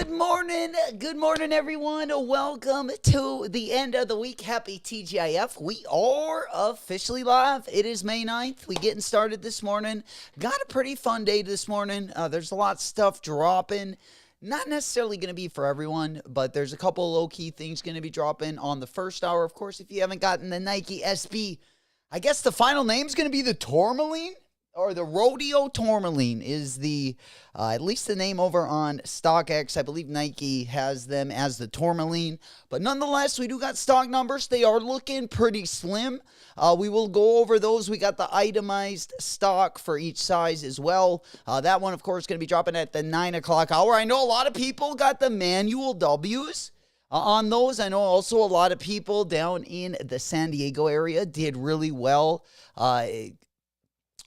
Good morning, everyone. Welcome to the end of the week. Happy TGIF. We are officially live. It is May 9th. We getting started this morning. Got a pretty fun day this morning. There's a lot of stuff dropping. Not necessarily going to be for everyone, but there's a couple low-key things going to be dropping on the first hour. Of course, if you haven't gotten the Nike SB, I guess the final name is going to be the Tourmaline. Or the Rodeo Tourmaline is the, at least the name over on StockX. I believe Nike has them as the Tourmaline. But nonetheless, we do got stock numbers. They are looking pretty slim. We will go over those. We got the itemized stock for each size as well. That one, of course, is going to be dropping at the 9 o'clock hour. I know a lot of people got the manual W's. On those, I know also a lot of people down in the San Diego area did really well.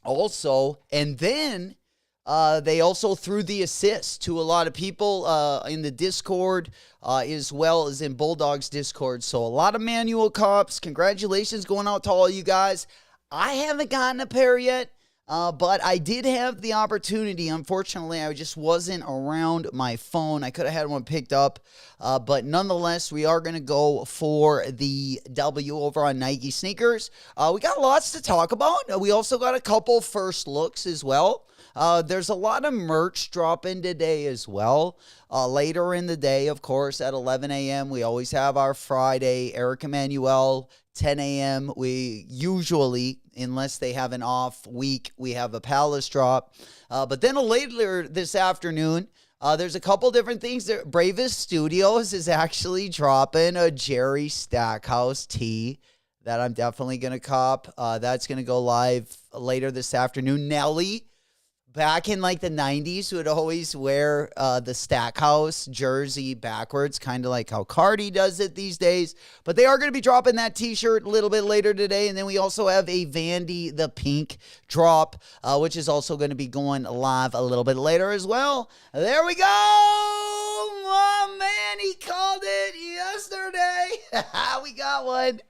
Also, and then they also threw the assist to a lot of people in the Discord as well as in Bulldog's Discord. So a lot of manual cops. Congratulations going out to all you guys. I haven't gotten a pair yet, but I did have the opportunity. Unfortunately, I just wasn't around my phone. I could have had one picked up, but nonetheless, we are going to go for the W over on Nike sneakers. We got lots to talk about. We also got a couple first looks as well. There's a lot of merch dropping today as well. Later in the day, of course, at 11 a.m., we always have our Friday Eric Emanuel. 10 a.m. We usually, unless they have an off week, we have a Palace drop. But then later this afternoon, there's a couple different things. Bravest Studios is actually dropping a Jerry Stackhouse tee that I'm definitely going to cop. That's going to go live later this afternoon. Nelly, back in like the 90s, would always wear the Stackhouse jersey backwards, kind of like how Cardi does it these days. But they are going to be dropping that t-shirt a little bit later today. And then we also have a Vandy the Pink drop, which is also going to be going live a little bit later as well. There we go. Oh, man, he called it yesterday. We got one.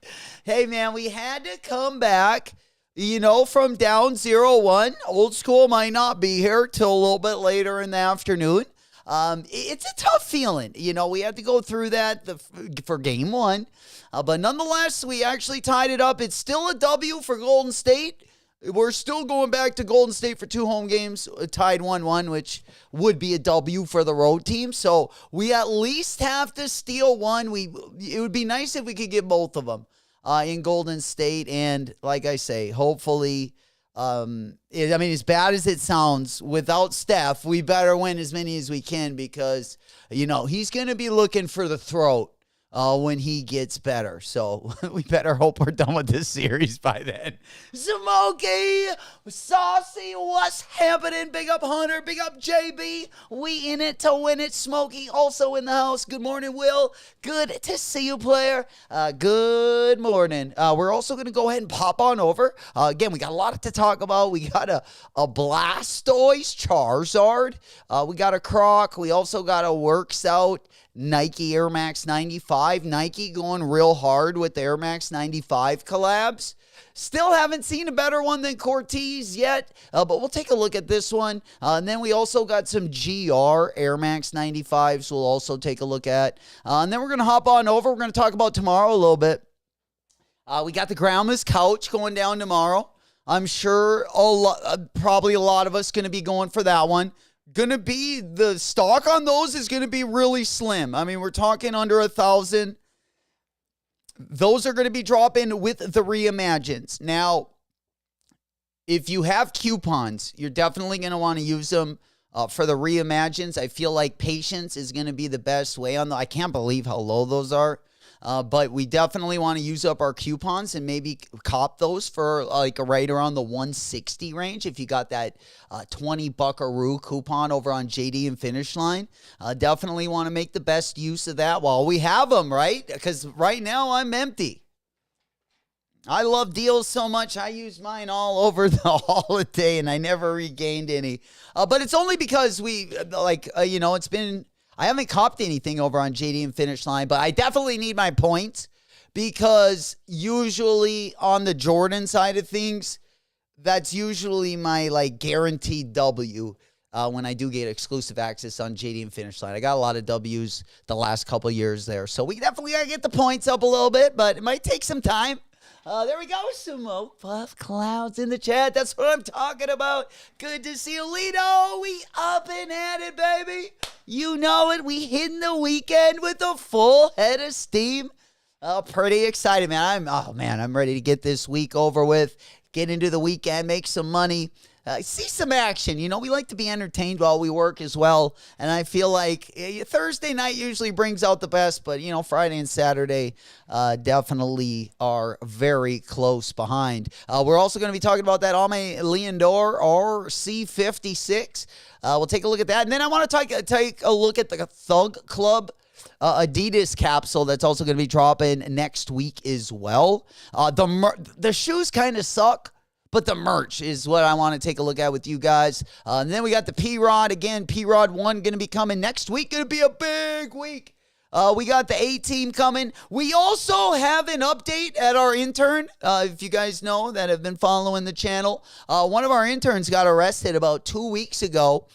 Hey, man, we had to come back. You know, from down 0-1, old school might not be here till a little bit later in the afternoon. It's a tough feeling. You know, we had to go through that for game one. But nonetheless, we actually tied it up. It's still a W for Golden State. We're still going back to Golden State for 2 home games, tied 1-1, which would be a W for the road team. So we at least have to steal one. It would be nice if we could get both of them. In Golden State, and like I say, hopefully, as bad as it sounds, without Steph, we better win as many as we can because, you know, he's going to be looking for the throat when he gets better. So we better hope we're done with this series by then. Smokey, Saucy, what's happening? Big up Hunter, big up JB. We in it to win it. Smokey also in the house. Good morning, Will. Good to see you, player. Good morning. We're also going to go ahead and pop on over. Again, we got a lot to talk about. We got a Blastoise Charizard. We got a Croc. We also got a Works Out Nike Air Max 95. Nike going real hard with the Air Max 95 collabs. Still haven't seen a better one than Cortez yet, but we'll take a look at this one. And then we also got some GR Air Max 95s we'll also take a look at. And then we're going to hop on over. We're going to talk about tomorrow a little bit. We got the Grandma's Couch going down tomorrow. I'm sure probably a lot of us going to be going for that one. The stock on those is going to be really slim. I mean, we're talking under 1,000. Those are going to be dropping with the reimagines. Now, if you have coupons, you're definitely going to want to use them for the reimagines. I feel like patience is going to be the best way on I can't believe how low those are. But we definitely want to use up our coupons and maybe cop those for like right around the 160 range. If you got that 20 buckaroo coupon over on JD and Finish Line, definitely want to make the best use of that while we have them, right? Because right now I'm empty. I love deals so much. I use mine all over the holiday and I never regained any. But it's only because it's been... I haven't copped anything over on JD and Finish Line, but I definitely need my points because usually on the Jordan side of things, that's usually my like guaranteed W. when I do get exclusive access on JD and Finish Line. I got a lot of W's the last couple years there. So we definitely got to get the points up a little bit, but it might take some time. There we go. Smoke puff clouds in the chat. That's what I'm talking about. Good to see you, Lito. We up and at it, baby. You know it. We hitting the weekend with a full head of steam. Pretty excited, man. I'm ready to get this week over with. Get into the weekend, make some money. See some action. You know, we like to be entertained while we work as well. And I feel like Thursday night usually brings out the best, but, you know, Friday and Saturday definitely are very close behind. We're also going to be talking about that Ame Leondor RC56. We'll take a look at that. And then I want to take a look at the Thug Club Adidas capsule that's also going to be dropping next week as well. The shoes kind of suck, but the merch is what I want to take a look at with you guys. And then we got the P-Rod. Again, P-Rod 1 going to be coming next week. Going to be a big week. We got the A-Team coming. We also have an update at our intern. If you guys know that have been following the channel. One of our interns got arrested about 2 weeks ago.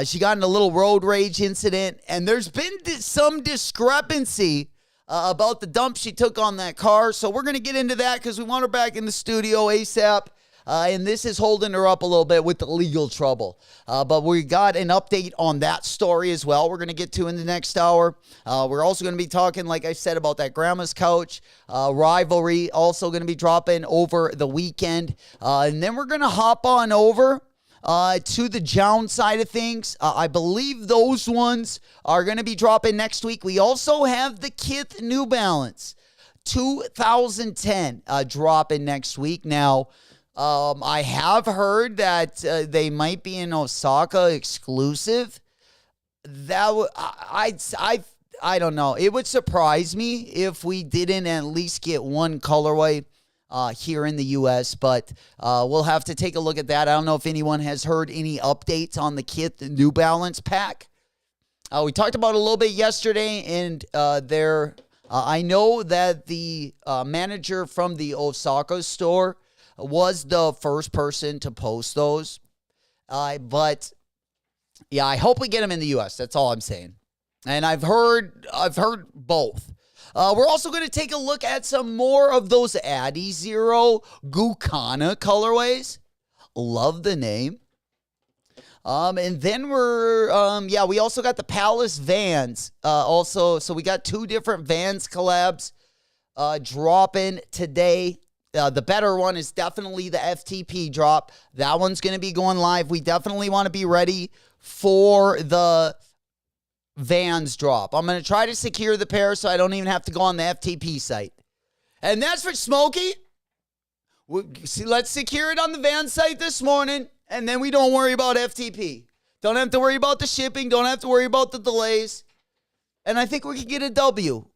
She got in a little road rage incident. And there's been some discrepancy about the dump she took on that car. So we're going to get into that because we want her back in the studio ASAP. And this is holding her up a little bit with the legal trouble. But we got an update on that story as well. We're going to get to in the next hour. We're also going to be talking, like I said, about that Grandma's Couch rivalry. Also going to be dropping over the weekend. And then we're going to hop on over to the Jown side of things. I believe those ones are going to be dropping next week. We also have the Kith New Balance 2010 dropping next week. Now, I have heard that they might be an Osaka exclusive. I don't know. It would surprise me if we didn't at least get one colorway here in the U.S., but we'll have to take a look at that. I don't know if anyone has heard any updates on the Kith New Balance pack. We talked about it a little bit yesterday, and I know that the manager from the Osaka store was the first person to post those. But yeah, I hope we get them in the U.S. That's all I'm saying. And I've heard both. We're also going to take a look at some more of those Addy Zero Gukana colorways. Love the name. And then we also got the Palace Vans. So we got two different Vans collabs dropping today. The better one is definitely the FTP drop. That one's going to be going live. We definitely want to be ready for the Vans drop. I'm going to try to secure the pair so I don't even have to go on the FTP site. And that's for Smokey. Let's secure it on the Vans site this morning, and then we don't worry about FTP. Don't have to worry about the shipping. Don't have to worry about the delays. And I think we can get a W.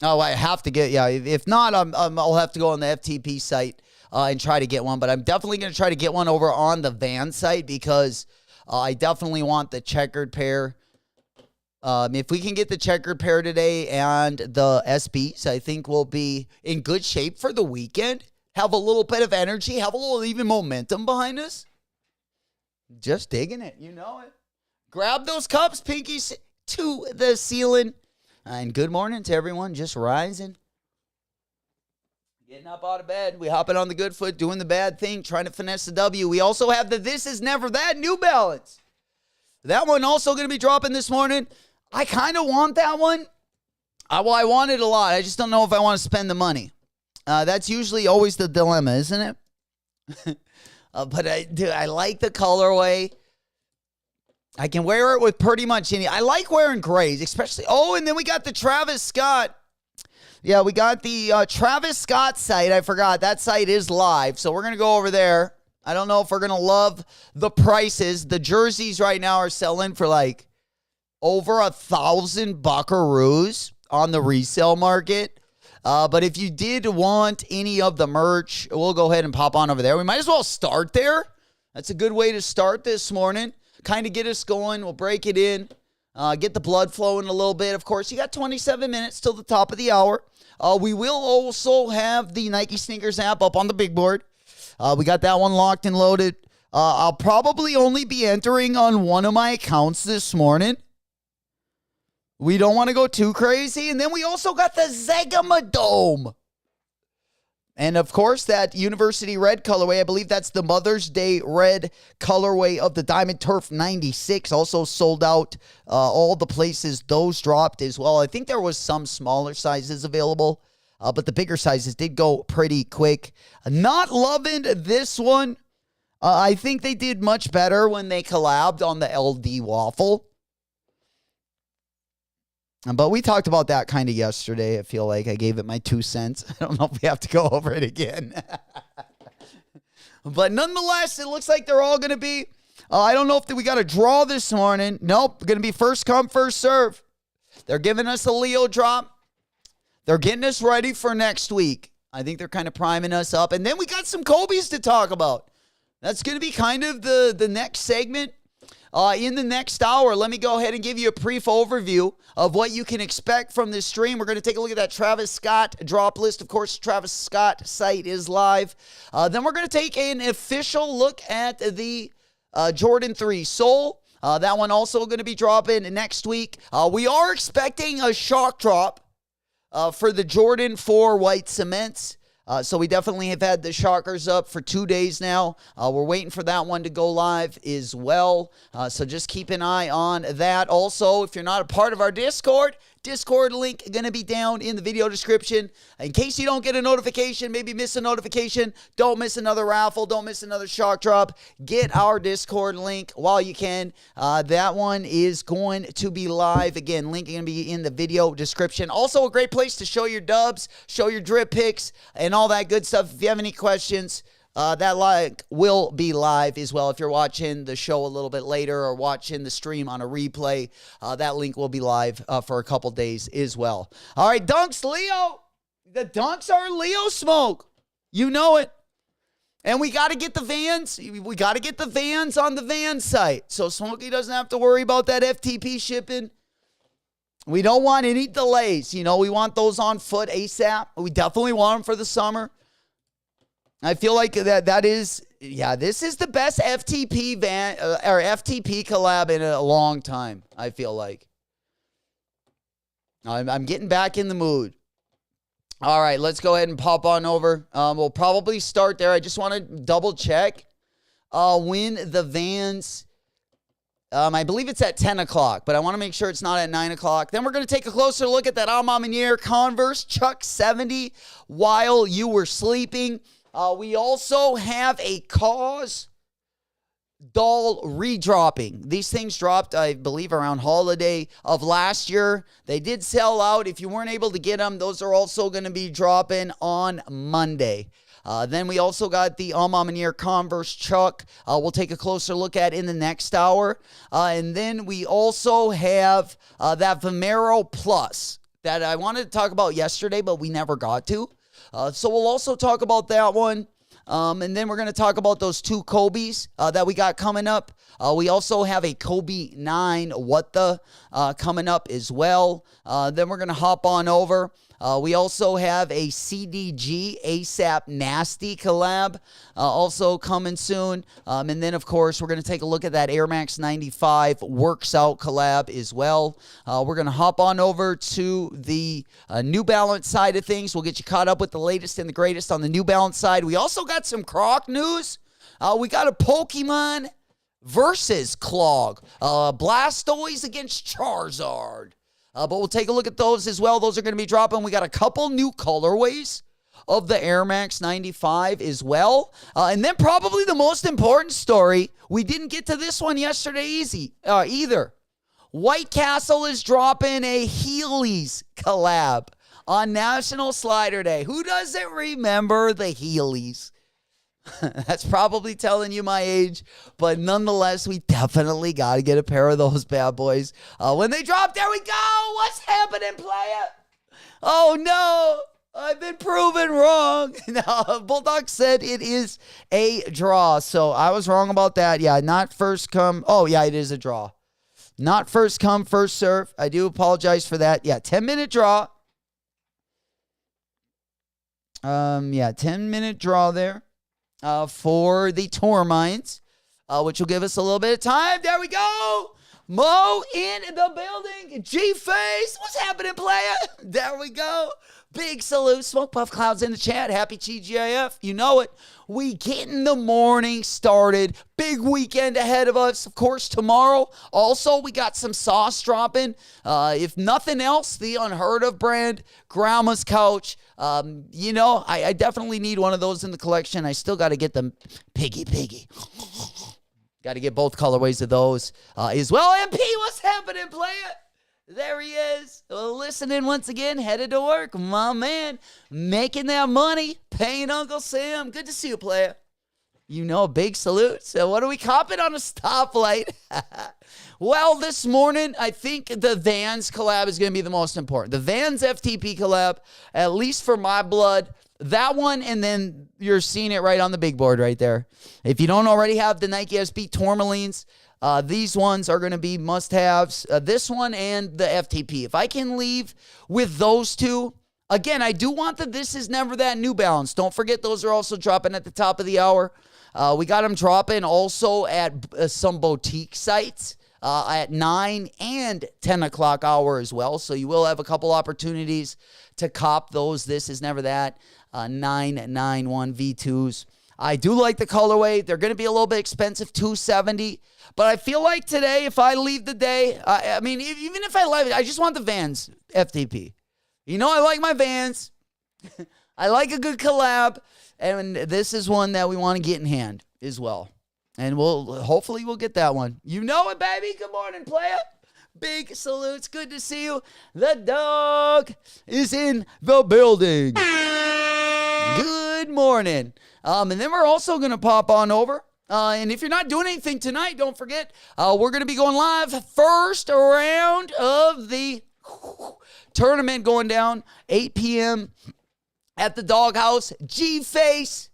Oh, I have to get, yeah. If not, I'll have to go on the FTP site and try to get one. But I'm definitely going to try to get one over on the Van site because I definitely want the checkered pair. If we can get the checkered pair today and the SBs, I think we'll be in good shape for the weekend. Have a little bit of energy. Have a little even momentum behind us. Just digging it. You know it. Grab those cups, pinkies to the ceiling. And good morning to everyone just rising. Getting up out of bed. We hopping on the good foot, doing the bad thing, trying to finesse the W. We also have the This Is Never That New Balance. That one also going to be dropping this morning. I kind of want that one. I want it a lot. I just don't know if I want to spend the money. That's usually always the dilemma, isn't it? But I like the colorway. I can wear it with pretty much any. I like wearing grays, especially. Oh, and then we got the Travis Scott. Yeah, we got the Travis Scott site. I forgot. That site is live, so we're going to go over there. I don't know if we're going to love the prices. The jerseys right now are selling for like over 1,000 buckaroos on the resale market. But if you did want any of the merch, we'll go ahead and pop on over there. We might as well start there. That's a good way to start this morning. Kind of get us going. We'll break it in. Get the blood flowing a little bit. Of course, you got 27 minutes till the top of the hour. We will also have the Nike Sneakers app up on the big board. We got that one locked and loaded. I'll probably only be entering on one of my accounts this morning. We don't want to go too crazy. And then we also got the Zegamadome. And, of course, that University Red colorway, I believe that's the Mother's Day Red colorway of the Diamond Turf 96, also sold out all the places those dropped as well. I think there was some smaller sizes available, but the bigger sizes did go pretty quick. Not loving this one. I think they did much better when they collabed on the LD Waffle. But we talked about that kind of yesterday. I feel like I gave it my 2 cents. I don't know if we have to go over it again. But nonetheless, it looks like they're all going to be, I don't know if we got a draw this morning. Nope, going to be first come, first serve. They're giving us a Leo drop. They're getting us ready for next week. I think they're kind of priming us up. And then we got some Kobe's to talk about. That's going to be kind of the next segment. In the next hour, let me go ahead and give you a brief overview of what you can expect from this stream. We're going to take a look at that Travis Scott drop list. Of course, Travis Scott site is live. Then we're going to take an official look at the Jordan 3 Soul. That one also going to be dropping next week. We are expecting a shock drop for the Jordan 4 White Cements. So we definitely have had the shockers up for 2 days now. We're waiting for that one to go live as well. So just keep an eye on that. Also, if you're not a part of our Discord link going to be down in the video description. In case you don't get a notification, maybe miss a notification, don't miss another raffle, don't miss another shock drop, get our Discord link while you can. That one is going to be live. Again, link going to be in the video description. Also, a great place to show your dubs, show your drip picks, and all that good stuff. If you have any questions, that link will be live as well. If you're watching the show a little bit later or watching the stream on a replay, that link will be live for a couple days as well. All right, Dunks Leo. The Dunks are Leo smoke. You know it. And we got to get the Vans. We got to get the Vans on the Van site so Smokey doesn't have to worry about that FTP shipping. We don't want any delays. You know, we want those on foot ASAP. We definitely want them for the summer. I feel like that is, this is the best FTP van or FTP collab in a long time. I feel like I'm getting back in the mood. All right, let's go ahead and pop on over. We'll probably start there. I just want to double check when the Vans. I believe it's at 10 o'clock, but I want to make sure it's not at 9 o'clock. Then we're going to take a closer look at that Alma Converse Chuck 70 while you were sleeping. We also have a Cause doll redropping. These things dropped, I believe, around holiday of last year. They did sell out. If you weren't able to get them, those are also going to be dropping on Monday. Then we also got the Alma Converse Chuck. We'll take a closer look at in the next hour. And then we also have that Vomero Plus that I wanted to talk about yesterday, but we never got to. So we'll also talk about that one. And then we're going to talk about those two Kobe's that we got coming up. We also have a Kobe 9 What The coming up as well. Then we're going to hop on over. We also have a CDG ASAP Nasty collab also coming soon. And then, of course, we're going to take a look at that Air Max 95 Works Out collab as well. We're going to hop on over to the New Balance side of things. We'll get you caught up with the latest and the greatest on the New Balance side. We also got some Croc news. We got a Pokemon versus Clog. Blastoise against Charizard. But we'll take a look at those as well. Those are going to be dropping. We got a couple new colorways of the Air Max 95 as well. And then probably the most important story, we didn't get to this one yesterday either. White Castle is dropping a Heelys collab on National Slider Day. Who doesn't remember the Heelys? That's probably telling you my age, but nonetheless, we definitely got to get a pair of those bad boys. When they drop, there we go. What's happening, player? Oh, no. I've been proven wrong. No, Bulldog said it is a draw, so I was wrong about that. Yeah, not first come. Oh, yeah, it is a draw. Not first come, first serve. I do apologize for that. Yeah, 10-minute draw. 10-minute draw there. For the Tourmines. which will give us a little bit of time. There we go. Mo in the building. G-Face. What's happening, player? There we go. Big salute. Smoke Puff Clouds in the chat. Happy TGIF. You know it. We getting the morning started. Big weekend ahead of us. Of course, tomorrow. Also, we got some sauce dropping. If nothing else, the Unheard Of brand, Grandma's Couch. I definitely need one of those in the collection. I still got to get them piggy. Got to get both colorways of those as well. MP, what's happening, player? There he is. Listening once again, headed to work. My man, making that money, paying Uncle Sam. Good to see you, player. You know, a big salute. So what are we copping on a stoplight? Well, this morning, I think the Vans collab is going to be the most important. The Vans FTP collab, at least for my blood. That one, and then you're seeing it right on the big board right there. If you don't already have the Nike SB Tourmalines, these ones are going to be must-haves. This one and the FTP. If I can leave with those two, again, I do want the This Is Never That New Balance. Don't forget those are also dropping at the top of the hour. We got them dropping also at some boutique sites at 9 and 10 o'clock hour as well. So you will have a couple opportunities to cop those This Is Never That 991 V2s. I do like the colorway. They're going to be a little bit expensive, $270. But I feel like today, if I leave the day, even if I leave it, I just want the Vans FTP. You know, I like my Vans. I like a good collab. And this is one that we want to get in hand as well. And hopefully we'll get that one. You know it, baby. Good morning, player. Big salutes. Good to see you. The dog is in the building. Good morning. And then we're also going to pop on over. And if you're not doing anything tonight, don't forget, we're going to be going live first round of the tournament going down 8 p.m. at the Doghouse. G-Face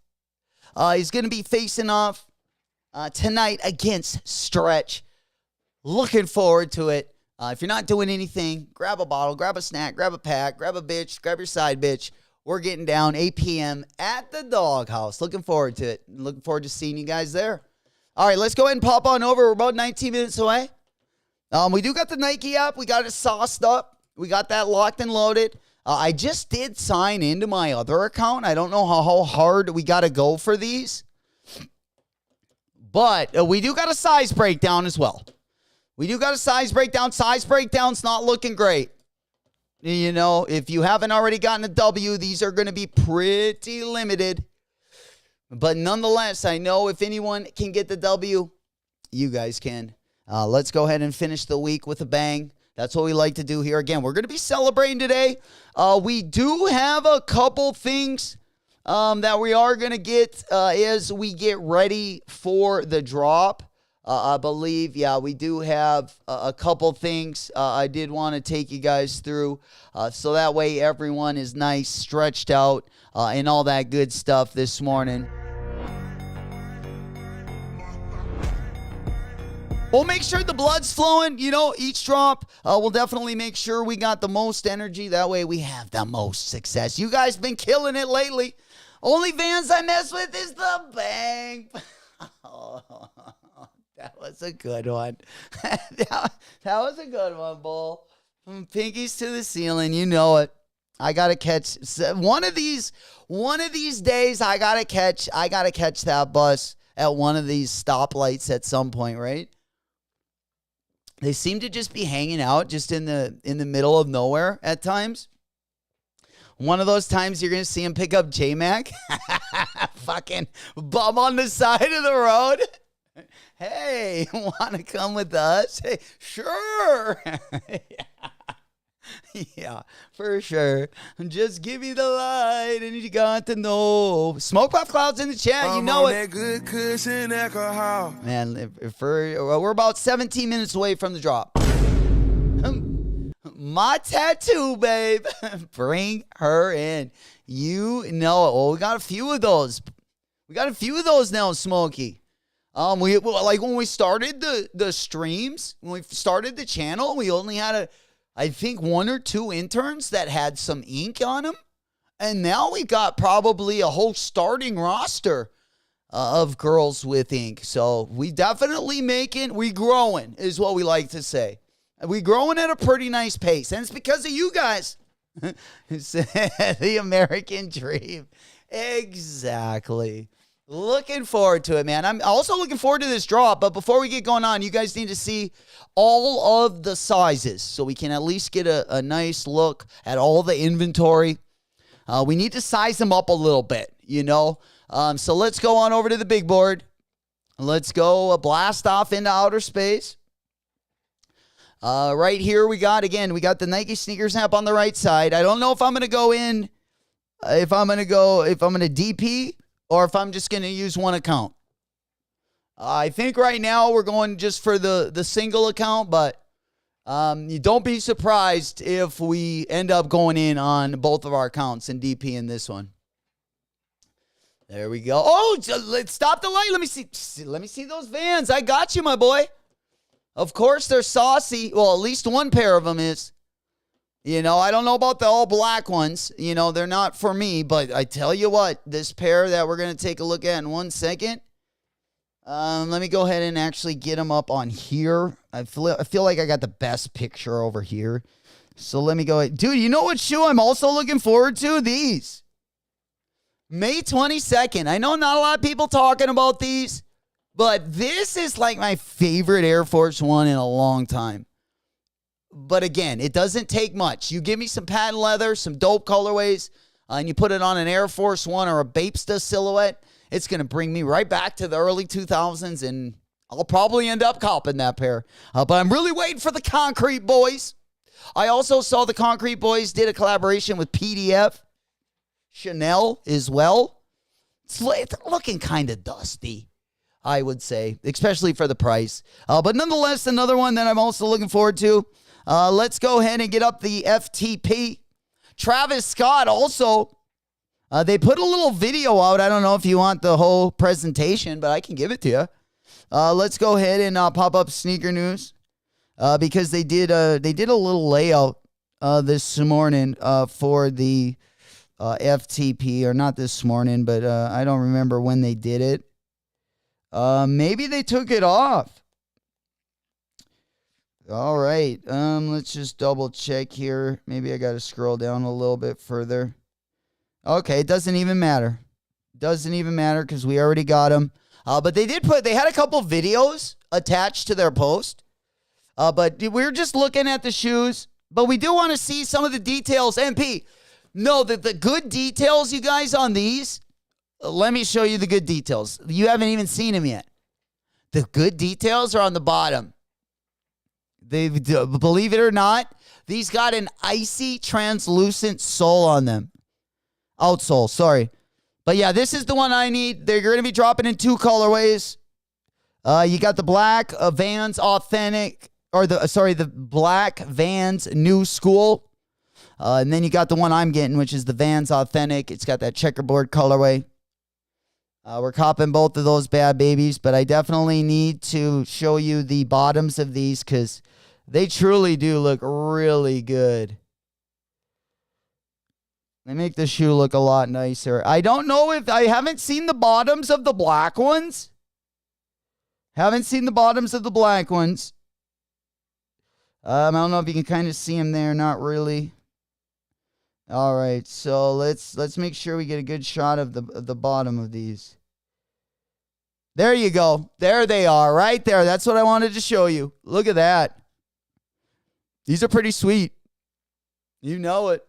is going to be facing off tonight against Stretch. Looking forward to it. If you're not doing anything, grab a bottle, grab a snack, grab a pack, grab a bitch, grab your side bitch. We're getting down 8 p.m. at the Doghouse. Looking forward to it. Looking forward to seeing you guys there. All right, let's go ahead and pop on over. We're about 19 minutes away. We do got the Nike app. We got it sauced up. We got that locked and loaded. I just did sign into my other account. I don't know how hard we got to go for these. But we do got a size breakdown as well. We do got a size breakdown. Size breakdown's not looking great. You know, if you haven't already gotten a W, these are going to be pretty limited. But nonetheless, I know if anyone can get the W, you guys can. Let's go ahead and finish the week with a bang. That's what we like to do here. Again, we're going to be celebrating today. We do have a couple things that we are going to get as we get ready for the drop. I believe, we do have a couple things I did want to take you guys through so that way everyone is nice, stretched out, and all that good stuff this morning. We'll make sure the blood's flowing. You know, each drop, we'll definitely make sure we got the most energy. That way we have the most success. You guys been killing it lately. Only Vans I mess with is the bang. That was a good one. that was a good one, Bull. From pinkies to the ceiling, you know it. I gotta catch one of these days. I gotta catch that bus at one of these stoplights at some point, right? They seem to just be hanging out just in the middle of nowhere at times. One of those times you're gonna see him pick up J-Mac, fucking bum on the side of the road. Hey, want to come with us? Hey, sure. Yeah, for sure. Just give me the light and you got to know. Smoke Puff Clouds in the chat. You know it. That good cushion alcohol. Man, we're about 17 minutes away from the drop. My tattoo, babe. Bring her in. You know it. Well, we got a few of those. We got a few of those now, Smokey. When we started the streams, when we started the channel, we only had I think 1 or 2 interns that had some ink on them. And now we got probably a whole starting roster. of Girls with Ink. So we definitely we growing is what we like to say. We growing at a pretty nice pace. And it's because of you guys. The American dream. Exactly. Looking forward to it, man. I'm also looking forward to this drop. But before we get going on, you guys need to see all of the sizes so we can at least get a nice look at all the inventory. We need to size them up a little bit, you know. So let's go on over to the big board. Let's go blast off into outer space. Right here we got the Nike sneakers app on the right side. I don't know if I'm going to go in, if I'm going to DP or if I'm just going to use one account. I think right now we're going just for the single account, but you don't be surprised if we end up going in on both of our accounts and DP in this one. There we go. Oh, let's stop the light. Let me see those Vans. I got you, my boy. Of course, they're saucy. Well, at least one pair of them is. You know, I don't know about the all black ones. You know, they're not for me. But I tell you what, this pair that we're going to take a look at in 1 second. Let me go ahead and actually get them up on here. I feel like I got the best picture over here. So let me go ahead. Dude, you know what shoe I'm also looking forward to? These. May 22nd. I know not a lot of people talking about these. But this is like my favorite Air Force One in a long time. But again, it doesn't take much. You give me some patent leather, some dope colorways, and you put it on an Air Force One or a Bapesta silhouette, it's going to bring me right back to the early 2000s, and I'll probably end up copping that pair. But I'm really waiting for the Concrete Boys. I also saw the Concrete Boys did a collaboration with PDF, Chanel as well. It's looking kind of dusty, I would say, especially for the price. But nonetheless, another one that I'm also looking forward to. Let's go ahead and get up the FTP. Travis Scott also, they put a little video out. I don't know if you want the whole presentation, but I can give it to you. Let's go ahead and pop up sneaker news because they did a little layout this morning for the FTP, or not this morning, but I don't remember when they did it. Maybe they took it off. All right. Let's just double check here. Maybe I got to scroll down a little bit further. Okay, it doesn't even matter. Doesn't even matter because we already got them. But they had a couple videos attached to their post. But we're just looking at the shoes. But we do want to see some of the details. MP, no, the good details, you guys, on these. Let me show you the good details. You haven't even seen them yet. The good details are on the bottom. Believe it or not, these got an icy translucent sole on them. Outsole, sorry. But yeah, this is the one I need. They're going to be dropping in 2 colorways. You got the black Vans Authentic, or the black Vans New School. And then you got the one I'm getting, which is the Vans Authentic. It's got that checkerboard colorway. We're copping both of those bad babies, but I definitely need to show you the bottoms of these because they truly do look really good. They make the shoe look a lot nicer. I don't know if I haven't seen the bottoms of the black ones. Haven't seen the bottoms of the black ones. I don't know if you can kind of see them there. Not really. All right, so let's make sure we get a good shot of the bottom of these. There you go. There they are, right there. That's what I wanted to show you. Look at that. These are pretty sweet. You know it.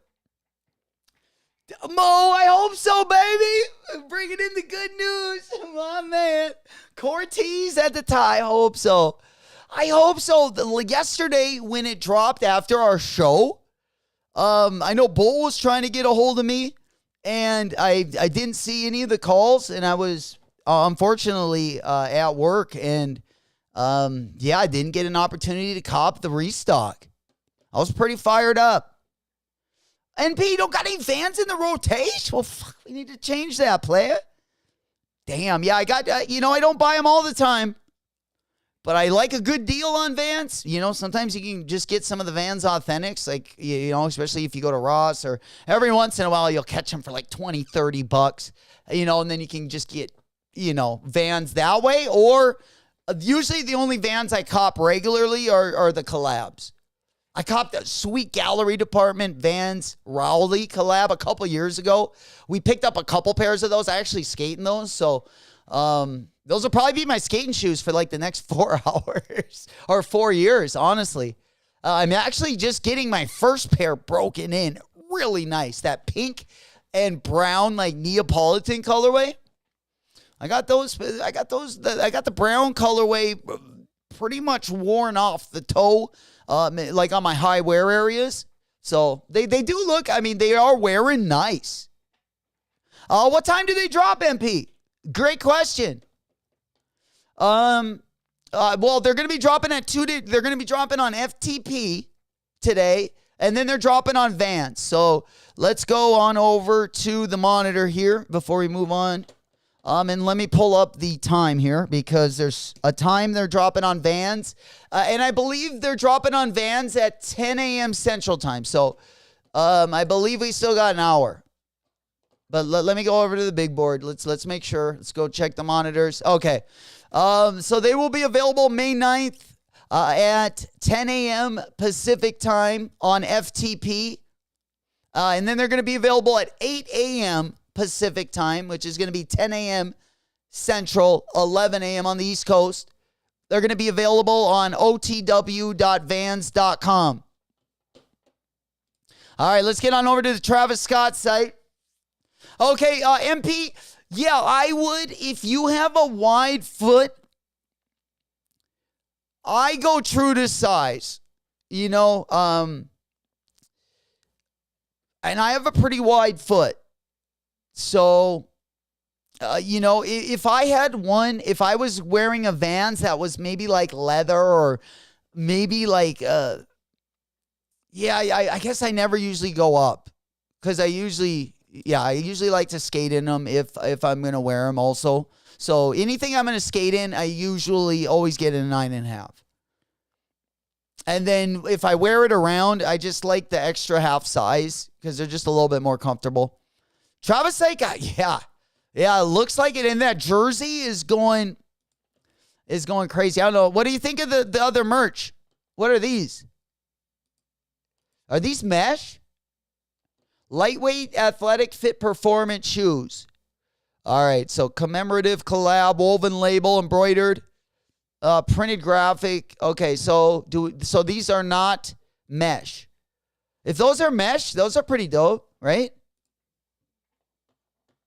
Mo, I hope so, baby. Bringing in the good news. My man. Cortez at the tie. I hope so. I hope so. Yesterday, when it dropped after our show, I know Bull was trying to get a hold of me, and I didn't see any of the calls, and I was unfortunately at work, and I didn't get an opportunity to cop the restock. I was pretty fired up. NP, don't got any Vans in the rotation? Well, fuck, we need to change that, player. Damn, yeah, I got, I don't buy them all the time, but I like a good deal on Vans. You know, sometimes you can just get some of the Vans Authentics, like, especially if you go to Ross, or every once in a while you'll catch them for like $20, $30, and then you can just get Vans that way, or usually the only Vans I cop regularly are the collabs. I copped a sweet gallery department Vans Rowley collab a couple years ago. We picked up a couple pairs of those. I actually skate in those. So those will probably be my skating shoes for like the next 4 hours or 4 years, honestly. I'm actually just getting my first pair broken in. Really nice. That pink and brown like Neapolitan colorway. I got the brown colorway pretty much worn off the toe. Like on my high wear areas. So they do look, they are wearing nice. What time do they drop, MP? Great question. Well, they're going to be dropping they're going to be dropping on FTP today, and then they're dropping on Vans. So let's go on over to the monitor here before we move on. And let me pull up the time here because there's a time they're dropping on Vans. And I believe they're dropping on Vans at 10 a.m. Central Time. So I believe we still got an hour. But let me go over to the big board. Let's make sure. Let's go check the monitors. Okay. So they will be available May 9th at 10 a.m. Pacific Time on FTP. And then they're going to be available at 8 a.m. Pacific Time, which is going to be 10 a.m. Central, 11 a.m. on the East Coast. They're going to be available on otw.vans.com. All right, let's get on over to the Travis Scott site. Okay, MP, yeah, I would, if you have a wide foot, I go true to size, and I have a pretty wide foot. So, if I was wearing a Vans that was maybe like leather or maybe like, I guess I never usually go up because I usually like to skate in them if I'm going to wear them also. So anything I'm going to skate in, I usually always get in a 9.5. And then if I wear it around, I just like the extra half size because they're just a little bit more comfortable. Travis Scott, yeah, it looks like it. And that jersey is going crazy. I don't know. What do you think of the other merch? What are these? Are these mesh? Lightweight, athletic, fit, performance shoes. All right, so commemorative collab, woven label, embroidered, printed graphic. Okay, so these are not mesh. If those are mesh, those are pretty dope, right?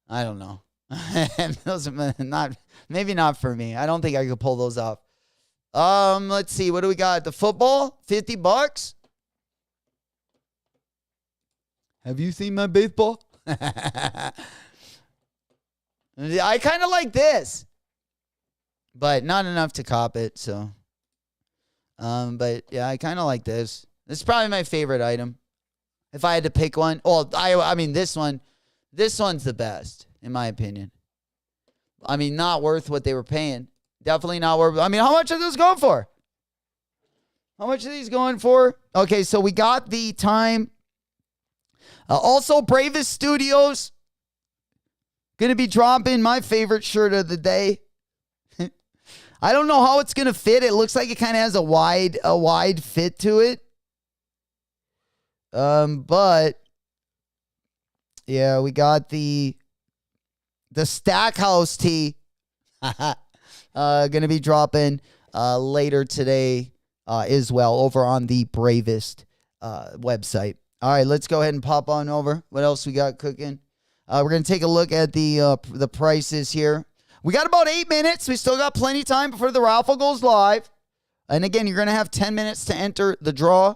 I don't know. Those are maybe not for me. I don't think I could pull those off. Let's see. What do we got? The football, $50. Have you seen my baseball? I kind of like this, but not enough to cop it. So, but yeah, I kind of like this. This is probably my favorite item. If I had to pick one, this one's the best, in my opinion. Not worth what they were paying. Definitely not worth. How much are those going for? How much are these going for? Okay, so we got the time. Also, Bravest Studios going to be dropping my favorite shirt of the day. I don't know how it's going to fit. It looks like it kind of has a wide fit to it. But yeah, we got the Stackhouse tee going to be dropping later today as well over on the Bravest website. All right, let's go ahead and pop on over. What else we got cooking? We're going to take a look at the prices here. We got about 8 minutes. We still got plenty of time before the raffle goes live. And again, you're going to have 10 minutes to enter the draw.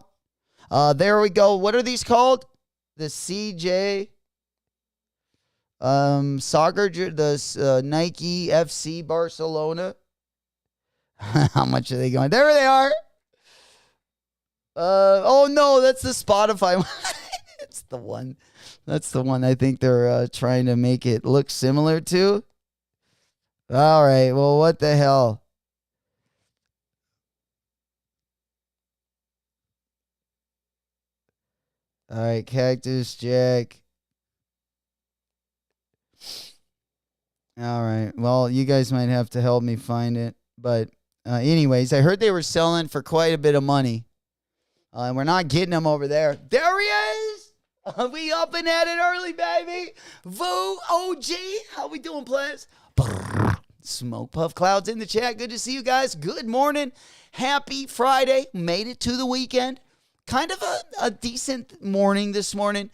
There we go. What are these called? The CJ soccer, the Nike FC Barcelona. How much are they going? There they are. Oh no, that's the Spotify one. It's the one. That's the one I think they're trying to make it look similar to. All right. Well, what the hell? All right, Cactus Jack. All right. Well, you guys might have to help me find it. But anyways, I heard they were selling for quite a bit of money. And we're not getting them over there. There he is. We up and at it early, baby. Voo OG. How we doing, players? Smoke puff clouds in the chat. Good to see you guys. Good morning. Happy Friday. Made it to the weekend. Kind of a decent morning this morning.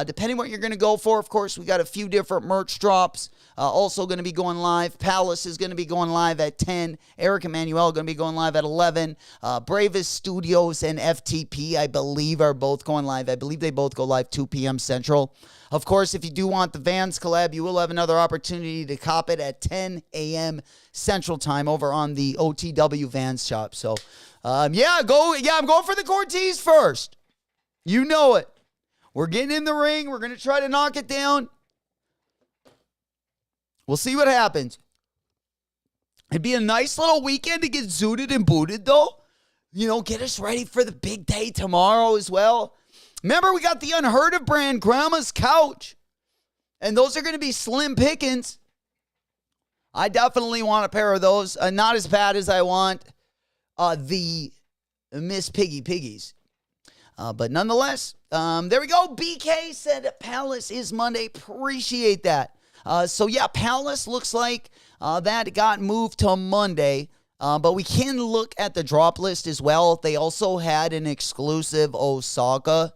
Depending what you're going to go for, of course, we got a few different merch drops. Also going to be going live. Palace is going to be going live at 10. Eric Emanuel going to be going live at 11. Bravest Studios and FTP, I believe, are both going live. I believe they both go live 2 p.m. Central. Of course, if you do want the Vans collab, you will have another opportunity to cop it at 10 a.m. Central Time over on the OTW Vans shop. So, I'm going for the Cortez first. You know it. We're getting in the ring. We're going to try to knock it down. We'll see what happens. It'd be a nice little weekend to get zooted and booted, though. You know, get us ready for the big day tomorrow as well. Remember, we got the Unheard of brand, Grandma's Couch. And those are going to be slim pickings. I definitely want a pair of those. Not as bad as I want the Miss Piggies. But nonetheless, there we go. BK said Palace is Monday. Appreciate that. Palace looks like that got moved to Monday. But we can look at the drop list as well. They also had an exclusive Osaka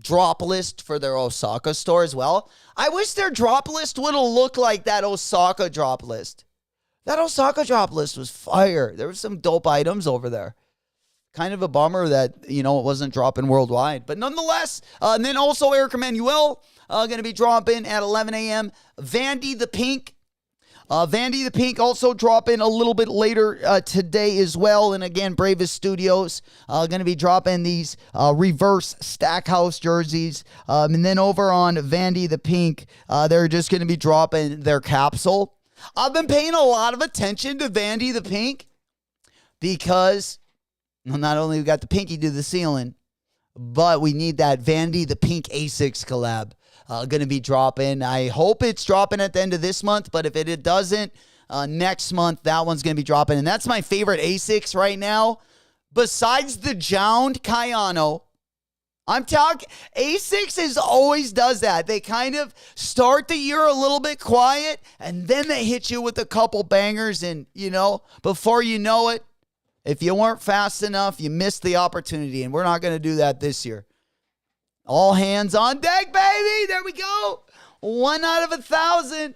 drop list for their Osaka store as well. I wish their drop list would have looked like that Osaka drop list. That Osaka drop list was fire. There were some dope items over there. Kind of a bummer that, it wasn't dropping worldwide. But nonetheless, and then also Eric Emanuel going to be dropping at 11 a.m. Vandy the Pink. Vandy the Pink also dropping a little bit later today as well. And again, Bravest Studios going to be dropping these reverse Stackhouse jerseys. And then over on Vandy the Pink, they're just going to be dropping their capsule. I've been paying a lot of attention to Vandy the Pink because not only we got the pinky to the ceiling, but we need that Vandy the Pink Asics collab going to be dropping. I hope it's dropping at the end of this month, but if it doesn't, next month, that one's going to be dropping. And that's my favorite Asics right now. Besides the Jound Kayano, I'm talking, Asics always does that. They kind of start the year a little bit quiet, and then they hit you with a couple bangers, and, before you know it, if you weren't fast enough, you missed the opportunity, and we're not going to do that this year. All hands on deck, baby. There we go. 1 out of 1,000.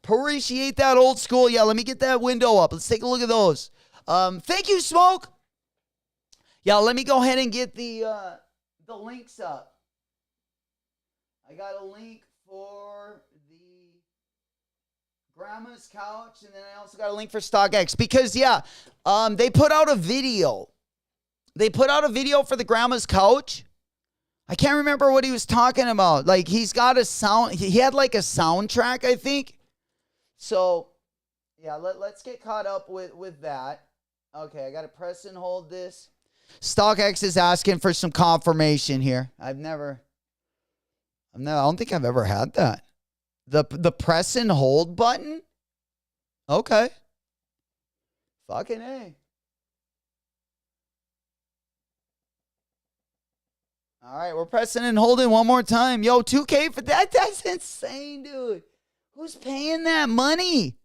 Appreciate that, old school. Yeah, let me get that window up. Let's take a look at those. Thank you, Smoke. Yeah, let me go ahead and get the links up. I got a link for the Grandma's Couch, and then I also got a link for StockX because, they put out a video. They put out a video for the Grandma's Couch. I can't remember what he was talking about. Like, he's got a sound. He had like a soundtrack, I think. So, yeah, let's get caught up with that. Okay, I got to press and hold this. StockX is asking for some confirmation here. I don't think I've ever had that. The press and hold button? Okay. Fucking A. All right, we're pressing and holding one more time. Yo, 2K for that? That's insane, dude. Who's paying that money?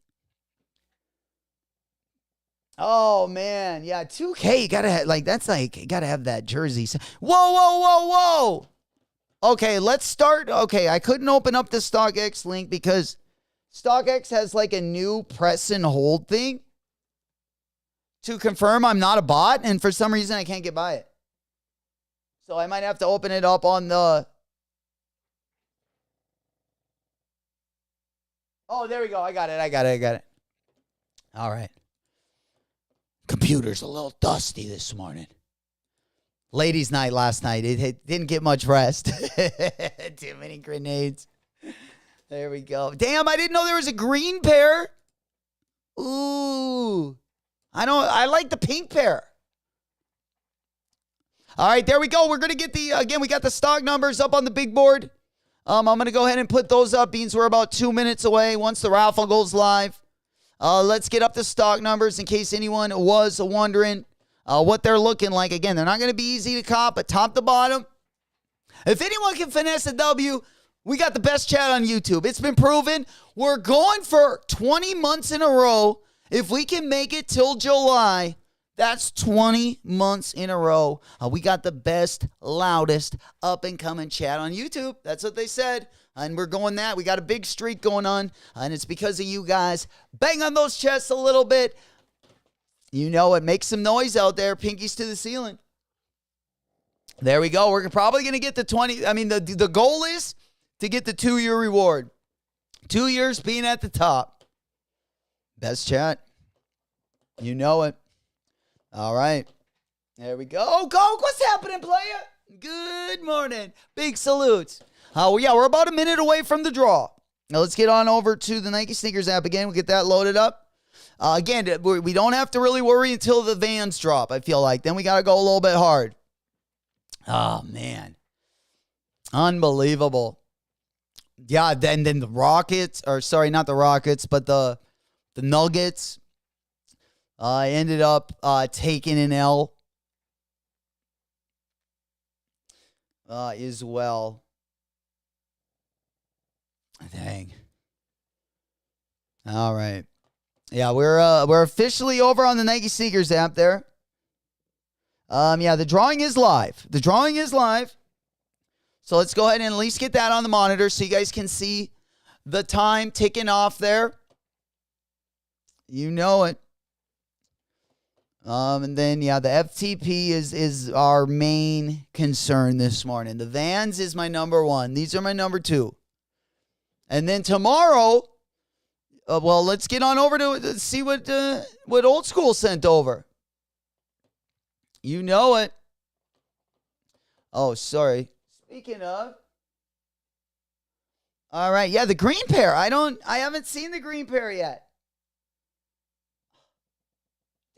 Oh, man. Yeah, 2K, you got to have, you got to have that jersey. Whoa. Okay, let's start. Okay, I couldn't open up the StockX link because StockX has like a new press and hold thing to confirm I'm not a bot, and for some reason I can't get by it. So I might have to open it up on the... Oh, there we go. I got it. All right. Computer's a little dusty this morning. Ladies' night last night. It didn't get much rest. Too many grenades. There we go. Damn, I didn't know there was a green pair. Ooh. I like the pink pair. All right, there we go. We're going to get again, we got the stock numbers up on the big board. I'm going to go ahead and put those up. Beans, we're about 2 minutes away once the raffle goes live. Let's get up the stock numbers in case anyone was wondering what they're looking like. Again, they're not going to be easy to cop, but top to bottom, if anyone can finesse a W, we got the best chat on YouTube. It's been proven. We're going for 20 months in a row. If we can make it till July, that's 20 months in a row. We got the best, loudest, up-and-coming chat on YouTube. That's what they said. And we're going that. We got a big streak going on. And it's because of you guys. Bang on those chests a little bit. You know it. Make some noise out there. Pinkies to the ceiling. There we go. We're probably going to get the 20. I mean, the goal is to get the 2-year reward. 2 years being at the top. Best chat. You know it. All right. There we go. Oh, go. What's happening, player? Good morning. Big salutes. Yeah, we're about a minute away from the draw. Now let's get on over to the Nike Sneakers app again. We'll get that loaded up. Again, we don't have to really worry until the Vans drop, I feel like. Then we got to go a little bit hard. Oh, man. Unbelievable. Yeah, then the Rockets, or sorry, not the Rockets, but the Nuggets ended up taking an L as well. Dang. All right. Yeah, we're officially over on the Nike Sneakers app there. Yeah, the drawing is live. The drawing is live. So let's go ahead and at least get that on the monitor so you guys can see the time ticking off there. You know it. And then, yeah, the FTP is our main concern this morning. The Vans is my number one. These are my number two. And then tomorrow, well, let's get on over to see what Old School sent over. You know it. Oh, sorry. Speaking of. All right. Yeah, the green pair. I haven't seen the green pair yet.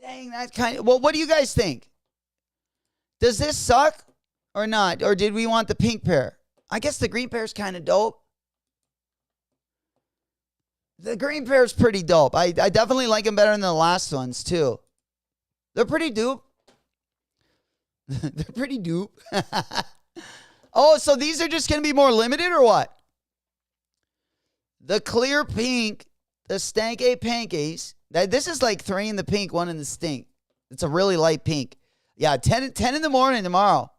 Dang, that kind of. Well, what do you guys think? Does this suck or not? Or did we want the pink pair? I guess the green pair is kind of dope. The green pair is pretty dope. I definitely like them better than the last ones, too. They're pretty dope. They're pretty dope. Oh, so these are just going to be more limited or what? The clear pink, the Stank A Pankies. This is like 3 in the pink, 1 in the stink. It's a really light pink. Yeah, 10 in the morning tomorrow.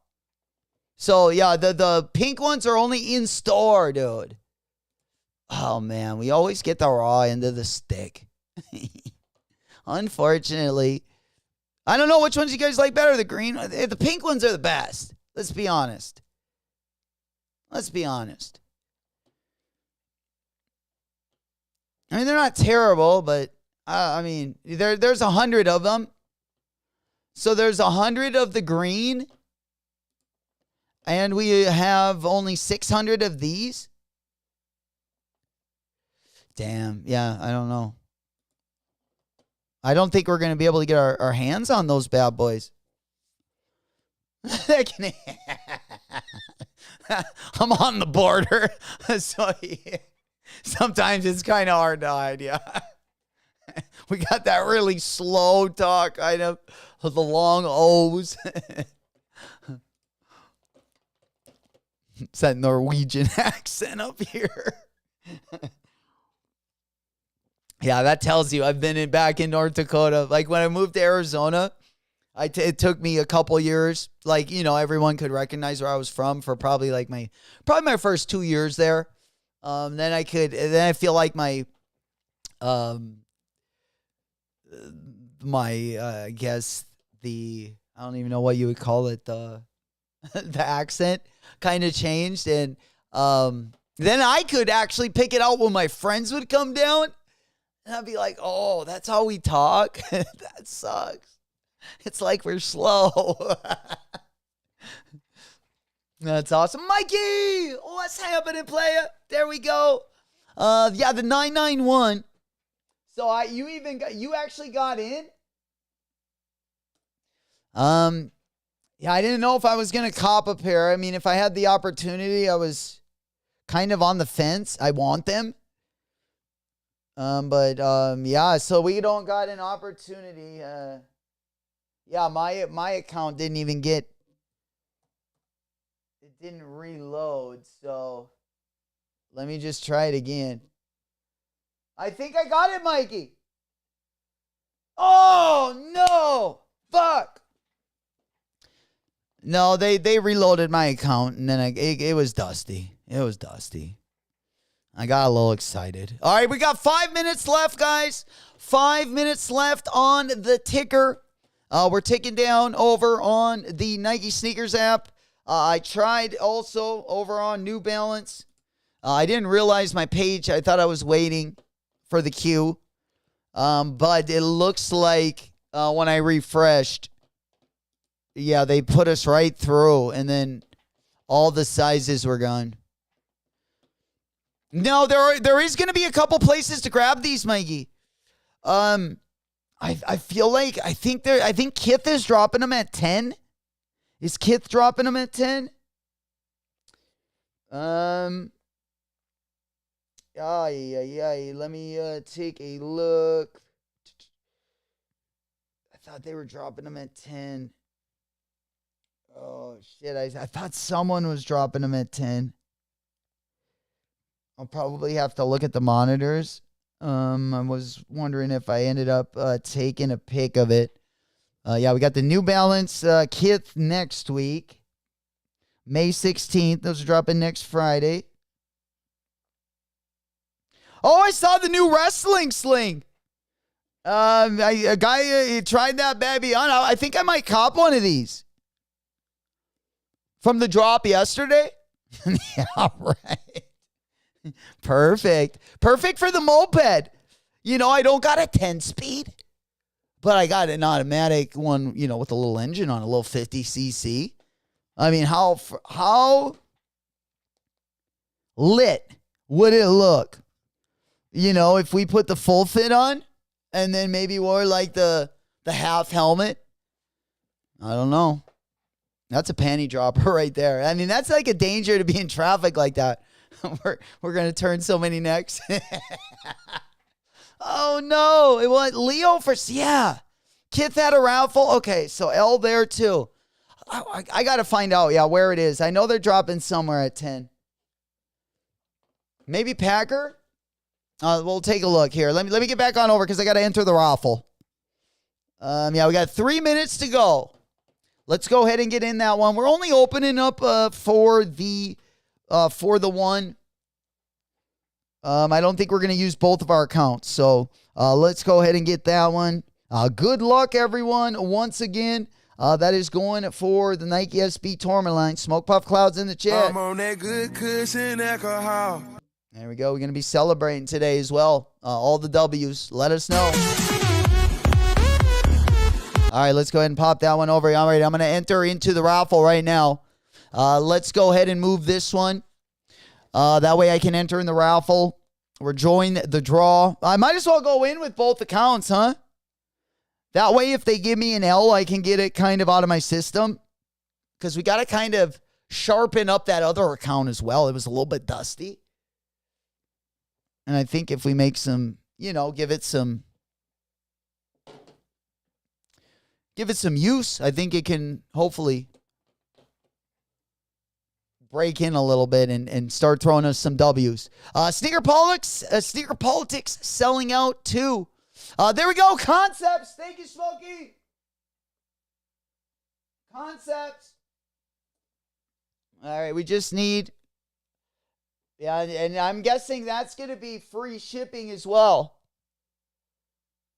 So, yeah, the pink ones are only in store, dude. Oh, man, we always get the raw end of the stick. Unfortunately. I don't know which ones you guys like better. The green, the pink ones are the best. Let's be honest. Let's be honest. I mean, they're not terrible, but I mean, there's 100 of them. So there's 100 of the green, and we have only 600 of these. Damn. Yeah, I don't know. I don't think we're going to be able to get our hands on those bad boys. I'm on the border. So yeah, sometimes it's kind of hard to hide. Yeah. We got that really slow talk kind of with the long O's. It's that Norwegian accent up here. Yeah, that tells you I've been back in North Dakota. Like when I moved to Arizona, it took me a couple years. Like, you know, everyone could recognize where I was from for probably my first 2 years there. Then I feel like I guess I don't even know what you would call it, the accent kind of changed. And then I could actually pick it out when my friends would come down. And I'd be like, oh, that's how we talk? That sucks. It's like we're slow. That's awesome. Mikey, what's happening, player? There we go. Yeah, the 991. So you actually got in? Yeah, I didn't know if I was going to cop a pair. I mean, if I had the opportunity, I was kind of on the fence. I want them. Yeah, so we don't got an opportunity. Yeah, my account didn't even get, it didn't reload, so let me just try it again. I think I got it, Mikey. Oh, no. Fuck. No, they reloaded my account, and then it was dusty. It was dusty. I got a little excited. All right, we got 5 minutes left, guys. 5 minutes left on the ticker. We're ticking down over on the Nike Sneakers app. I tried also over on New Balance. I didn't realize my page. I thought I was waiting for the queue. But it looks like when I refreshed, yeah, they put us right through, and then all the sizes were gone. No, there is going to be a couple places to grab these, Mikey. I feel like I think Kith is dropping them at 10. Is Kith dropping them at 10? Let me take a look. I thought they were dropping them at 10. Oh, shit. I thought someone was dropping them at 10. I'll probably have to look at the monitors. I was wondering if I ended up taking a pic of it. Yeah, we got the New Balance Kith next week. May 16th. Those are dropping next Friday. Oh, I saw the new wrestling sling. A guy tried that baby on. I think I might cop one of these. From the drop yesterday? Yeah, right. Perfect. Perfect for the moped. You know, I don't got a 10-speed, but I got an automatic one, you know, with a little engine on, a little 50cc. I mean, how lit would it look, you know, if we put the full fit on and then maybe wore like the half helmet? I don't know. That's a panty dropper right there. I mean, that's like a danger to be in traffic like that. We're going to turn so many necks. Oh, no. It was Leo for, yeah. Kith had a raffle. Okay, so L there too. I got to find out, yeah, where it is. I know they're dropping somewhere at 10. Maybe Packer? We'll take a look here. Let me get back on over because I got to enter the raffle. Yeah, we got 3 minutes to go. Let's go ahead and get in that one. We're only opening up for the one. I don't think we're going to use both of our accounts. So let's go ahead and get that one. Good luck, everyone. Once again, that is going for the Nike SB Tourmaline. Smoke Puff Clouds in the chat. I'm on that good cushion alcohol. There we go. We're going to be celebrating today as well. All the W's. Let us know. All right, let's go ahead and pop that one over. All right, I'm going to enter into the raffle right now. Let's go ahead and move this one. That way I can enter in the raffle. We're joining the draw. I might as well go in with both accounts, huh? That way, if they give me an L, I can get it kind of out of my system. Because we got to kind of sharpen up that other account as well. It was a little bit dusty. And I think if we make some, you know, give it some use, I think it can hopefully break in a little bit and start throwing us some W's. Sneaker politics selling out too. There we go. Concepts. Thank you, Smokey. Concepts. All right, we just need. Yeah, and I'm guessing that's going to be free shipping as well.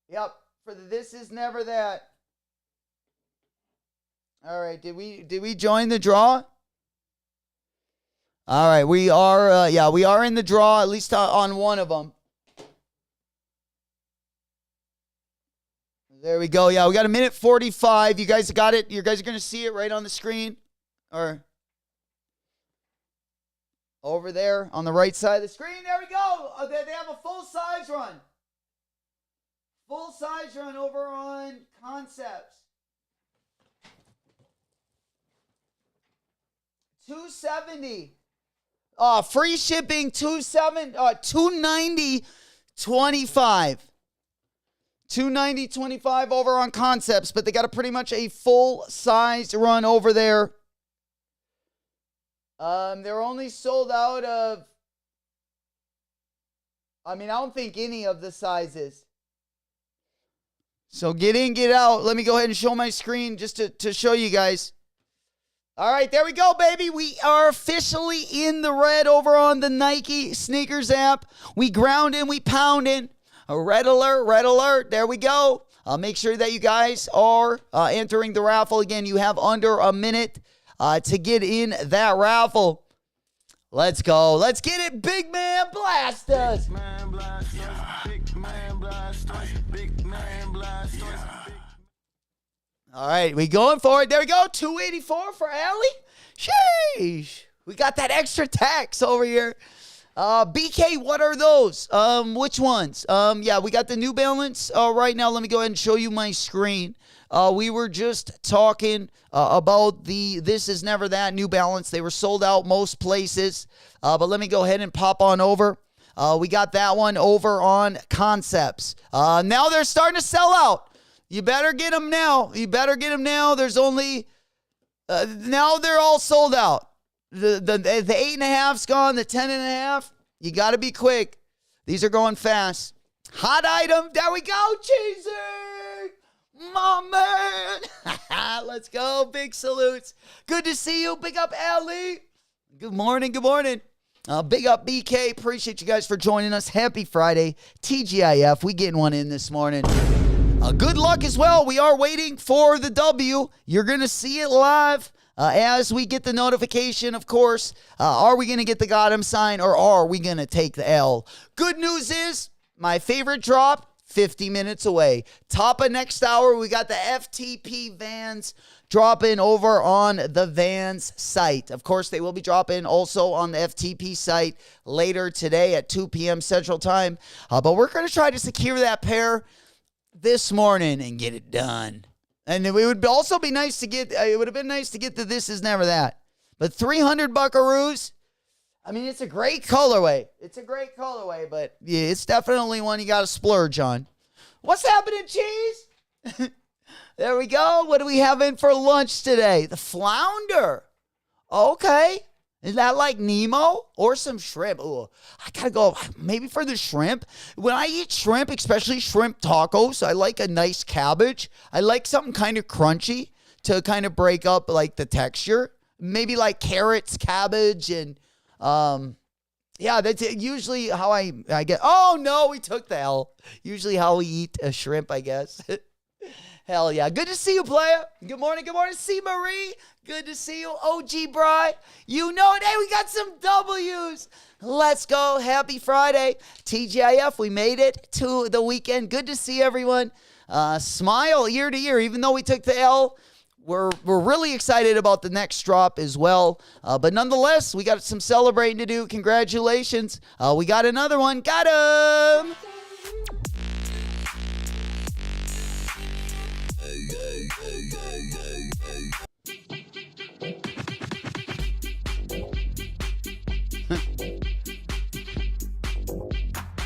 Yep, for the This Is Never That. All right, did we join the draw? All right, we are we are in the draw, at least on one of them. There we go. Yeah, we got a minute 45. You guys got it. You guys are going to see it right on the screen or over there on the right side of the screen. There we go. They have a full size run. Full size run over on Concepts. 270. Free shipping, $290.25. $290.25 over on Concepts, but they got pretty much a full-size run over there. They're only sold out of, I don't think any of the sizes. So get in, get out. Let me go ahead and show my screen just to show you guys. All right, there we go, baby. We are officially in the red over on the Nike sneakers app. We grounding, we pounding. A red alert, red alert. There we go. Make sure that you guys are entering the raffle. Again, you have under a minute to get in that raffle. Let's go. Let's get it. Big man blast us. Big man blast us. Big man blast us. Big man blast us. All right, we going for it. There we go. 284 for Allie. Sheesh. We got that extra tax over here. BK, what are those? Which ones? Yeah, we got the New Balance right now. Let me go ahead and show you my screen. We were just talking about the This Is Never That New Balance. They were sold out most places, but let me go ahead and pop on over. We got that one over on Concepts. Now they're starting to sell out. You better get them now. You better get them now. There's only, now they're all sold out. The 8.5's gone, the 10.5. You got to be quick. These are going fast. Hot item. There we go. Cheesy. My man. Let's go. Big salutes. Good to see you. Big up, Ellie. Good morning. Good morning. Big up, BK. Appreciate you guys for joining us. Happy Friday. TGIF. We getting one in this morning. Good luck as well. We are waiting for the W. You're going to see it live. As we get the notification, of course, are we going to get the got him sign or are we going to take the L? Good news is my favorite drop, 50 minutes away. Top of next hour, we got the FTP Vans dropping over on the Vans site. Of course, they will be dropping also on the FTP site later today at 2 p.m. Central Time. But we're going to try to secure that pair this morning and get it done. And it would also be nice to get, it would have been nice to get the This Is Never That. But 300 buckaroos, it's a great colorway. It's a great colorway, but yeah, it's definitely one you got to splurge on. What's happening, Cheese? There we go. What do we have in for lunch today? The flounder. Okay. Is that like Nemo or some shrimp? Oh, I got to go maybe for the shrimp. When I eat shrimp, especially shrimp tacos, I like a nice cabbage. I like something kind of crunchy to kind of break up like the texture. Maybe like carrots, cabbage, and yeah, that's usually how I get. Oh, no, we took the L. Usually how we eat a shrimp, I guess. Hell yeah. Good to see you, player. Good morning. Good morning. C. Marie. Good to see you. OG Bry. You know it. Hey, we got some W's. Let's go. Happy Friday. TGIF. We made it to the weekend. Good to see everyone. Smile year to year. Even though we took the L, we're really excited about the next drop as well. But nonetheless, we got some celebrating to do. Congratulations. We got another one. Got him.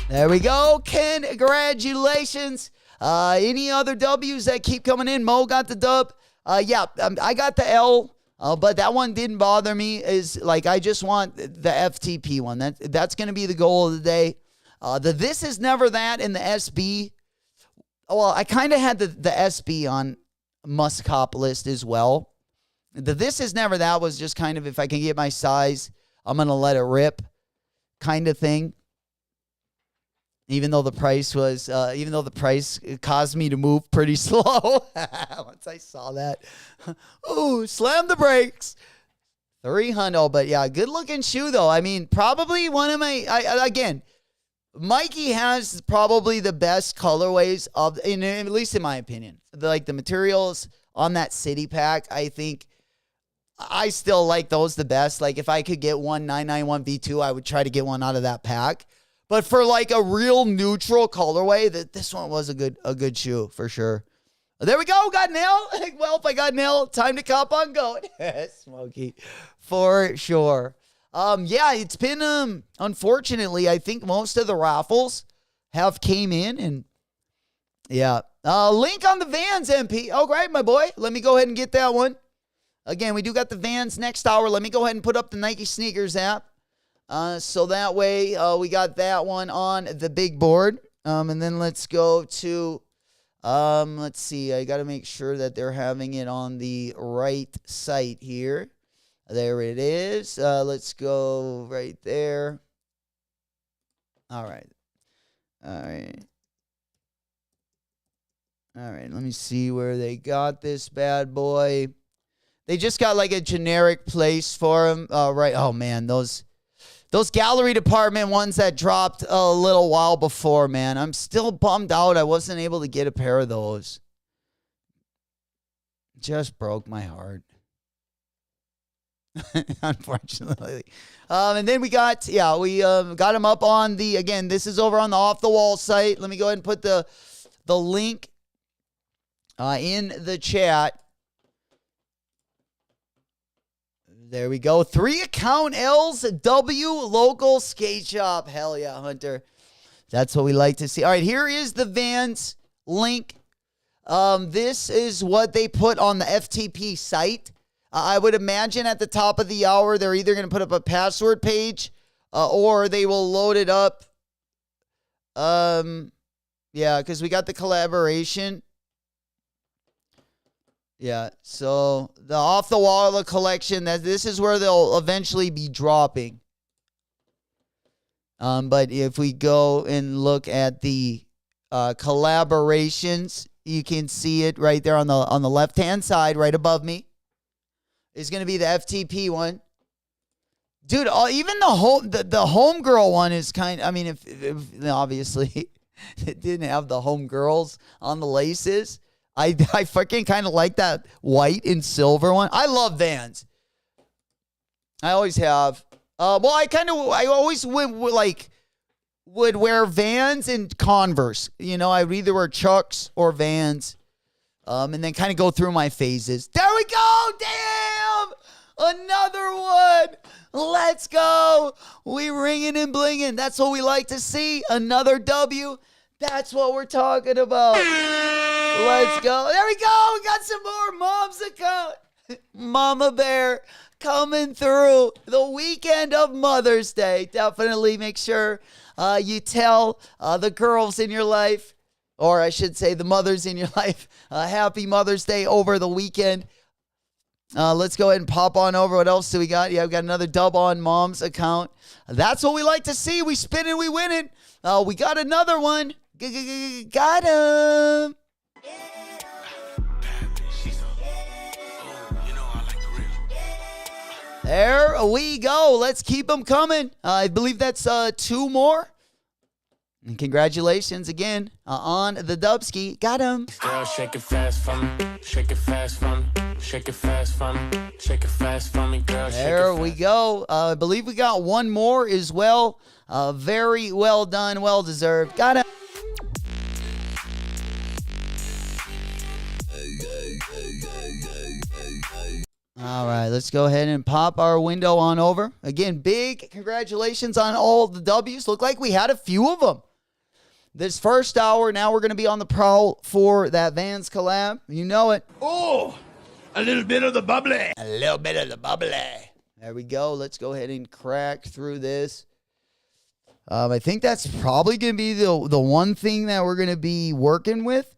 There we go. Congratulations. Any other W's that keep coming in? Mo got the dub. I got the L, but that one didn't bother me. Is like I just want the FTP one. That's going to be the goal of the day. The This Is Never That and the SB. Well, I kind of had the SB on must cop list as well. The This Is Never That was just kind of if I can get my size, I'm going to let it rip kind of thing. Even though the price caused me to move pretty slow. Once I saw that. Ooh, slam the brakes. 300, but yeah, good looking shoe though. Probably one of my, Mikey has probably the best colorways at least in my opinion. The materials on that city pack, I think I still like those the best. Like if I could get one 991 V2, I would try to get one out of that pack. But for like a real neutral colorway, this one was a good shoe for sure. There we go. Got nailed. Well, if I got nailed, time to cop on going. Smokey, for sure. Yeah, it's been, unfortunately, I think most of the raffles have came in and yeah. Link on the Vans, MP. Oh, great, my boy. Let me go ahead and get that one. Again, we do got the Vans next hour. Let me go ahead and put up the Nike Sneakers app. So that way we got that one on the big board. And then let's go to, let's see. I got to make sure that they're having it on the right site here. There it is. Let's go right there. All right. All right. All right. Let me see where they got this bad boy. They just got like a generic place for them. Right. Oh, man. Those gallery department ones that dropped a little while before, man. I'm still bummed out I wasn't able to get a pair of those. Just broke my heart. Unfortunately. And then we got, got them up on the, again, this is over on the Off the Wall site. Let me go ahead and put the link in the chat. There we go. 3 account L's W local skate shop. Hell yeah, Hunter. That's what we like to see. All right, here is the Vans link. This is what they put on the FTP site. I would imagine at the top of the hour, they're either going to put up a password page or they will load it up. Yeah, because we got the collaboration. Yeah, so the Off the Wall collection, this is where they'll eventually be dropping. But if we go and look at the collaborations, you can see it right there on the left-hand side, right above me. Is going to be the FTP one. Dude, even the homegirl one is kind of, I mean, if obviously it didn't have the homegirls on the laces. I fucking kind of like that white and silver one. I love Vans. I always have. Well, I always would wear Vans and Converse. You know, I would either wear Chucks or Vans. And then kind of go through my phases. There we go. Damn. Another one. Let's go. We ringing and blinging. That's what we like to see. Another W. That's what we're talking about. Let's go. There we go. We got some more Mom's account. Mama Bear coming through the weekend of Mother's Day. Definitely make sure you tell the girls in your life, or I should say the mothers in your life, happy Mother's Day over the weekend. Let's go ahead and pop on over. What else do we got? Yeah, we got another dub on Mom's account. That's what we like to see. We spin and we win it. We got another one. Got him. There we go. Let's keep them coming. I believe that's 2 more. And congratulations again on the Dubski. Got him. Girl, shake it fast for me. Shake it fast for me. Shake it fast for me. Shake it fast for me, girl. There we go. I believe we got one more as well. Very well done. Well deserved. Got him. All right, let's go ahead and pop our window on over. Again, big congratulations on all the W's. Look like we had a few of them. This first hour, now we're going to be on the prowl for that Vans collab. You know it. Oh, a little bit of the bubbly. A little bit of the bubbly. There we go. Let's go ahead and crack through this. I think that's probably going to be the one thing that we're going to be working with.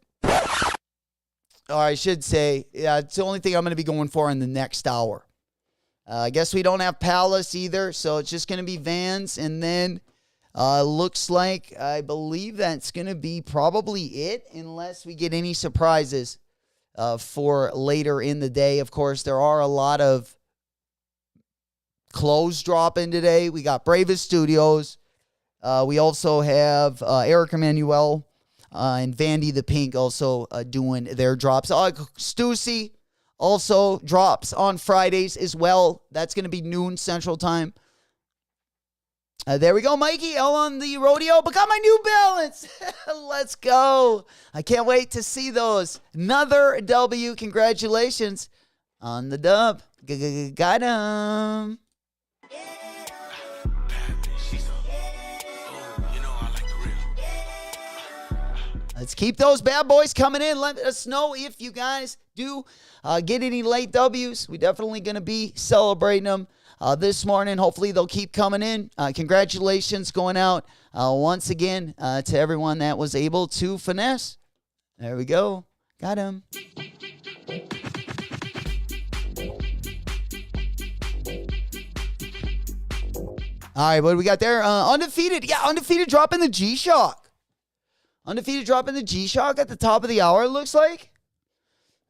Or I should say, yeah, it's the only thing I'm going to be going for in the next hour. I guess we don't have Palace either, so it's just going to be Vans. And then looks like, I believe that's going to be probably it, unless we get any surprises for later in the day. Of course, there are a lot of clothes dropping today. We got Bravest Studios. We also have Eric Emanuel. And Vandy the Pink also doing their drops. Stussy also drops on Fridays as well. That's going to be noon Central Time. There we go, Mikey. L on the Rodeo. But got my New Balance. Let's go. I can't wait to see those. Another W. Congratulations on the dub. Got him. Let's keep those bad boys coming in. Let us know if you guys do get any late W's. We're definitely going to be celebrating them this morning. Hopefully they'll keep coming in. Congratulations going out once again to everyone that was able to finesse. There we go. Got him. All right, what do we got there? Undefeated. Yeah, undefeated dropping the G-Shock. Undefeated dropping the G-Shock at the top of the hour, it looks like.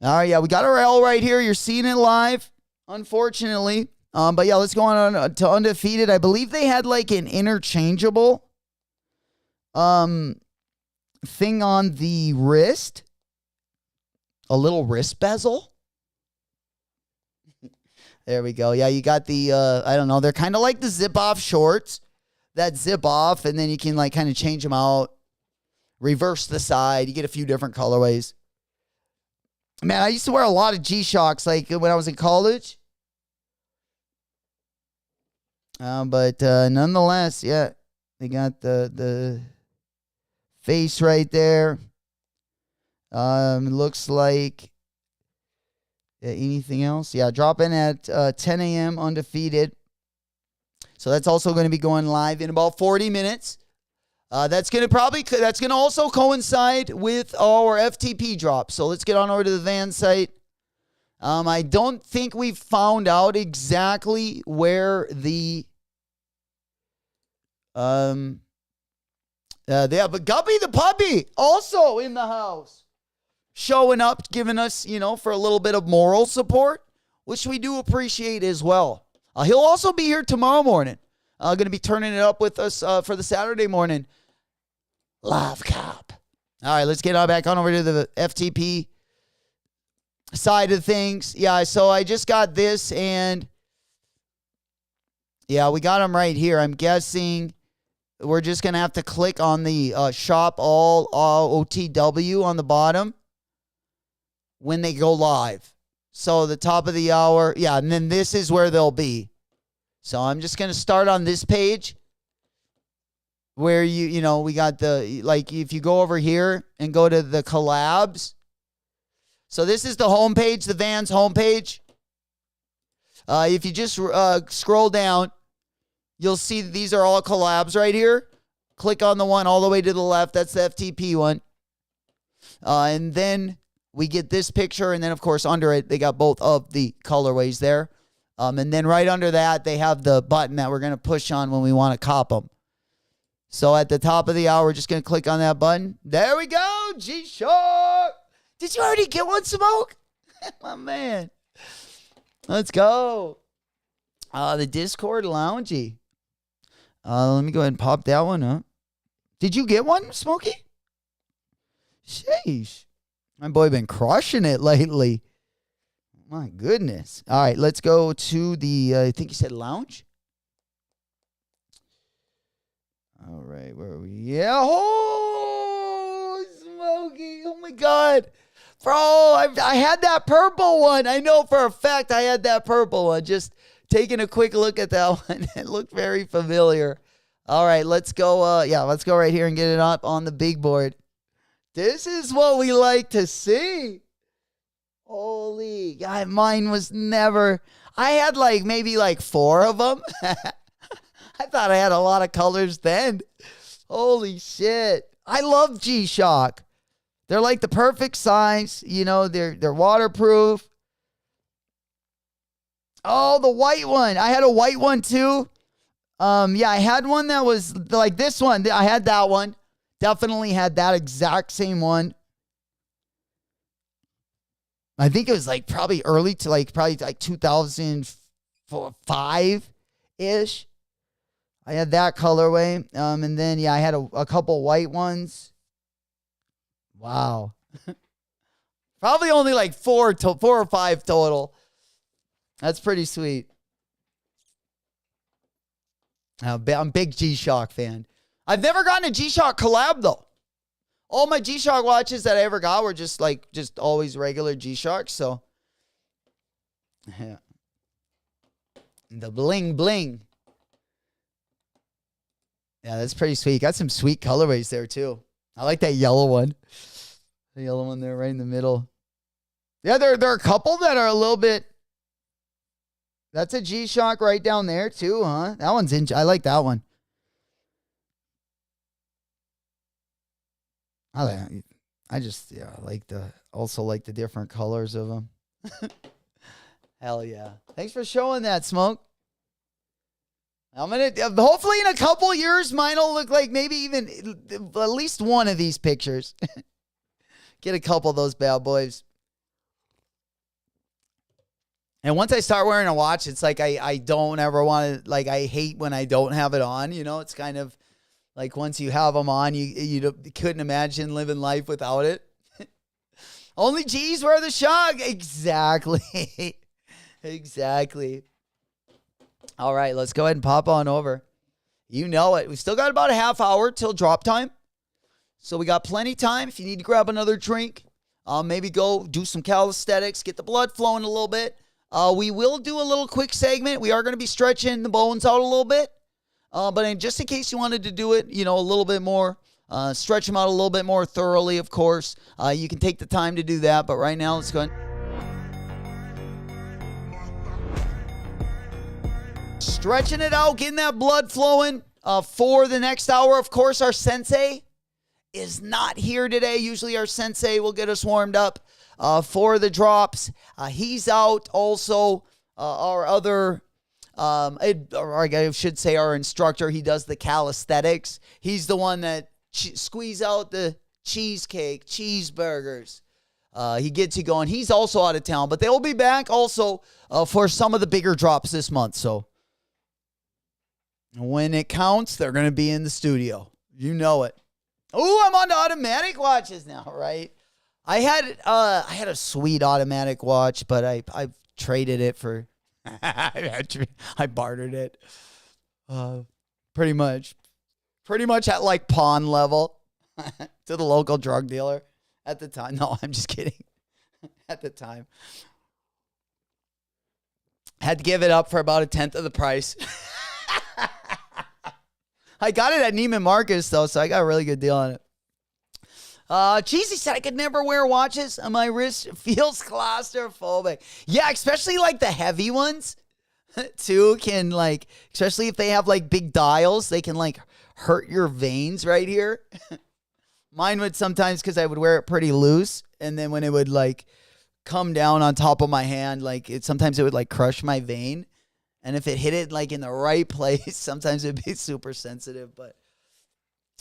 All right, yeah, we got our L right here. You're seeing it live, unfortunately. But yeah, let's go on to undefeated. I believe they had like an interchangeable thing on the wrist. A little wrist bezel. There we go. Yeah, you got the, I don't know, they're kind of like the zip-off shorts that zip off, and then you can, like, kind of change them out, reverse the side. You get a few different colorways. Man, I used to wear a lot of G-Shocks, like, when I was in college. But nonetheless, yeah, they got the face right there. Looks like... anything else? Yeah, dropping at 10 a.m. undefeated. So that's also going to be going live in about 40 minutes. That's going to also coincide with our FTP drop. So let's get on over to the van site. I don't think we've found out exactly where the but Guppy the puppy also in the house. Showing up, giving us, for a little bit of moral support, which we do appreciate as well. He'll also be here tomorrow morning. Going to be turning it up with us for the Saturday morning live cop. All right, let's get back on over to the FTP side of things. Yeah, so I just got this, and yeah, we got them right here. I'm guessing we're just going to have to click on the shop all OTW on the bottom when they go live. So the top of the hour, yeah, and then this is where they'll be. So I'm just going to start on this page where we got the, like, if you go over here and go to the collabs. So this is the homepage, the Vans homepage. If you just scroll down, you'll see these are all collabs right here. Click on the one all the way to the left. That's the FTP one. And then we get this picture, and then, of course, under it, they got both of the colorways there. And then right under that, they have the button that we're going to push on when we want to cop them. So at the top of the hour, we're just going to click on that button. There we go, G-Shock. Did you already get one, Smoke? My man. Let's go. The Discord Loungy. Let me go ahead and pop that one up. Did you get one, Smokey? Sheesh. My boy been crushing it lately. My goodness. All right, let's go to the, I think you said lounge? All right, where are we? Yeah. Oh, Smokey. Oh, my God. Bro, I had that purple one. I know for a fact I had that purple one. Just taking a quick look at that one. It looked very familiar. All right, let's go. Let's go right here and get it up on the big board. This is what we like to see. Holy God, mine was never. I had maybe 4 of them. I thought I had a lot of colors then. Holy shit. I love G-Shock. They're like the perfect size. They're waterproof. Oh, the white one. I had a white one too. I had one that was like this one. I had that one. Definitely had that exact same one. I think it was probably early to probably 2005-ish. I had that colorway. And then, I had a couple white ones. Wow. Probably only 4 or 5 total. That's pretty sweet. I'm a big G-Shock fan. I've never gotten a G-Shock collab, though. All my G-Shock watches that I ever got were just always regular G-Shocks, so. Yeah. The bling bling. Yeah, that's pretty sweet. Got some sweet colorways there, too. I like that yellow one. The yellow one there right in the middle. Yeah, there are a couple that are a little bit. That's a G-Shock right down there too, huh? That one's I like that one. I just also like the different colors of them. Hell yeah. Thanks for showing that, Smoke. I'm going to, hopefully in a couple years, mine will look like maybe even at least one of these pictures. Get a couple of those bad boys. And once I start wearing a watch, it's like I don't ever want to, like I hate when I don't have it on, you know? It's kind of like once you have them on, you couldn't imagine living life without it. Only G's wear the shock. Exactly. Exactly. All right, let's go ahead and pop on over. You know it. We've still got about a half hour till drop time. So we got plenty of time. If you need to grab another drink, maybe go do some calisthenics, get the blood flowing a little bit. We will do a little quick segment. We are going to be stretching the bones out a little bit. But just in case you wanted to do it, a little bit more, stretch them out a little bit more thoroughly, of course. You can take the time to do that. But right now, let's go ahead. Stretching it out, getting that blood flowing for the next hour. Of course, our sensei is not here today. Usually our sensei will get us warmed up for the drops. He's out. Also, our other, or I should say our instructor, he does the calisthenics. He's the one that squeeze out the cheesecake, cheeseburgers. He gets you going. He's also out of town, but they will be back also for some of the bigger drops this month. So when it counts, they're going to be in the studio. You know it. Oh, I'm on to automatic watches now, right? I had a sweet automatic watch, but I traded it for I bartered it. Pretty much at like pawn level to the local drug dealer at the time. No, I'm just kidding. At the time. Had to give it up for about 1/10 of the price. I got it at Neiman Marcus, though, so I got a really good deal on it. Cheesy said I could never wear watches on my wrist. Feels claustrophobic. Yeah, especially like the heavy ones, too, can like, especially if they have like big dials, they can like hurt your veins right here. Mine would sometimes because I would wear it pretty loose, and then when it would like come down on top of my hand, like sometimes it would like crush my vein. And if it hit it like in the right place, sometimes it'd be super sensitive, but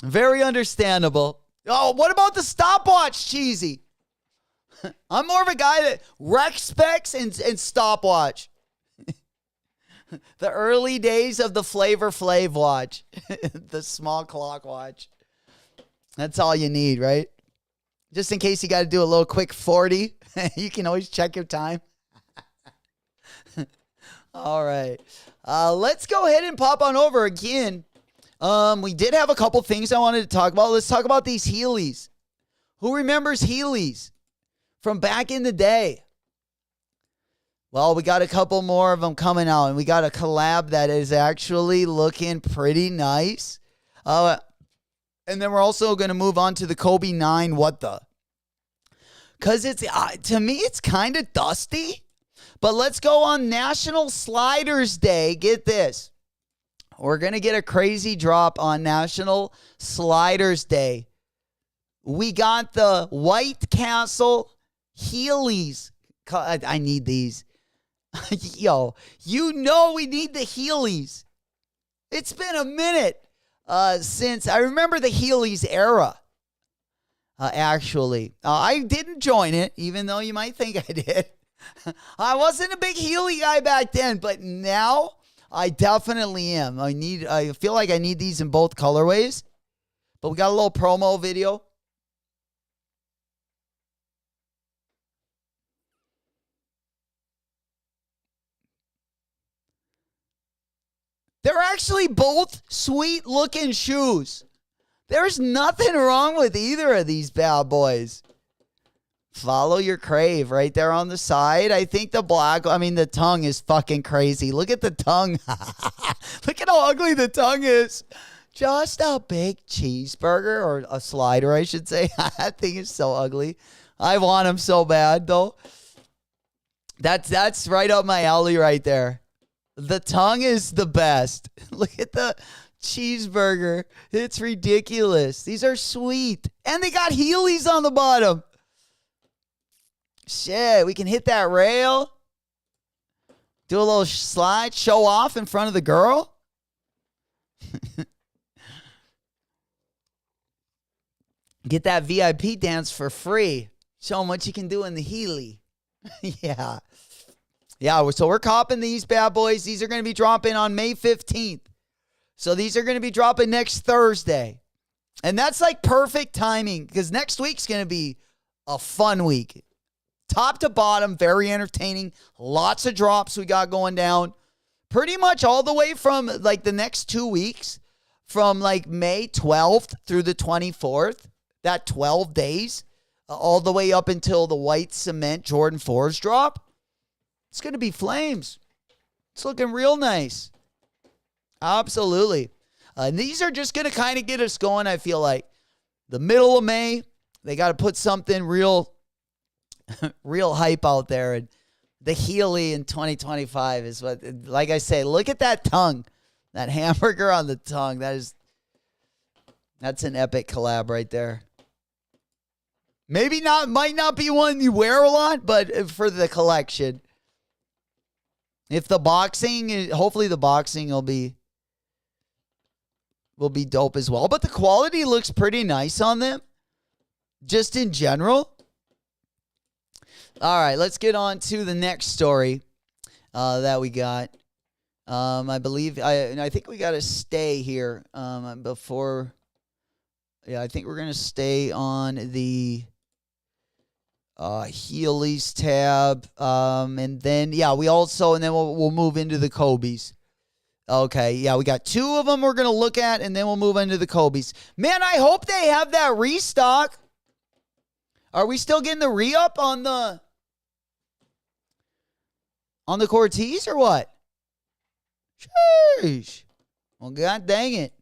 very understandable. Oh, what about the stopwatch, Cheesy? I'm more of a guy that rec specs and stopwatch. The early days of the Flavor Flav watch. The small clock watch. That's all you need, right? Just in case you got to do a little quick 40, you can always check your time. All right. Let's go ahead and pop on over again. We did have a couple things I wanted to talk about. Let's talk about these Heelys. Who remembers Heelys from back in the day? Well, we got a couple more of them coming out, and we got a collab that is actually looking pretty nice. And then we're also going to move on to the Kobe 9 What The. Because it's to me, it's kind of dusty. But let's go on National Sliders Day. Get this. We're going to get a crazy drop on National Sliders Day. We got the White Castle Heelys. I need these. Yo, you know we need the Heelys. It's been a minute since I remember the Heelys era. Actually, I didn't join it, even though you might think I did. I wasn't a big Heely guy back then, but now I definitely am. I feel like I need these in both colorways. But we got a little promo video. They're actually both sweet looking shoes. There's nothing wrong with either of these bad boys. Follow your crave right there on the side. I think the tongue is fucking crazy. Look at the tongue. Look at how ugly the tongue is. Just a big cheeseburger, or a slider, I should say. That thing is so ugly. I want them so bad, though. That's right up my alley right there. The tongue is the best. Look at the cheeseburger. It's ridiculous. These are sweet. And they got Heelys on the bottom. Shit, we can hit that rail. Do a little slide, show off in front of the girl. Get that VIP dance for free. Show them what you can do in the Heely. Yeah. Yeah, so we're copping these bad boys. These are going to be dropping on May 15th. So these are going to be dropping next Thursday. And that's like perfect timing because next week's going to be a fun week. Top to bottom, very entertaining. Lots of drops we got going down. Pretty much all the way from like the next 2 weeks, from like May 12th through the 24th, that 12 days, all the way up until the white cement Jordan 4s drop. It's going to be flames. It's looking real nice. Absolutely. And these are just going to kind of get us going, I feel like. The middle of May, they got to put something real hype out there. And the Healy in 2025 is what, like I say, look at that tongue. That hamburger on the tongue. That's an epic collab right there. Might not be one you wear a lot, but for the collection. If the boxing, hopefully the boxing will be dope as well. But the quality looks pretty nice on them, just in general. All right, let's get on to the next story that we got. I believe I think we got to stay here before. Yeah, I think we're gonna stay on the Heelys tab, and then we'll move into the Kobe's. Okay, yeah, we got 2 of them we're gonna look at, and then we'll move into the Kobe's. Man, I hope they have that restock. Are we still getting the re-up on the Cortez or what? Sheesh. Well, god dang it.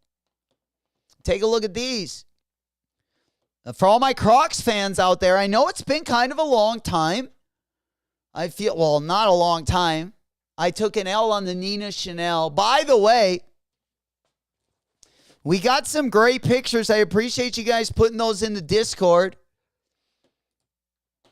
Take a look at these. For all my Crocs fans out there, I know it's been kind of a long time. Not a long time. I took an L on the Nina Chanel. By the way, we got some great pictures. I appreciate you guys putting those in the Discord.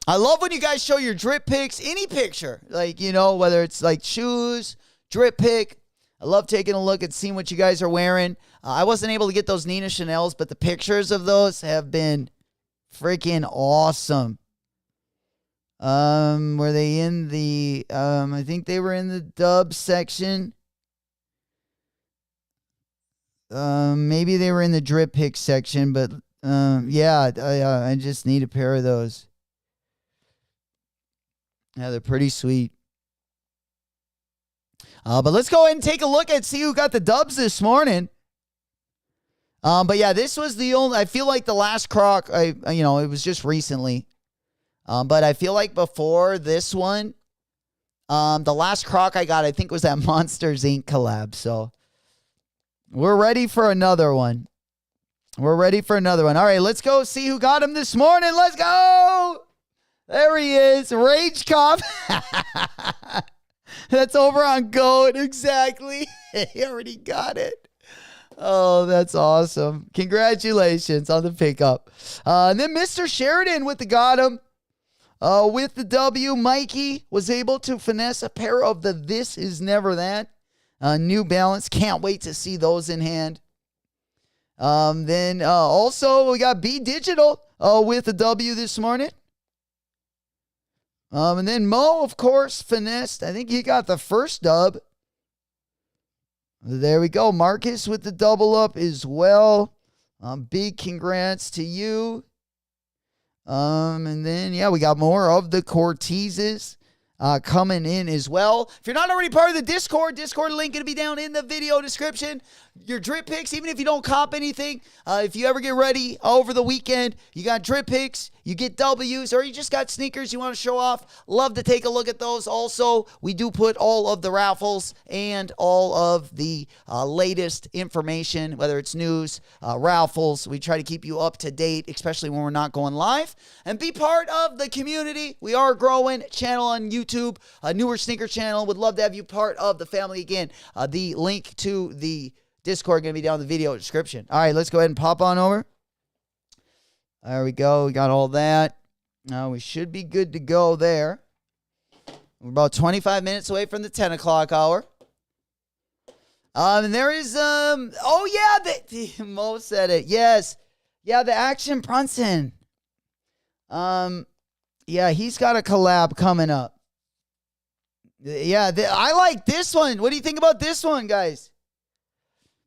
I love when you guys show your drip pics, any picture. Like, whether it's like shoes, drip pic. I love taking a look and seeing what you guys are wearing. I wasn't able to get those Nina Chanels, but the pictures of those have been freaking awesome. Were they in the, I think they were in the dub section. Maybe they were in the drip pic section, but I just need a pair of those. Yeah, they're pretty sweet. But let's go ahead and take a look and see who got the dubs this morning. But yeah, this was the only, I feel like the last Croc, it was just recently. But I feel like before this one, the last Croc I got, I think was that Monsters Inc. collab. So we're ready for another one. All right, let's go see who got him this morning. Let's go. There he is. Rage Cop. That's over on Goat. Exactly. He already got it. Oh, that's awesome. Congratulations on the pickup. And then Mr. Sheridan with the got him. With the W, Mikey was able to finesse a pair of the ThisIsNeverThat New Balance. Can't wait to see those in hand. Then also we got B Digital with the W this morning. And then Mo, of course, finessed. I think he got the first dub. There we go. Marcus with the double up as well. Big congrats to you. And then, we got more of the Cortezes coming in as well. If you're not already part of the Discord link going to be down in the video description. Your drip picks, even if you don't cop anything, if you ever get ready over the weekend, you got drip picks, you get W's, or you just got sneakers you want to show off, love to take a look at those. Also, we do put all of the raffles and all of the latest information, whether it's news, raffles. We try to keep you up to date, especially when we're not going live. And be part of the community. We are growing channel on YouTube, a newer sneaker channel. Would love to have you part of the family. Again, the link to the Discord going to be down in the video description. All right, let's go ahead and pop on over. There we go. We got all that. Now we should be good to go there. We're about 25 minutes away from the 10 o'clock hour. And there is, oh yeah, Mo said it. Yes. Yeah, the Action Brunson. Yeah, he's got a collab coming up. Yeah, I like this one. What do you think about this one, guys?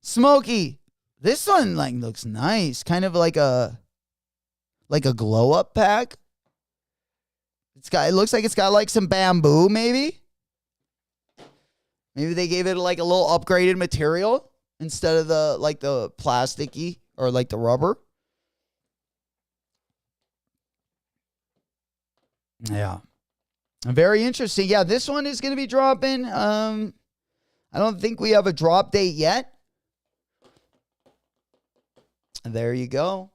Smokey. This one, like, looks nice. Kind of like a glow-up pack. It looks like it's got like some bamboo, maybe. Maybe they gave it like a little upgraded material instead of the plasticky or like the rubber. Yeah. Very interesting. Yeah, this one is going to be dropping. I don't think we have a drop date yet. There you go.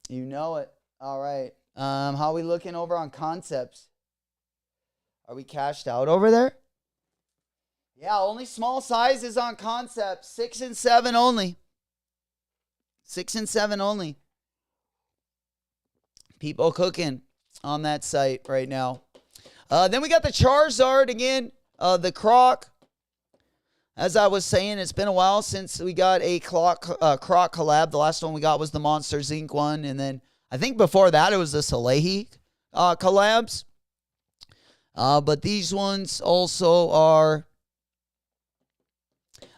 You know it. All right. How are we looking over on concepts? Are we cashed out over there? Yeah, only small sizes on concepts. 6 and 7 only. 6 and 7 only. People cooking on that site right now. Then we got the Charizard again. The Croc. As I was saying, it's been a while since we got a Croc collab. The last one we got was the Monsters Inc. one. And then I think before that it was the Salehi collabs. But these ones also are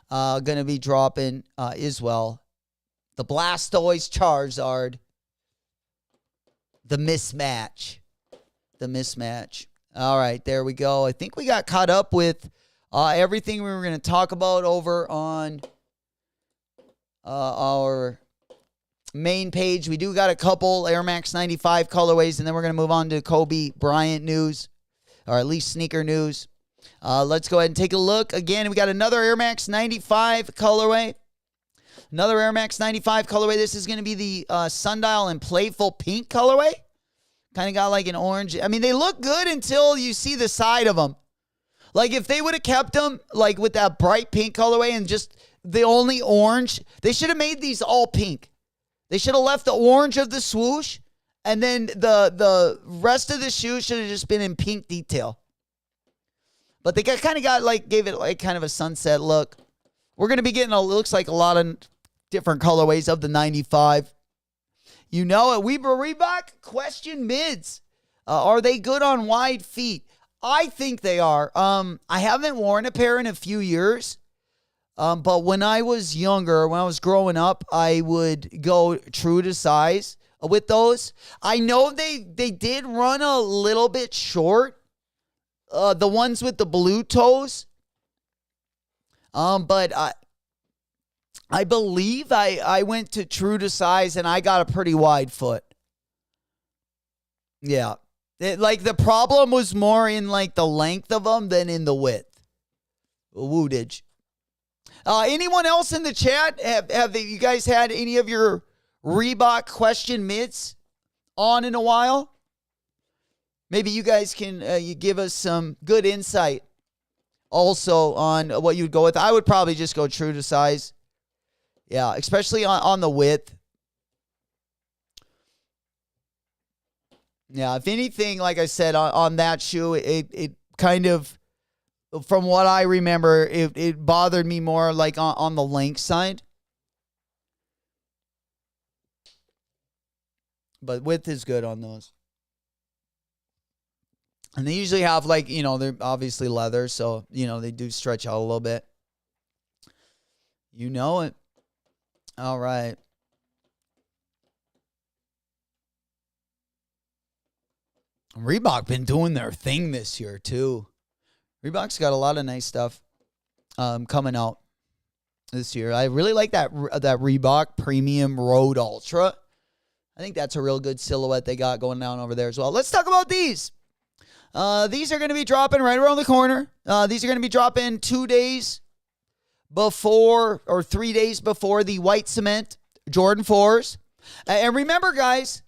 going to be dropping as well. The Blastoise Charizard. The mismatch. The mismatch. All right, there we go. I think we got caught up with everything we were going to talk about over on our main page. We do got a couple Air Max 95 colorways, and then we're going to move on to Kobe Bryant news, or at least sneaker news. Let's go ahead and take a look. Again, we got another Air Max 95 colorway. Another Air Max 95 colorway. This is going to be the Sundial and Playful Pink colorway. Kind of got like an orange. I mean, they look good until you see the side of them. Like, if they would have kept them, like, with that bright pink colorway and just the only orange, they should have made these all pink. They should have left the orange of the swoosh, and then the rest of the shoe should have just been in pink detail. But they gave it, like, kind of a sunset look. We're going to be getting, looks like a lot of different colorways of the 95. You know it. Reebok question mids. Are they good on wide feet? I think they are. I haven't worn a pair in a few years. But when I was younger, when I was growing up, I would go true to size with those. I know they did run a little bit short. The ones with the blue toes. But I believe I went to true to size and I got a pretty wide foot. Yeah. The problem was more in like the length of them than in the width. Wootage. Anyone else in the chat? Have you guys had any of your Reebok question mids on in a while? Maybe you guys can you give us some good insight also on what you'd go with. I would probably just go true to size. Yeah, especially on the width. Yeah, if anything, like I said, on that shoe, it kind of, from what I remember, it bothered me more like on the length side. But width is good on those. And they usually have they're obviously leather, so, they do stretch out a little bit. You know it. All right. Reebok been doing their thing this year, too. Reebok's got a lot of nice stuff coming out this year. I really like that Reebok Premium Road Ultra. I think that's a real good silhouette they got going down over there as well. Let's talk about these. These are going to be dropping right around the corner. These are going to be dropping 2 days before or 3 days before the white cement Jordan 4s. And remember, guys,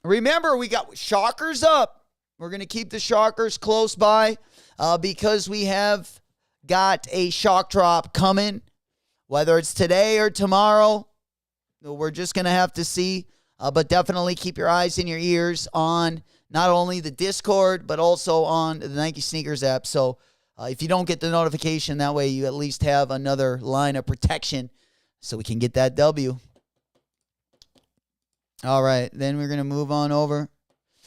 we got shockers up. We're going to keep the shockers close by because we have got a shock drop coming, whether it's today or tomorrow. We're just going to have to see. But definitely keep your eyes and your ears on not only the Discord, but also on the Nike Sneakers app. So if you don't get the notification, that way you at least have another line of protection so we can get that W. All right, then we're going to move on over.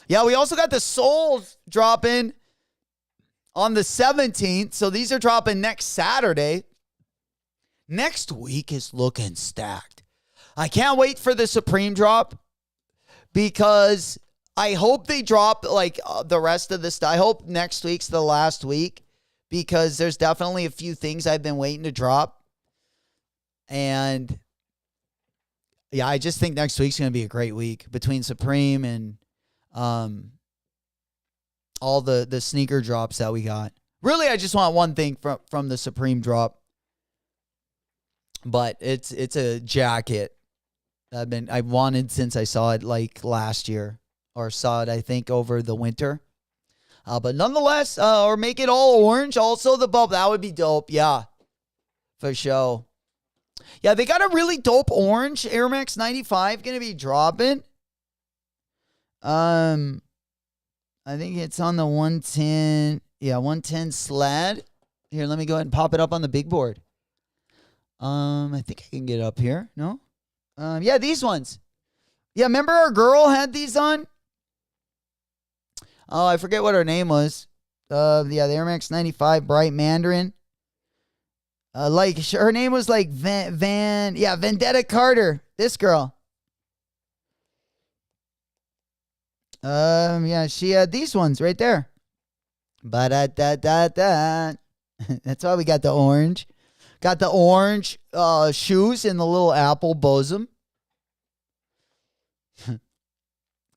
Yeah, we also got the soles dropping on the 17th. So these are dropping next Saturday. Next week is looking stacked. I can't wait for the Supreme drop because I hope they drop like the rest of this. I hope next week's the last week because there's definitely a few things I've been waiting to drop. And yeah, I just think next week's going to be a great week between Supreme and all the sneaker drops that we got. Really, I just want one thing from the Supreme drop. But it's a jacket I've wanted since I saw it like last year, or saw it I think over the winter. But nonetheless, or make it all orange. Also the bubble, that would be dope. Yeah, for sure. Yeah, they got a really dope orange Air Max 95 gonna be dropping. I think it's on the 110. Yeah, 110 sled. Here, let me go ahead and pop it up on the big board. I think I can get up here. No? Yeah, these ones. Yeah, remember our girl had these on? Oh, I forget what her name was. Yeah, the Air Max 95 Bright Mandarin. Like, her name was like Vendetta Carter. This girl. Yeah, she had these ones right there. Ba-da-da-da-da. That's why we got the orange. Got the orange shoes in the little apple bosom.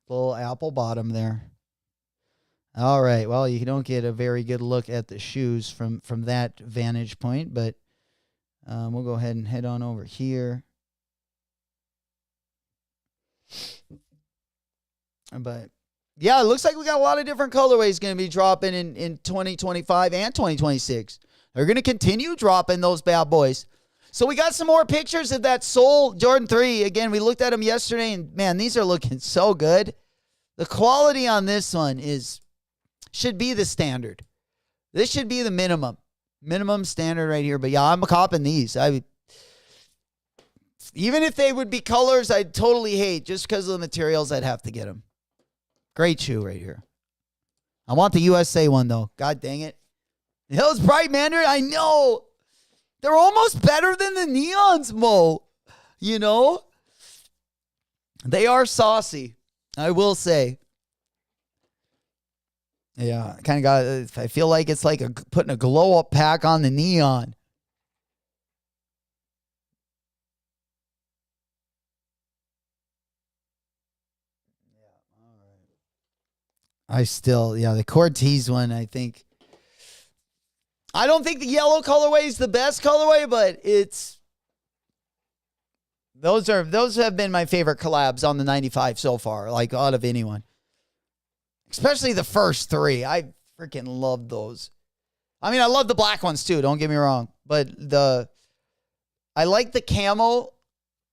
Little apple bottom there. All right. Well, you don't get a very good look at the shoes from that vantage point, but we'll go ahead and head on over here. But yeah, it looks like we got a lot of different colorways going to be dropping in 2025 and 2026. They're going to continue dropping those bad boys. So we got some more pictures of that Soul Jordan 3. Again, we looked at them yesterday, and man, these are looking so good. The quality on this one should be the standard. This should be the minimum standard right here. But yeah, I'm copping these. Even if they would be colors I'd totally hate, just because of the materials, I'd have to get them. Great shoe right here. I want the USA one though. God dang it. Those Bright Mandarin, I know. They're almost better than the Neons, Mo. You know? They are saucy, I will say. Yeah, kind of I feel like it's like putting a glow-up pack on the Neon. Yeah, all right. The Cortez one, I think. I don't think the yellow colorway is the best colorway, but those have been my favorite collabs on the 95 so far, like out of anyone. Especially the first three. I freaking love those. I mean, I love the black ones too, don't get me wrong. But I like the camo.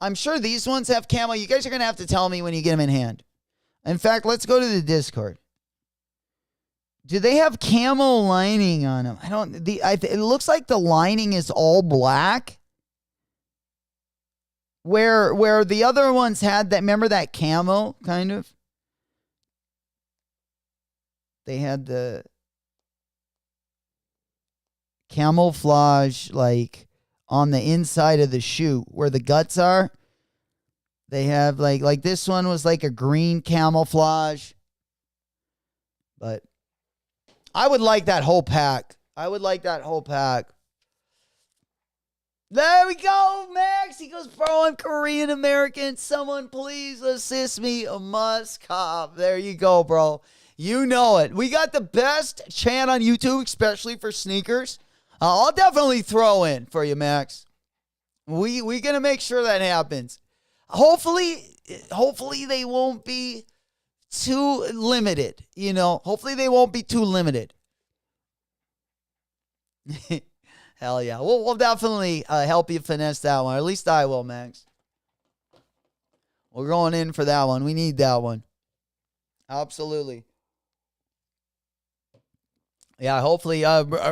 I'm sure these ones have camo. You guys are going to have to tell me when you get them in hand. In fact, let's go to the Discord. Do they have camo lining on them? It looks like the lining is all black. Where the other ones had that, remember that camo kind of? They had the camouflage like on the inside of the shoe where the guts are. They have like this one was like a green camouflage. But I would like that whole pack. There we go, Max. He goes, bro, I'm Korean American. Someone please assist me. A must cop. There you go, bro. You know it. We got the best chant on YouTube, especially for sneakers. I'll definitely throw in for you, Max. We gonna make sure that happens. Hopefully they won't be too limited. You know, hopefully they won't be too limited. Hell yeah. We'll definitely help you finesse that one. Or at least I will, Max. We're going in for that one. We need that one. Absolutely. Yeah, hopefully.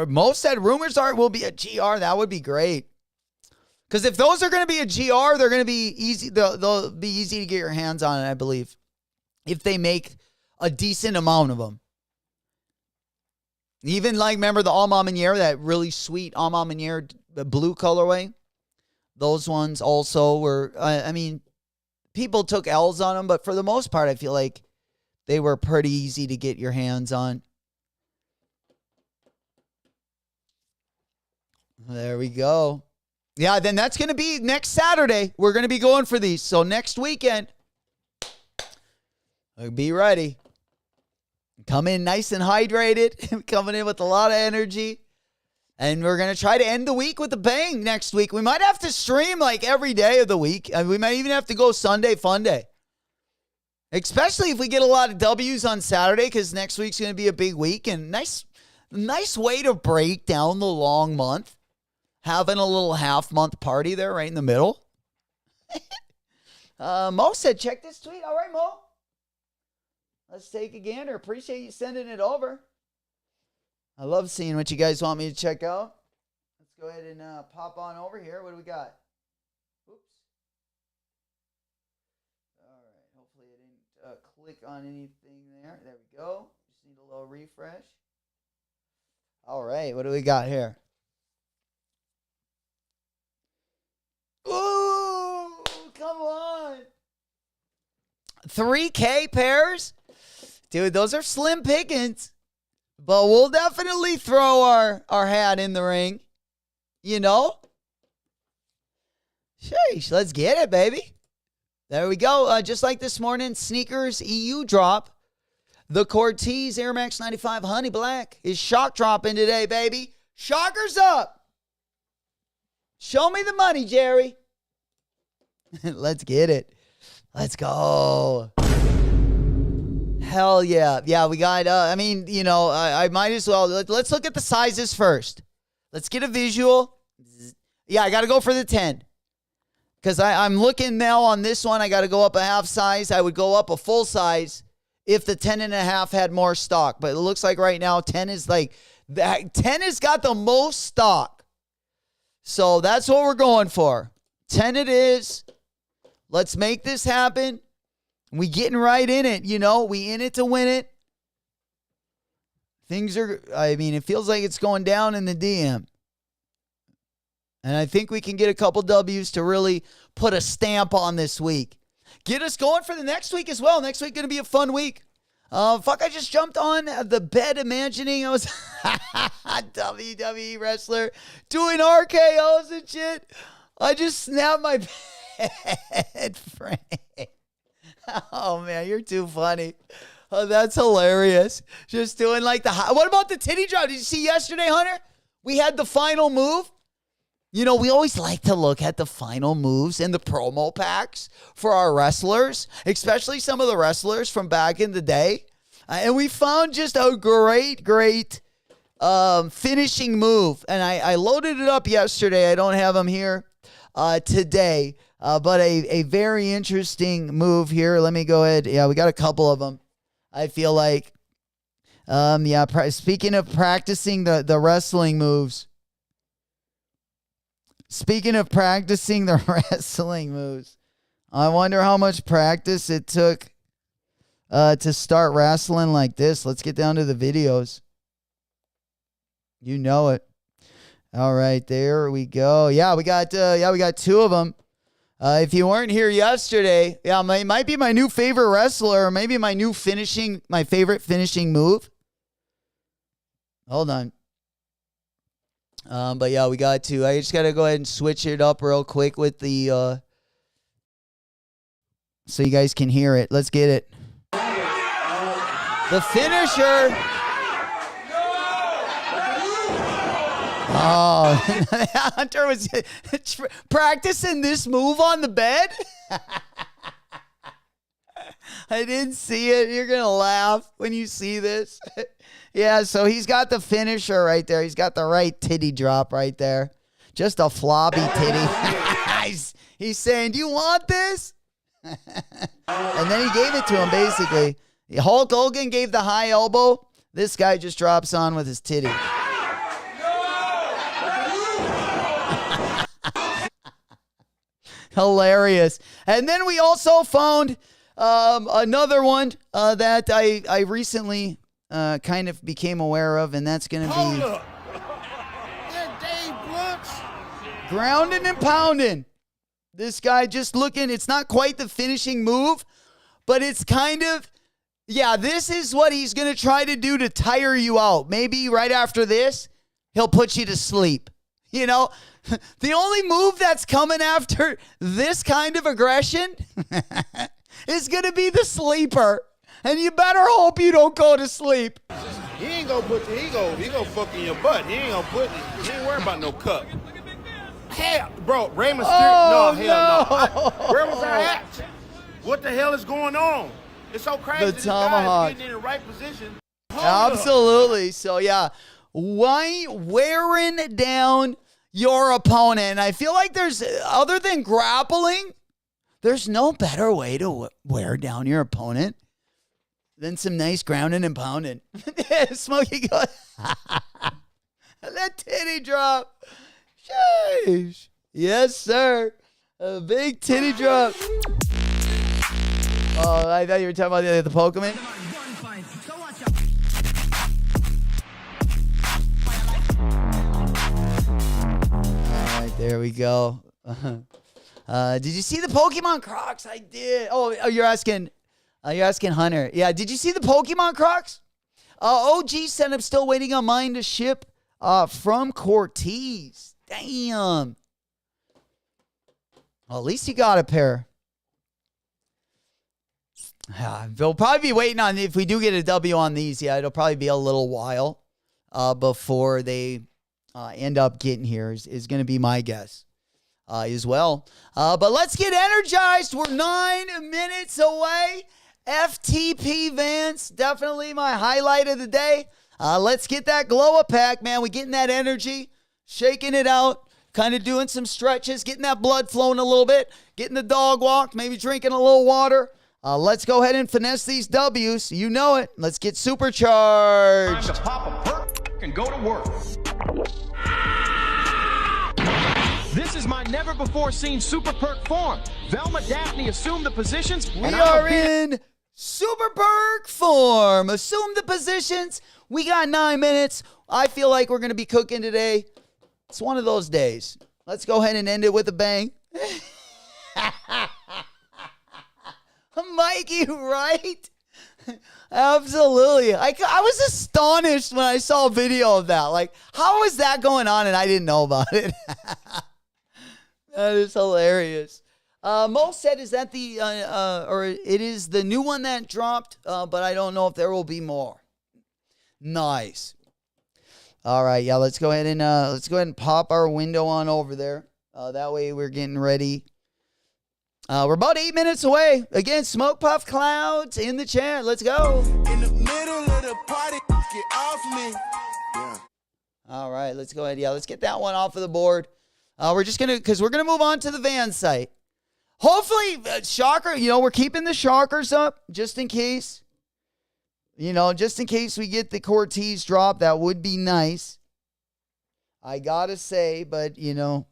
Most said rumors are it will be a GR. That would be great. Because if those are going to be a GR, they're going to be easy. They'll be easy to get your hands on it, I believe. If they make a decent amount of them. Even like, remember the Alma Maniere, that really sweet Alma Maniere blue colorway? Those ones also were, I mean, people took L's on them, but for the most part, I feel like they were pretty easy to get your hands on. There we go. Yeah, then that's going to be next Saturday. We're going to be going for these. So next weekend, be ready. Come in nice and hydrated. Coming in with a lot of energy. And we're going to try to end the week with a bang next week. We might have to stream like every day of the week. And we might even have to go Sunday Fun Day. Especially if we get a lot of W's on Saturday, because next week's going to be a big week. And nice way to break down the long month. Having a little half-month party there right in the middle. Mo said, check this tweet. All right, Mo. Let's take a gander. Appreciate you sending it over. I love seeing what you guys want me to check out. Let's go ahead and pop on over here. What do we got? Oops. All right. Hopefully I didn't click on anything there. There we go. Just need a little refresh. All right. What do we got here? Ooh, come on. 3K pairs? Dude, those are slim pickings. But we'll definitely throw our hat in the ring. You know? Sheesh, let's get it, baby. There we go. Just like this morning, sneakers EU drop. The Cortez Air Max 95 Honey Black is shock dropping today, baby. Shockers up. Show me the money, Jerry. Let's get it. Let's go. Hell yeah. Yeah, we got, I might as well. Let's look at the sizes first. Let's get a visual. Yeah, I got to go for the 10. Because I'm looking now on this one. I got to go up a half size. I would go up a full size if the 10.5 had more stock. But it looks like right now 10 is like, 10 has got the most stock. So that's what we're going for. 10 it is. Let's make this happen. We getting right in it, you know. We in it to win it. Things are, it feels like it's going down in the DM. And I think we can get a couple W's to really put a stamp on this week. Get us going for the next week as well. Next week going to be a fun week. I just jumped on the bed imagining I was WWE wrestler doing RKOs and shit. I just snapped my bed frame. Oh, man, you're too funny. Oh, that's hilarious. Just doing like what about the titty drop? Did you see yesterday, Hunter? We had the final move. You know, we always like to look at the final moves in the promo packs for our wrestlers, especially some of the wrestlers from back in the day. And we found just a great finishing move. And I loaded it up yesterday. I don't have them here today. But a very interesting move here. Let me go ahead. Yeah, we got a couple of them. I feel like, speaking of practicing the wrestling moves. Speaking of practicing the wrestling moves, I wonder how much practice it took to start wrestling like this. Let's get down to the videos. You know it. All right, there we go. Yeah, we got two of them. If you weren't here yesterday, it might be my new favorite wrestler, or maybe my favorite finishing move. Hold on. But yeah, we got to. I just got to go ahead and switch it up real quick with the, so you guys can hear it. Let's get it. The finisher. Oh, Hunter was practicing this move on the bed. I didn't see it. You're going to laugh when you see this. Yeah, so he's got the finisher right there. He's got the right titty drop right there. Just a floppy titty. He's saying, do you want this? And then he gave it to him, basically. Hulk Hogan gave the high elbow. This guy just drops on with his titty. Hilarious. And then we also found another one that I recently kind of became aware of, and that's going to be grounding and pounding. This guy just looking, it's not quite the finishing move, but it's kind of, yeah, this is what he's going to try to do to tire you out. Maybe right after this, he'll put you to sleep. You know, the only move that's coming after this kind of aggression is going to be the sleeper. And you better hope you don't go to sleep. He ain't gonna put he gonna fuck in your butt. He ain't worried about no cup. Hell, bro, Rey Mysterio. Oh, no, hell no. Where was I at? What the hell is going on? It's so crazy. The tomahawk. This guy is getting in the right position. Absolutely. So, yeah, why wearing down your opponent? And I feel like there's, other than grappling, there's no better way to wear down your opponent than some nice grounding and pounding. Smokey goes, that titty drop. Sheesh. Yes, sir. A big titty drop. Oh, I thought you were talking about the Pokemon. All right, there we go. Did you see the Pokemon Crocs? I did. Oh, you're asking Hunter. Yeah, did you see the Pokemon Crocs? OG said I'm still waiting on mine to ship from Cortez. Damn. Well, at least you got a pair. They'll probably be waiting on, if we do get a W on these, yeah, it'll probably be a little while before they end up getting here, is going to be my guess as well. But let's get energized. We're 9 minutes away. FTP Vance, definitely my highlight of the day. Let's get that glow up pack, man. We're getting that energy, shaking it out, kind of doing some stretches, getting that blood flowing a little bit, getting the dog walk, maybe drinking a little water. Let's go ahead and finesse these W's. You know it. Let's get supercharged. Time to pop a perk and go to work. This is my never-before-seen super perk form. Velma Daphne assume the positions. We are in super perk form. Assume the positions. We got 9 minutes. I feel like we're going to be cooking today. It's one of those days. Let's go ahead and end it with a bang. Mikey, right? Absolutely. I was astonished when I saw a video of that. Like, how was that going on and I didn't know about it? That is hilarious. Mo said, is that or it is the new one that dropped, but I don't know if there will be more. Nice. All right, yeah, let's go ahead and pop our window on over there. That way we're getting ready. We're about 8 minutes away. Again, Smoke Puff Clouds in the chat. Let's go. In the middle of the party, get off me. Yeah. All right, let's go ahead. Yeah, let's get that one off of the board. We're gonna move on to the van site. Hopefully, shocker. We're keeping the shockers up just in case. Just in case we get the Cortez drop, that would be nice. I gotta say, but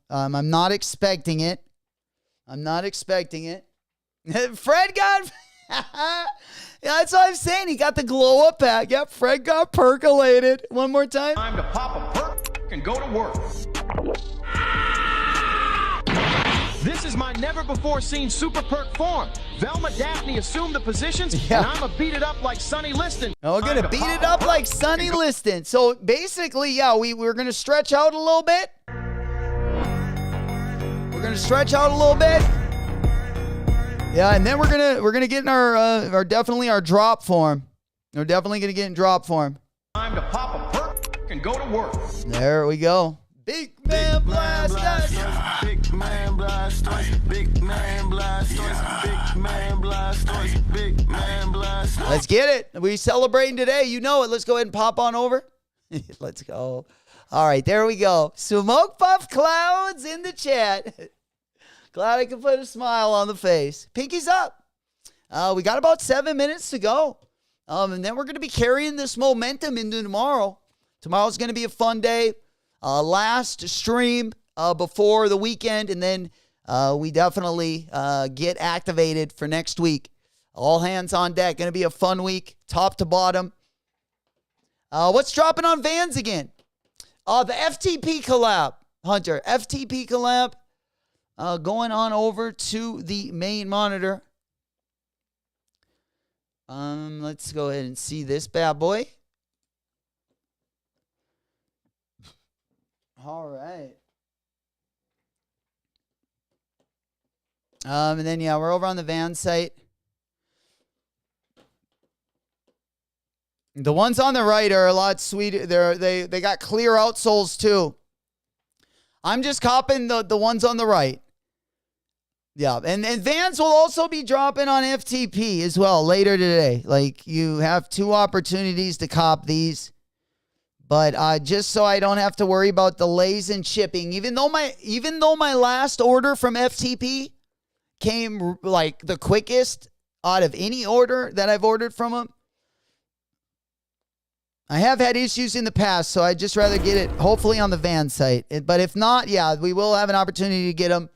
I'm not expecting it. Fred got. Yeah, that's what I'm saying. He got the glow up pack. Yep, Fred got percolated. One more time. Time to pop a perk and go to work. This This is my never-before-seen super perk form. Velma Daphne assumed the positions, and I'm going to beat it up like Sonny Liston. Oh, we're going to beat it up like Sonny Liston. So basically, yeah, we're going to stretch out a little bit. We're going to stretch out a little bit. Yeah, and then we're gonna get in our definitely our drop form. We're definitely gonna get in drop form. Time to pop a perk and go to work. There we go. Big man blast. Big man blast. Big man blast. Big man blast. Big man blast. Let's get it. We celebrating today. You know it. Let's go ahead and pop on over. Let's go. All right, there we go. Smoke Puff Clouds in the chat. Glad I could put a smile on the face. Pinky's up. We got about 7 minutes to go. And then we're going to be carrying this momentum into tomorrow. Tomorrow's going to be a fun day. Last stream before the weekend. And then we definitely get activated for next week. All hands on deck. Going to be a fun week, top to bottom. What's dropping on Vans again? The FTP collab, Hunter. FTP collab. Going on over to the main monitor. Let's go ahead and see this bad boy. All right. And then, yeah, we're over on the Van site. The ones on the right are a lot sweeter. They got clear outsoles too. I'm just copping the ones on the right. Yeah, and Vans will also be dropping on FTP as well later today. Like, you have 2 opportunities to cop these. But just so I don't have to worry about delays in shipping, even though my last order from FTP came like the quickest out of any order that I've ordered from them, I have had issues in the past, so I'd just rather get it hopefully on the Van site. But if not, yeah, we will have an opportunity to get them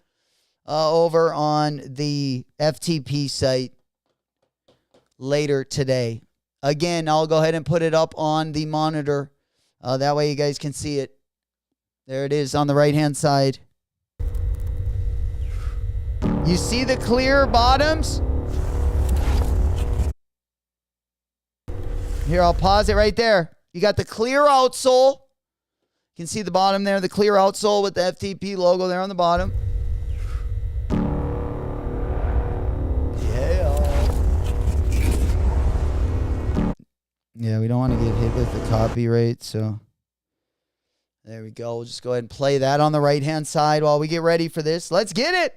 over on the FTP site later today. Again, I'll go ahead and put it up on the monitor. That way you guys can see it. There it is on the right-hand side. You see the clear bottoms? Here, I'll pause it right there. You got the clear outsole. You can see the bottom there, the clear outsole with the FTP logo there on the bottom. Yeah, we don't want to get hit with the copyright, so there we go. We'll just go ahead and play that on the right-hand side while we get ready for this. Let's get it.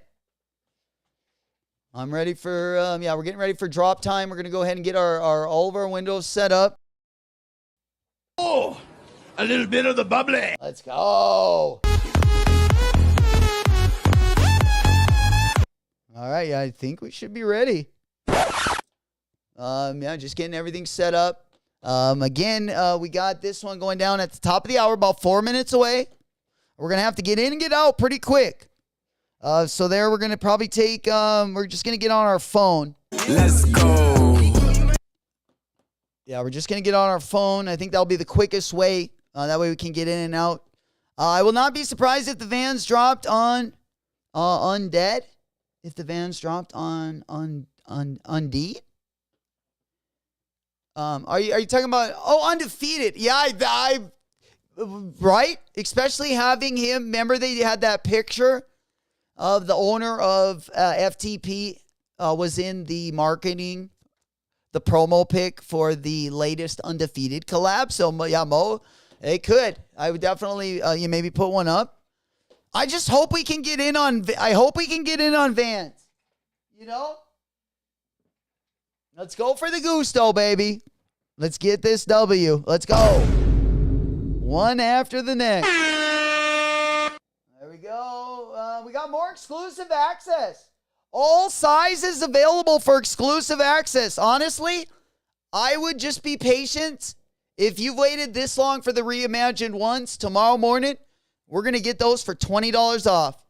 I'm ready for, we're getting ready for drop time. We're going to go ahead and get all of our windows set up. Oh, a little bit of the bubbly. Let's go. All right, yeah, I think we should be ready. Just getting everything set up. Again, we got this one going down at the top of the hour, about 4 minutes away. We're going to have to get in and get out pretty quick. So there we're going to probably take, we're just going to get on our phone. Let's go. Yeah, we're just going to get on our phone. I think that'll be the quickest way. That way we can get in and out. I will not be surprised if the Vans dropped on Undead. If the Vans dropped on Undeed. Are you talking about Undefeated? Yeah, I right? Especially having him. Remember they had that picture of the owner of FTP was in the marketing, the promo pic for the latest Undefeated collab. So yeah, Mo, it could. I would definitely you maybe put one up. I just hope we can get in on. I hope we can get in on Vans. You know. Let's go for the gusto, baby. Let's get this W. Let's go. One after the next. There we go. We got more exclusive access. All sizes available for exclusive access. Honestly, I would just be patient. If you've waited this long for the reimagined ones, tomorrow morning, we're going to get those for $20 off.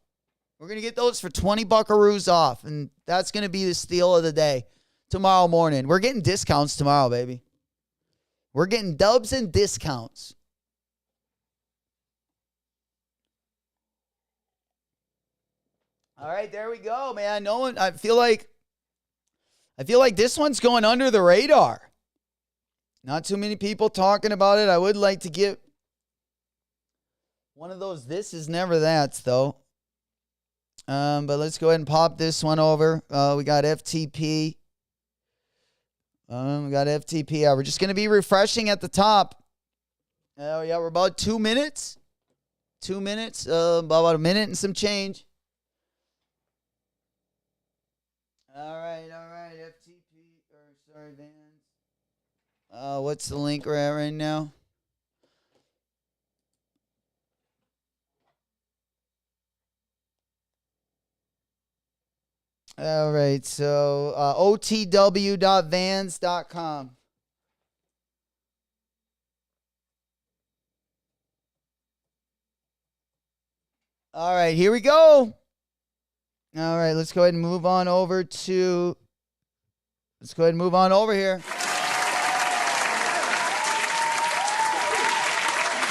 We're going to get those for 20 buckaroos off. And that's going to be the steal of the day. Tomorrow morning. We're getting discounts tomorrow, baby. We're getting dubs and discounts. All right, there we go, man. No one. I feel like this one's going under the radar. Not too many people talking about it. I would like to get one of those This Is Never That's, though. But let's go ahead and pop this one over. We got FTP. We got FTP. Yeah, we're just going to be refreshing at the top. Oh, yeah, we're about 2 minutes. 2 minutes. About a minute and some change. All right. FTP, or sorry, Vans. What's the link we're at right now? All right, so otw.vans.com. All right, here we go. All right, let's go ahead and move on over to. Let's go ahead and move on over here.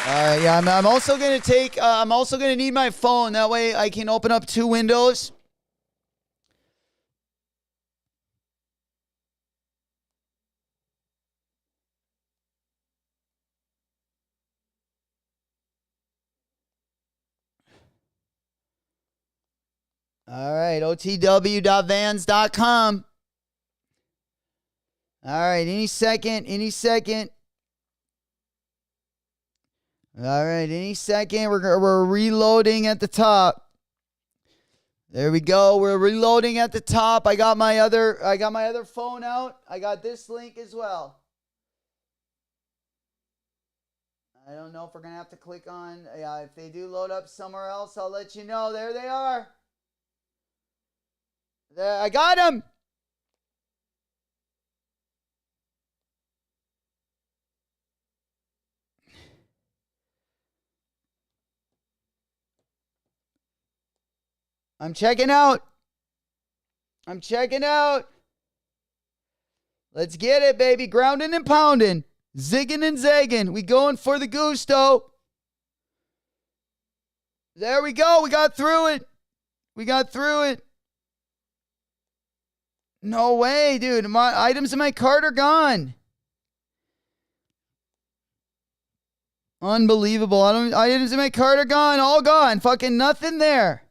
All right, yeah, I'm also gonna take. I'm also gonna need my phone. That way, I can open up 2 windows. All right, otw.vans.com. All right, any second. All right, any second. We're reloading at the top. There we go. We're reloading at the top. I got my other phone out. I got this link as well. I don't know if we're gonna have to click on. Yeah, if they do load up somewhere else, I'll let you know. There they are. There, I got them. I'm checking out. Let's get it, baby. Grounding and pounding. Zigging and zagging. We going for the gusto. There we go. We got through it. No way, dude. My items in my cart are gone. Unbelievable. Items in my cart are gone. All gone. Fucking nothing there.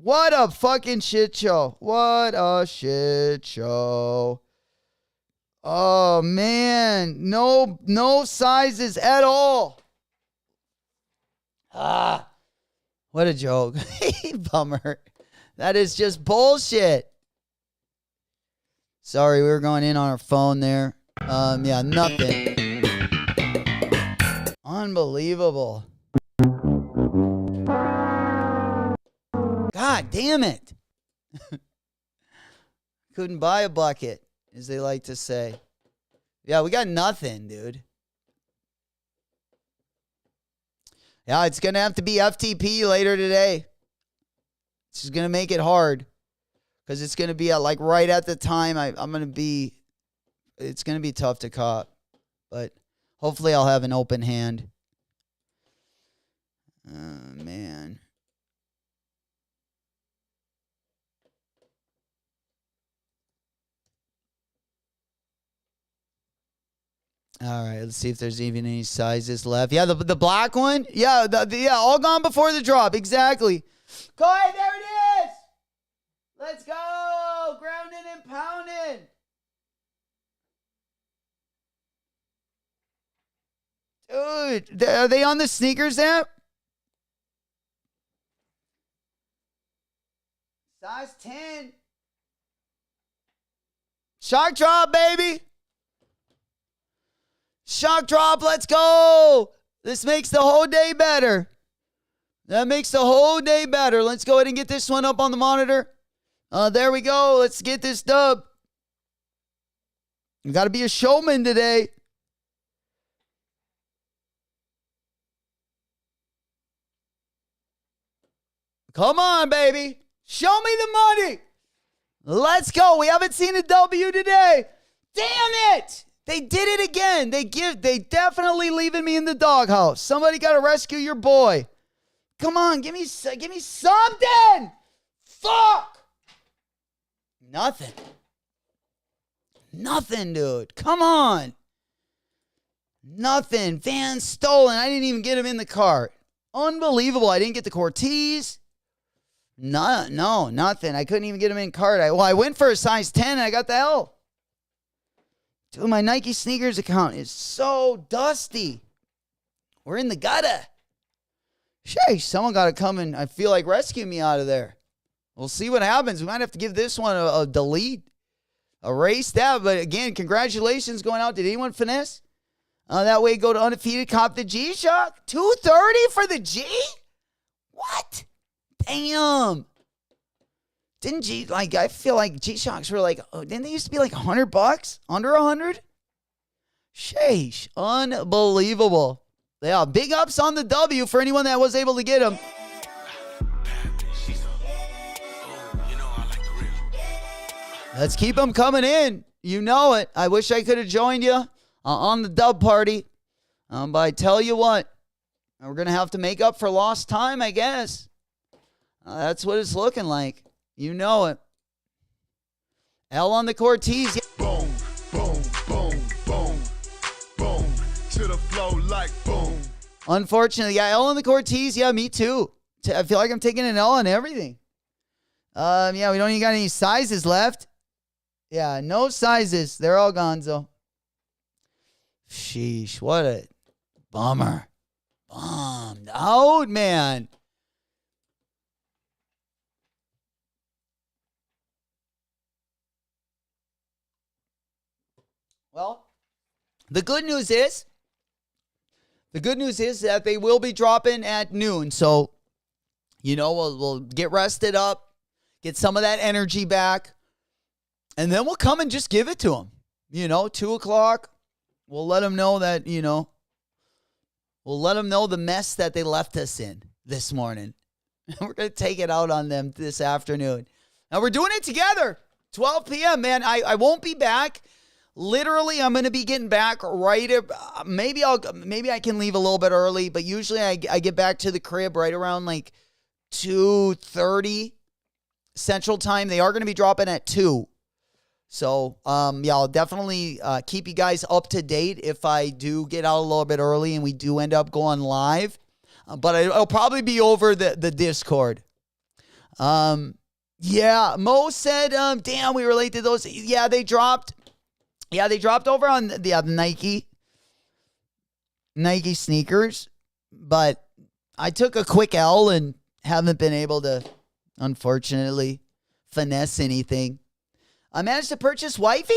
What a fucking shit show. Oh, man. No sizes at all. What a joke. Bummer. That is just bullshit. Sorry, we were going in on our phone there. Yeah, nothing. Unbelievable. God damn it. Couldn't buy a bucket, as they like to say. Yeah, we got nothing, dude. Yeah, it's going to have to be FTP later today. This is going to make it hard. Because it's going to be like right at the time it's going to be tough to cop. But hopefully I'll have an open hand. Oh, man. All right, let's see if there's even any sizes left. Yeah, the black one. Yeah, all gone before the drop. Exactly. Go ahead, there it is. Let's go! Grounding and pounding! Dude, are they on the sneakers app? Size 10. Shock drop, baby! Shock drop, let's go! This makes the whole day better. That makes the whole day better. Let's go ahead and get this one up on the monitor. There we go. Let's get this dub. You got to be a showman today. Come on, baby. Show me the money. Let's go. We haven't seen a W today. Damn it. They did it again. They definitely leaving me in the doghouse. Somebody got to rescue your boy. Come on, give me something. Fuck. Nothing. Nothing, dude. Come on. Nothing. Van stolen. I didn't even get him in the cart. Unbelievable. I didn't get the Cortez. No, nothing. I couldn't even get him in cart. I went for a size 10 and I got the L. Dude, my Nike sneakers account is so dusty. We're in the gutter. Shay, someone got to come and I feel like rescue me out of there. We'll see what happens. We might have to give this one a delete. Erase that. But again, congratulations going out. Did anyone finesse? That way, go to undefeated, cop the G-Shock. $230 for the G? What? Damn. I feel like G-Shocks were like, didn't they used to be like $100? Under 100? Sheesh. Unbelievable. Yeah, big ups on the W for anyone that was able to get them. Let's keep them coming in. You know it. I wish I could have joined you on the dub party. But I tell you what, we're going to have to make up for lost time, I guess. That's what it's looking like. You know it. L on the Cortez. Boom, boom, boom, boom, boom. To the flow like boom. Unfortunately, yeah, L on the Cortez. Yeah, me too. I feel like I'm taking an L on everything. Yeah, we don't even got any sizes left. Yeah, no sizes. They're all gonzo. Sheesh, what a bummer. Bummed out, man. Well, the good news is that they will be dropping at noon. So, we'll get rested up, get some of that energy back, and then we'll come and just give it to them. 2 o'clock. We'll let them know that, we'll let them know the mess that they left us in this morning. We're going to take it out on them this afternoon. Now, we're doing it together. 12 p.m., man. I won't be back. Literally, I'm going to be getting back right. Maybe I can leave a little bit early, but usually I get back to the crib right around like 2:30 Central Time. They are going to be dropping at 2. So, I'll definitely keep you guys up to date if I do get out a little bit early and we do end up going live. But it'll probably be over the Discord. Yeah, Mo said, damn, we relate to those. Yeah, they dropped. Yeah, they dropped over on the Nike sneakers. But I took a quick L and haven't been able to, unfortunately, finesse anything. I managed to purchase wifey.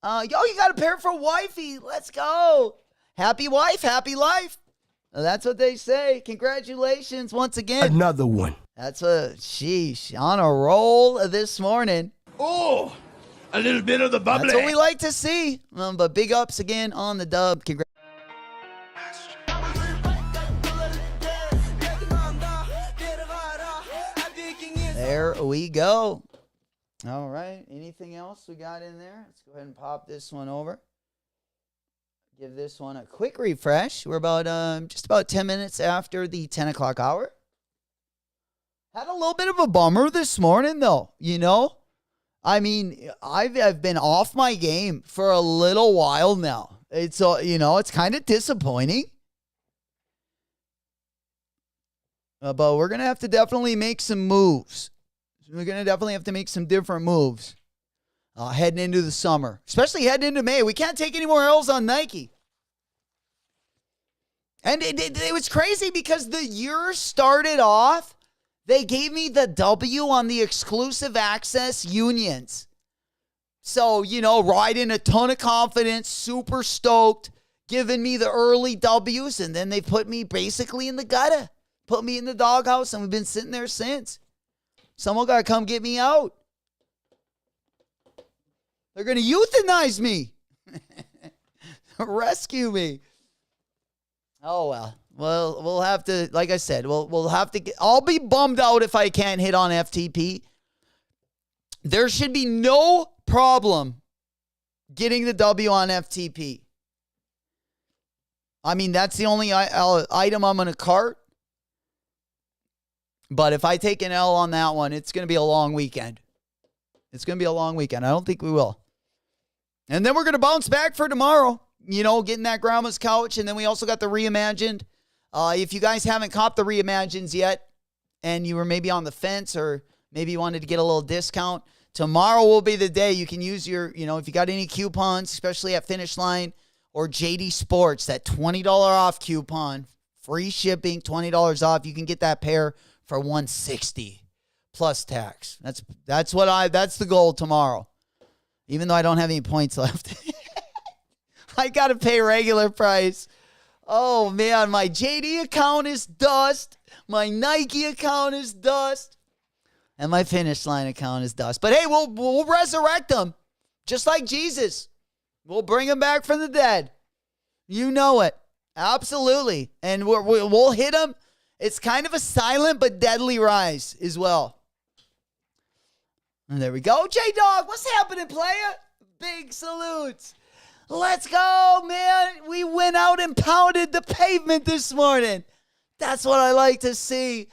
You got a pair for wifey. Let's go. Happy wife, happy life. That's what they say. Congratulations once again. Another one. That's sheesh, on a roll this morning. Oh, a little bit of the bubbly. That's what we like to see. But big ups again on the dub. There we go. All right. Anything else we got in there? Let's go ahead and pop this one over. Give this one a quick refresh. We're about just about 10 minutes after the 10 o'clock hour. Had a little bit of a bummer this morning, though. I mean, I've been off my game for a little while now. It's it's kind of disappointing. But we're gonna have to definitely make some moves. We're going to definitely have to make some different moves heading into the summer, especially heading into May. We can't take any more L's on Nike. And it was crazy because the year started off, they gave me the W on the exclusive access unions. So, riding a ton of confidence, super stoked, giving me the early W's, and then they put me basically in the gutter, put me in the doghouse, and we've been sitting there since. Someone got to come get me out. They're going to euthanize me. Rescue me. Oh, well. Well, we'll have to, like I said, we'll have to I'll be bummed out if I can't hit on FTP. There should be no problem getting the W on FTP. I mean, that's the only item I'm going to cart. But if I take an L on that one, it's going to be a long weekend. It's going to be a long weekend. I don't think we will. And then we're going to bounce back for tomorrow. Getting that grandma's couch. And then we also got the reimagined. If you guys haven't copped the reimagines yet, and you were maybe on the fence, or maybe you wanted to get a little discount, tomorrow will be the day you can use your, if you got any coupons, especially at Finish Line or JD Sports, that $20 off coupon, free shipping, $20 off. You can get that pair for $160 plus tax. That's the goal tomorrow. Even though I don't have any points left. I got to pay regular price. Oh, man, my JD account is dust. My Nike account is dust. And my Finish Line account is dust. But, hey, we'll resurrect them. Just like Jesus. We'll bring him back from the dead. You know it. Absolutely. And we'll hit him. It's kind of a silent but deadly rise as well. And there we go. J-Dog, what's happening, player? Big salutes. Let's go, man. We went out and pounded the pavement this morning. That's what I like to see.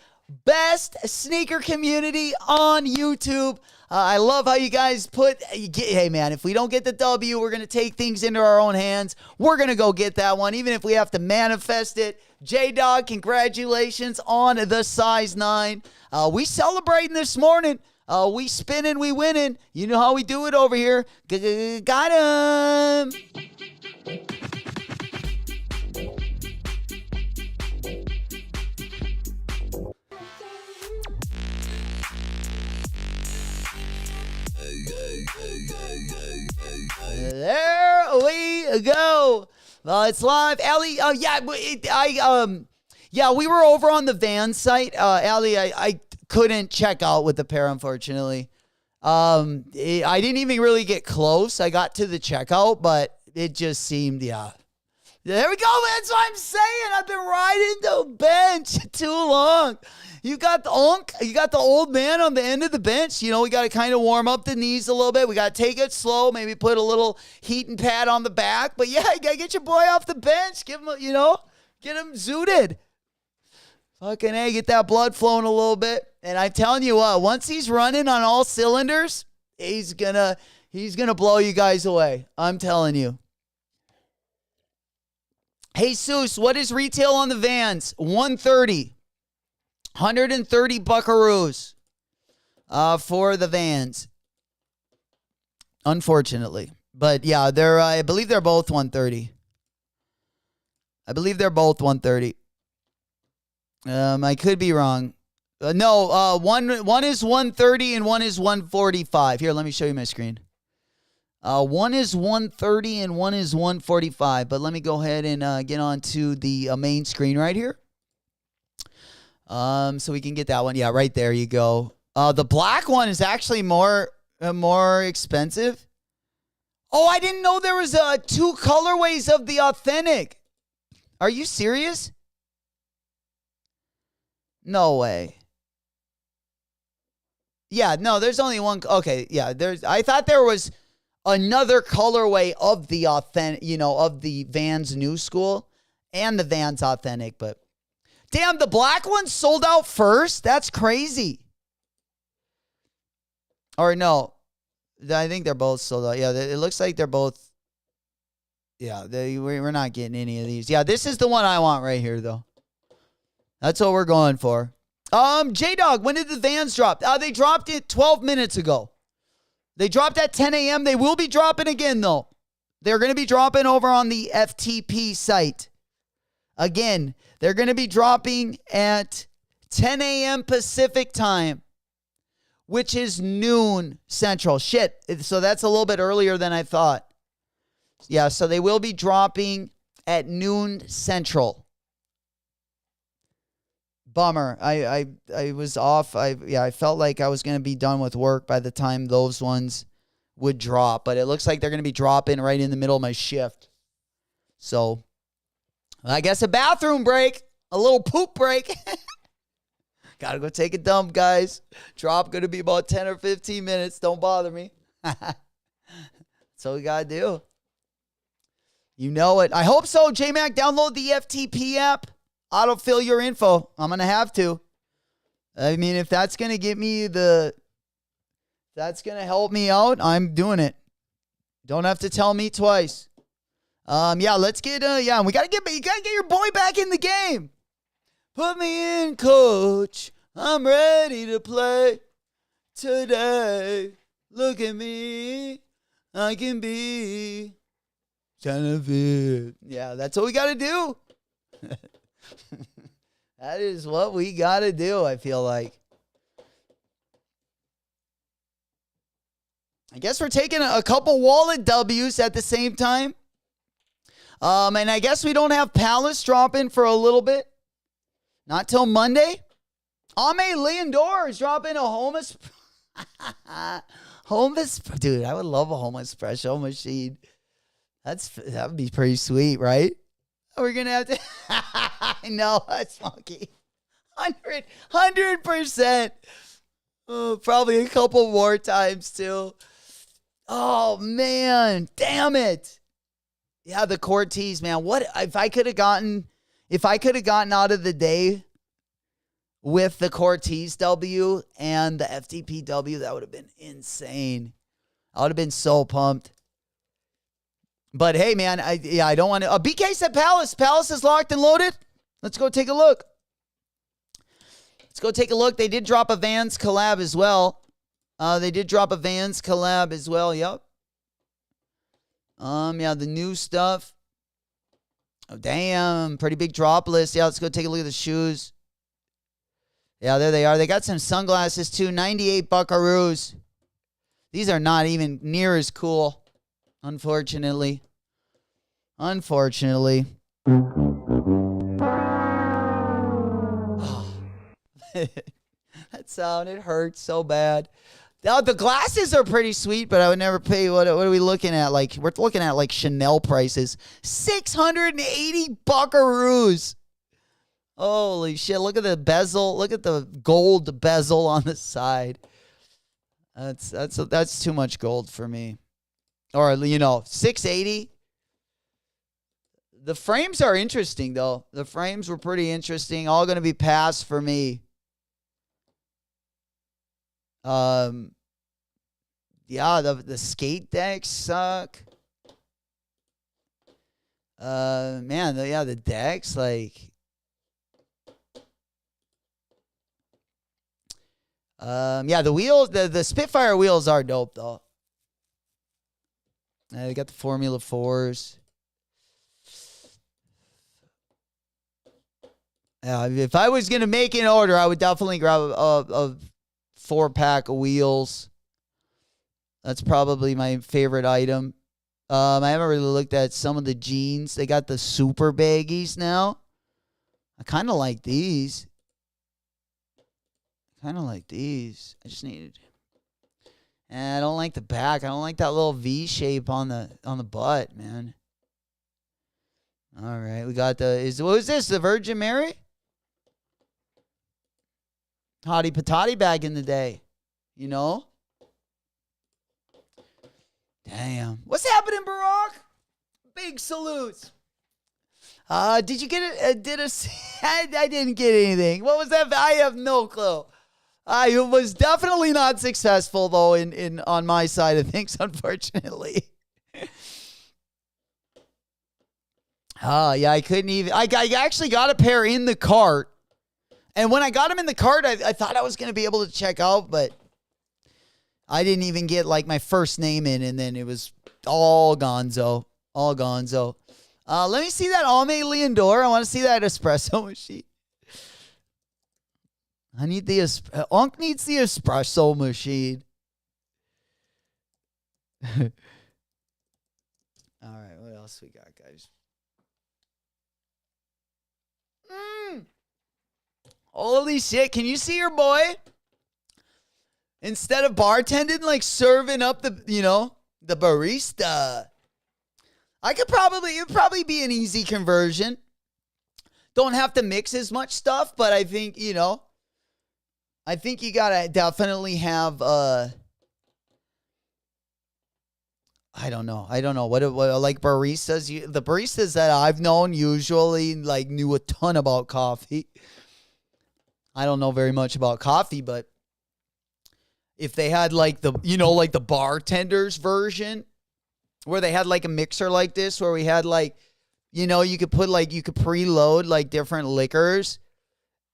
Best sneaker community on YouTube. I love how you guys hey, man, if we don't get the W, we're going to take things into our own hands. We're going to go get that one, even if we have to manifest it. J-Dog, congratulations on the size 9. We celebrating this morning. We spinning, we winning. You know how we do it over here. Got him. There we go. It's live. Allie, we were over on the van site. Allie, I couldn't check out with the pair, unfortunately. I didn't even really get close. I got to the checkout, but it just seemed, There we go. That's what I'm saying. I've been riding the bench too long. You got the old man on the end of the bench. We got to kind of warm up the knees a little bit. We got to take it slow, maybe put a little heating pad on the back. But yeah, you got to get your boy off the bench. Give him, get him zooted. Fucking A, get that blood flowing a little bit. And I'm telling you what, once he's running on all cylinders, he's gonna blow you guys away. I'm telling you. Hey, Seuss, what is retail on the Vans? $130. 130 buckaroos for the Vans. Unfortunately. But yeah, I believe they're both 130. I could be wrong. No, one is 130 and one is 145. Here, let me show you my screen. One is 130 and one is 145. But let me go ahead and get onto the main screen right here. So we can get that one. Yeah, right there you go. The black one is actually more expensive. Oh, I didn't know there was 2 colorways of the authentic. Are you serious? No way. Yeah, no, there's only one. Okay, yeah, I thought there was another colorway of the authentic, of the Vans New School and the Vans Authentic, but damn, the black one sold out first? That's crazy. Or no, I think they're both sold out. Yeah, it looks like they're both. Yeah, we're not getting any of these. Yeah, this is the one I want right here, though. That's what we're going for. J-Dog, when did the Vans drop? They dropped it 12 minutes ago. They dropped at 10 a.m. They will be dropping again, though. They're going to be dropping over on the FTP site. Again, they're going to be dropping at 10 a.m. Pacific time, which is noon Central. Shit, so that's a little bit earlier than I thought. Yeah, so they will be dropping at noon Central. Bummer. I was off. I felt like I was going to be done with work by the time those ones would drop, but it looks like they're going to be dropping right in the middle of my shift. So I guess a bathroom break, a little poop break. Got to go take a dump, guys. Drop going to be about 10 or 15 minutes. Don't bother me. That's what we got to do. You know it. I hope so. J-Mac, download the FTP app. Autofill your info. I'm going to have to. I mean, if that's going to get me the That's going to help me out. I'm doing it. Don't have to tell me twice. Yeah, let's get, we got to get, you got to get your boy back in the game. Put me in, coach. I'm ready to play today. Look at me. I can be Genevieve. Yeah, that's what we got to do. That is what we got to do, I feel like. I guess we're taking a couple wallet W's at the same time. And I guess we don't have Palace dropping for a little bit. Not till Monday. Ame Leondor is dropping a homeless. Dude, I would love a homeless espresso machine. That would be pretty sweet, right? We're going to have to. I know, that's funky. 100%. Oh, probably a couple more times, too. Oh, man. Damn it. Yeah, the Cortez, man. What if I could have gotten out of the day with the Cortez W and the FTP W, that would have been insane. I would have been so pumped. But hey, man, I don't want to. BK said Palace. Palace is locked and loaded. Let's go take a look. They did drop a Vans collab as well. Yep. Yeah, the new stuff. Oh, damn. Pretty big drop list. Yeah, let's go take a look at the shoes. Yeah, there they are. They got some sunglasses, too. 98 buckaroos. These are not even near as cool, unfortunately. That sound, it hurts so bad. Now, the glasses are pretty sweet, but I would never pay. What are we looking at? Like, we're looking at like Chanel prices. 680 buckaroos. Holy shit. Look at the bezel. Look at the gold bezel on the side. That's too much gold for me. Or, 680. The frames are interesting, though. The frames were pretty interesting. All going to be passed for me. Yeah, the skate decks suck. Man, the decks, like, yeah, the wheels, the Spitfire wheels are dope, though. They got the Formula 4s. If I was going to make an order, I would definitely grab a 4-pack of wheels. That's probably my favorite item. I haven't really looked at some of the jeans. They got the super baggies now. I kind of like these. I just needed. And I don't like the back. I don't like that little V shape on the butt, man. All right, we got what was this? The Virgin Mary? Hottie Patati back in the day, Damn. What's happening, Barack? Big salutes. Did you get it? I didn't get anything. What was that? I have no clue. I was definitely not successful, though, on my side of things, unfortunately. Yeah, I couldn't even. I actually got a pair in the cart. And when I got them in the cart, I thought I was going to be able to check out, but I didn't even get, like, my first name in, and then it was all gonzo. Let me see that Ame Leondor. I want to see that espresso machine. I need Unc needs the espresso machine. All right, what else we got, guys? Holy shit, can you see your boy? Instead of bartending, like serving up the barista. It would probably be an easy conversion. Don't have to mix as much stuff, but I think, you gotta definitely have, I don't know. What like baristas, the baristas that I've known usually like knew a ton about coffee. I don't know very much about coffee, but if they had like like the bartender's version where they had like a mixer like this where we had like, you could preload like different liquors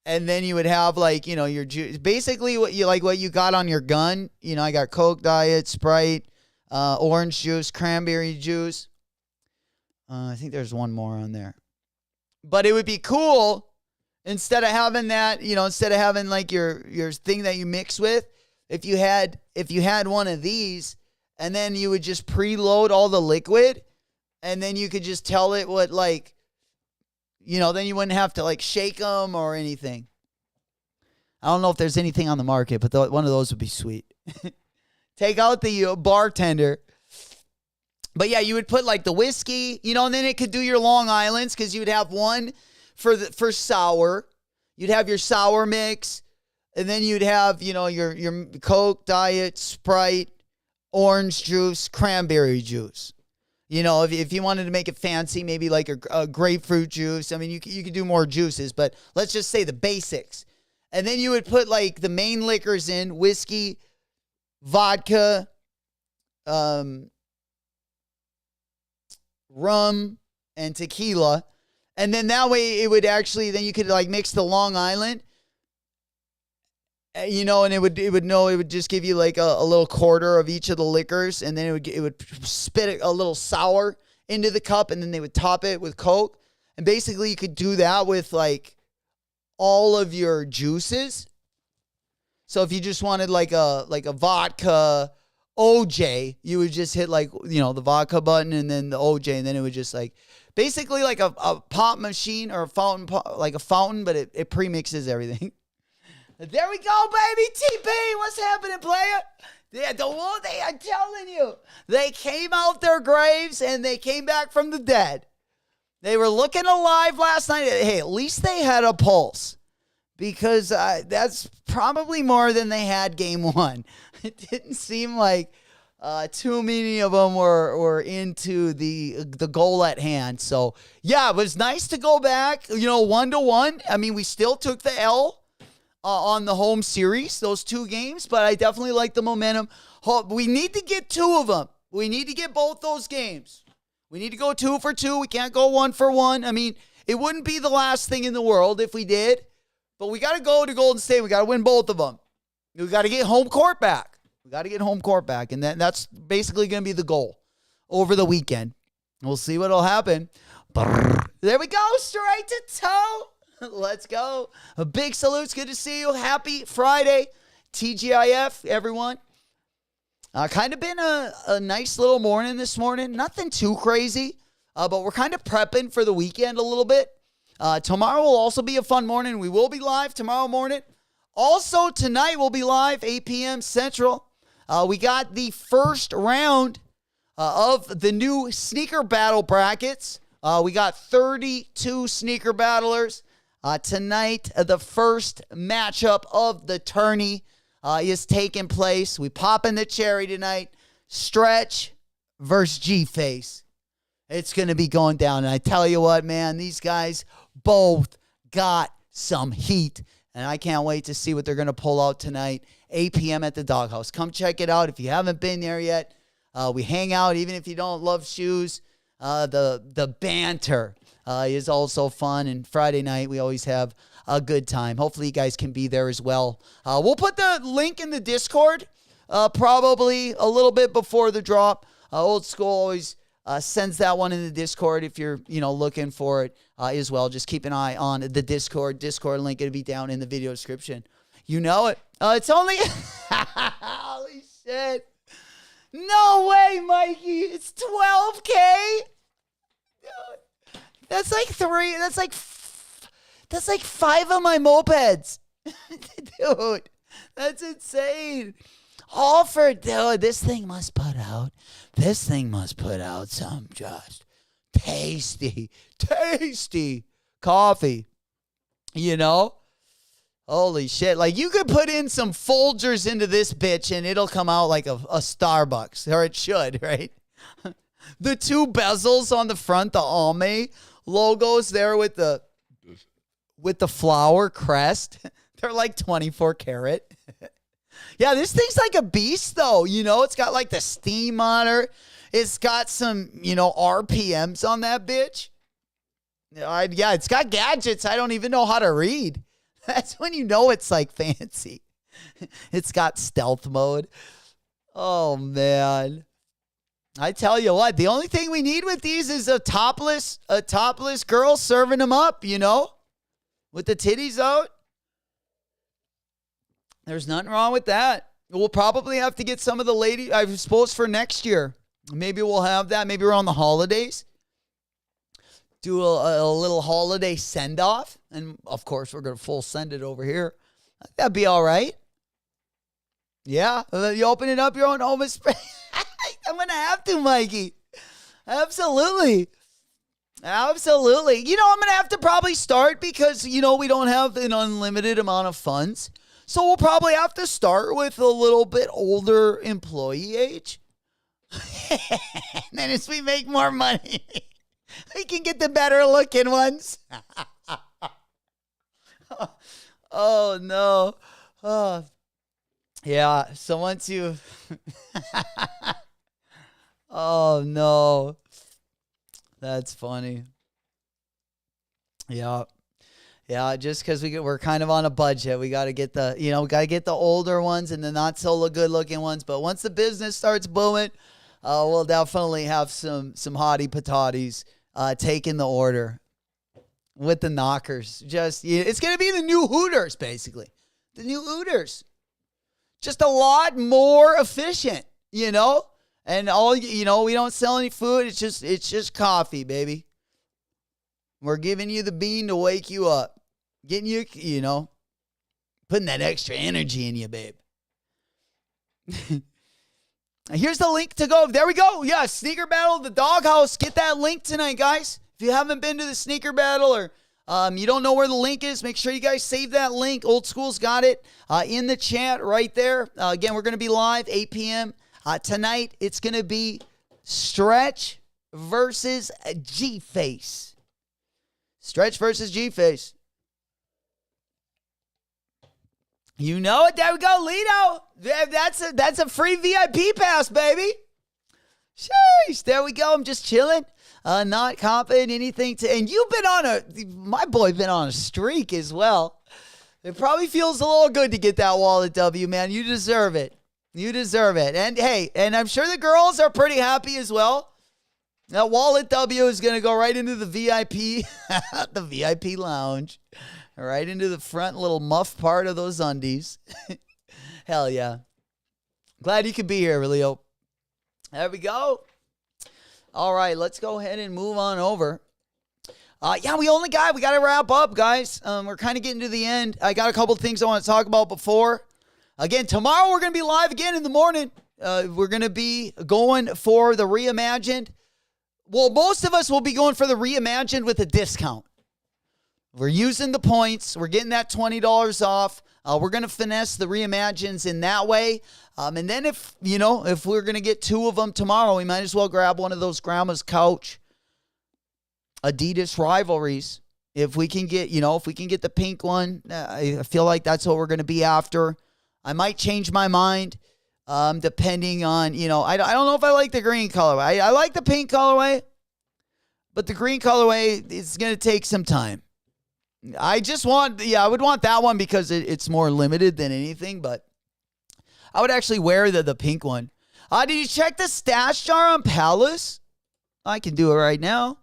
and then you would have like, your juice, basically what you got on your gun. I got Coke, Diet, Sprite, orange juice, cranberry juice. I think there's one more on there, but it would be cool instead of having that, instead of having like your thing that you mix with, if you had one of these and then you would just preload all the liquid and then you could just tell it what like, then you wouldn't have to like shake them or anything. I don't know if there's anything on the market, but one of those would be sweet. Take out the bartender. But yeah, you would put like the whiskey, and then it could do your Long Islands because you would have one for sour. You'd have your sour mix. And then you'd have, your Coke, Diet, Sprite, orange juice, cranberry juice. If you wanted to make it fancy, maybe like a grapefruit juice. I mean, you could do more juices, but let's just say the basics. And then you would put like the main liquors in, whiskey, vodka, rum, and tequila. And then that way it would actually, then you could like mix the Long Island. And it would just give you like a little quarter of each of the liquors, and then it would spit a little sour into the cup, and then they would top it with Coke. And basically, you could do that with like all of your juices. So if you just wanted like a vodka OJ, you would just hit like the vodka button and then the OJ, and then it would just like basically like a pop machine or a fountain, like a fountain, but it premixes everything. There we go, baby. TP, what's happening, player? Yeah, I'm telling you, they came out their graves and they came back from the dead. They were looking alive last night. Hey, at least they had a pulse because that's probably more than they had game one. It didn't seem like too many of them were into the goal at hand. So, yeah, it was nice to go back, 1-1. I mean, we still took the L. On the home series, those two games, but I definitely like the momentum. We need to get two of them. We need to get both those games. We need to go 2 for 2. We can't go 1 for 1. I mean, it wouldn't be the last thing in the world if we did, but we got to go to Golden State. We got to win both of them. We got to get home court back. And that's basically going to be the goal over the weekend. We'll see what'll happen. There we go, straight to toe. Let's go. A big salute. Good to see you. Happy Friday. TGIF, everyone. Kind of been a nice little morning this morning. Nothing too crazy, but we're kind of prepping for the weekend a little bit. Tomorrow will also be a fun morning. We will be live tomorrow morning. Also, tonight we'll be live, 8 p.m. Central. We got the first round of the new sneaker battle brackets. We got 32 sneaker battlers. Tonight, the first matchup of the tourney is taking place. We popping the cherry tonight. Stretch versus G-Face. It's going to be going down. And I tell you what, man, these guys both got some heat. And I can't wait to see what they're going to pull out tonight, 8 p.m. at the Doghouse. Come check it out if you haven't been there yet. We hang out even if you don't love shoes. The banter is also fun, and Friday night we always have a good time. Hopefully you guys can be there as well. We'll put the link in the Discord probably a little bit before the drop. Old School always sends that one in the Discord if you're looking for it as well. Just keep an eye on the Discord link. It'll be down in the video description. You know it. It's only holy shit. No way, Mikey. It's 12K. Dude. That's like 5 of my mopeds. Dude, that's insane. Dude, this thing must put out some just tasty coffee. Holy shit. Like, you could put in some Folgers into this bitch and it'll come out like a Starbucks, or it should, right? The 2 bezels on the front, the Alme logos there with the flower crest. They're like 24 karat. Yeah, this thing's like a beast, though. You know, it's got like the steam on her. It's got some, RPMs on that bitch. Yeah, it's got gadgets I don't even know how to read. That's when you know it's like fancy. It's got stealth mode. Oh, man. I tell you what, the only thing we need with these is a topless girl serving them up, with the titties out. There's nothing wrong with that. We'll probably have to get some of the ladies, I suppose, for next year. Maybe we'll have that. Maybe around the holidays. Do a little holiday send-off. And, of course, we're going to full send it over here. That'd be all right. Yeah. You open it up your own home. I'm going to have to, Mikey. Absolutely. Absolutely. I'm going to have to probably start because, we don't have an unlimited amount of funds. So we'll probably have to start with a little bit older employee age. And then as we make more money, we can get the better looking ones. Oh, no. Oh, yeah. So once you... Oh, no. That's funny. Yeah. Yeah, just because we're kind of on a budget. We got to get the older ones and the not so good looking ones. But once the business starts booming, we'll definitely have some hottie patatis taking the order with the knockers. It's going to be the new Hooters, basically. The new Hooters. Just a lot more efficient, And we don't sell any food. It's just coffee, baby. We're giving you the bean to wake you up. Getting you, putting that extra energy in you, babe. Here's the link to go. There we go. Yeah, Sneaker Battle, the Doghouse. Get that link tonight, guys. If you haven't been to the Sneaker Battle or you don't know where the link is, make sure you guys save that link. Old School's got it in the chat right there. Again, we're going to be live 8 p.m. Tonight. It's going to be Stretch versus G-Face. Stretch versus G-Face. You know it. There we go, Lito. That's a free VIP pass, baby. Sheesh. There we go. I'm just chilling. Not confident anything and you've been my boy been on a streak as well. It probably feels a little good to get that wallet W, man. You deserve it. You deserve it. And hey, and I'm sure the girls are pretty happy as well. That wallet W is going to go right into the VIP, the VIP lounge. Right into the front little muff part of those undies. Hell yeah. Glad you could be here, Leo. There we go. All right, let's go ahead and move on over. We got to wrap up, guys. We're kind of getting to the end. I got a couple of things I want to talk about before. Again, tomorrow we're going to be live again in the morning. We're going to be going for the reimagined. Well, most of us will be going for the reimagined with a discount. We're using the points. We're getting that $20 off. We're going to finesse the reimagines in that way. And then if we're going to get two of them tomorrow, we might as well grab one of those Grandma's Couch Adidas rivalries. If we can get the pink one, I feel like that's what we're going to be after. I might change my mind depending on, I don't know if I like the green colorway. I like the pink colorway, but the green colorway is going to take some time. I would want that one because it's more limited than anything, but I would actually wear the pink one. Did you check the stash jar on Palace? I can do it right now.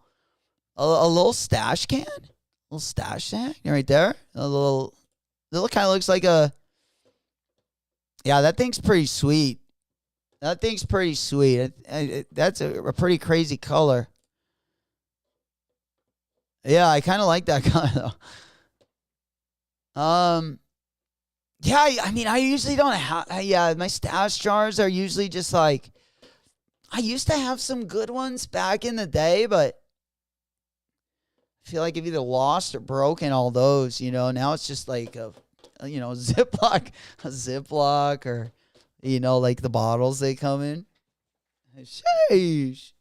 A little stash can? A little stash can right there. A little kind of looks like a... Yeah, that thing's pretty sweet. That's a pretty crazy color. Yeah, I kind of like that color, though. I usually don't have... my stash jars are usually just like... I used to have some good ones back in the day, but I feel like I've either lost or broken all those, Now it's just like a Ziploc or, like the bottles they come in. Sheesh.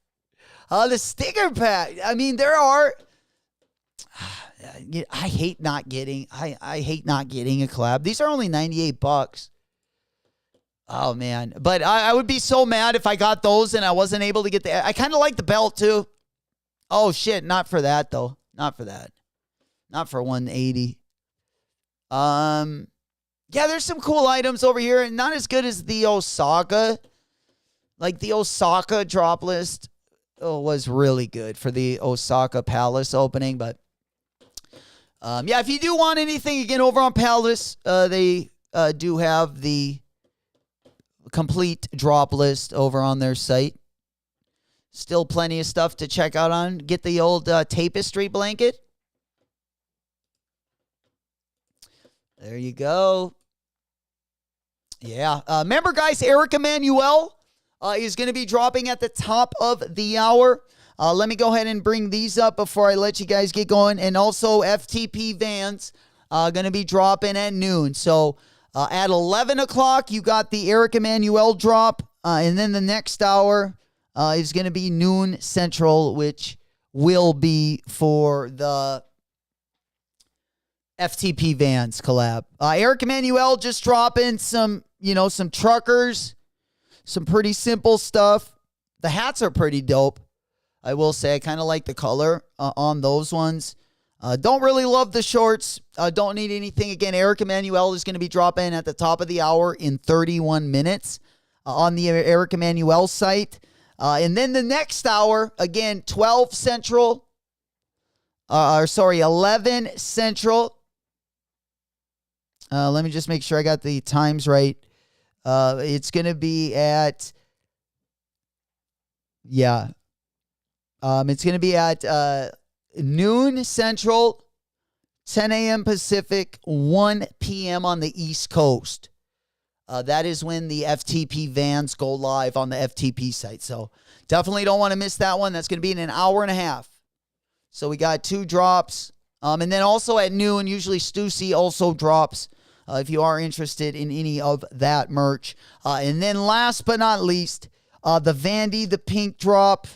The sticker pack. I mean, there are... I hate not getting a collab. These are only $98. Oh, man. But I would be so mad if I got those and I wasn't able to get the... I kind of like the belt, too. Oh, shit. Not for that, though. Not for that. Not for 180. Yeah, there's some cool items over here. Not as good as the Osaka. Like, the Osaka drop list was really good for the Osaka Palace opening. But, yeah, if you do want anything, again, over on Palace, they do have the complete drop list over on their site. Still plenty of stuff to check out on. Get the old tapestry blanket. There you go. Yeah. Remember, guys, Eric Emanuel is going to be dropping at the top of the hour. Let me go ahead and bring these up before I let you guys get going. And also, FTP Vans going to be dropping at noon. So, at 11 o'clock, you got the Eric Emanuel drop. And then the next hour is going to be noon Central, which will be for the FTP Vans collab. Eric Emanuel just dropping some, some truckers, some pretty simple stuff. The hats are pretty dope. I will say I kind of like the color on those ones. Don't really love the shorts. Don't need anything. Again, Eric Emanuel is going to be dropping at the top of the hour in 31 minutes on the Eric Emanuel site. And then the next hour, again, 12 Central. 11 Central. Let me just make sure I got the times right. It's going to be at, it's going to be at noon Central, 10 a.m. Pacific, 1 p.m. on the East Coast. That is when the FTP Vans go live on the FTP site. So definitely don't want to miss that one. That's going to be in an hour and a half. So we got 2 drops. And then also at noon, usually Stussy also drops if you are interested in any of that merch. And then last but not least, the Vandy, the pink drop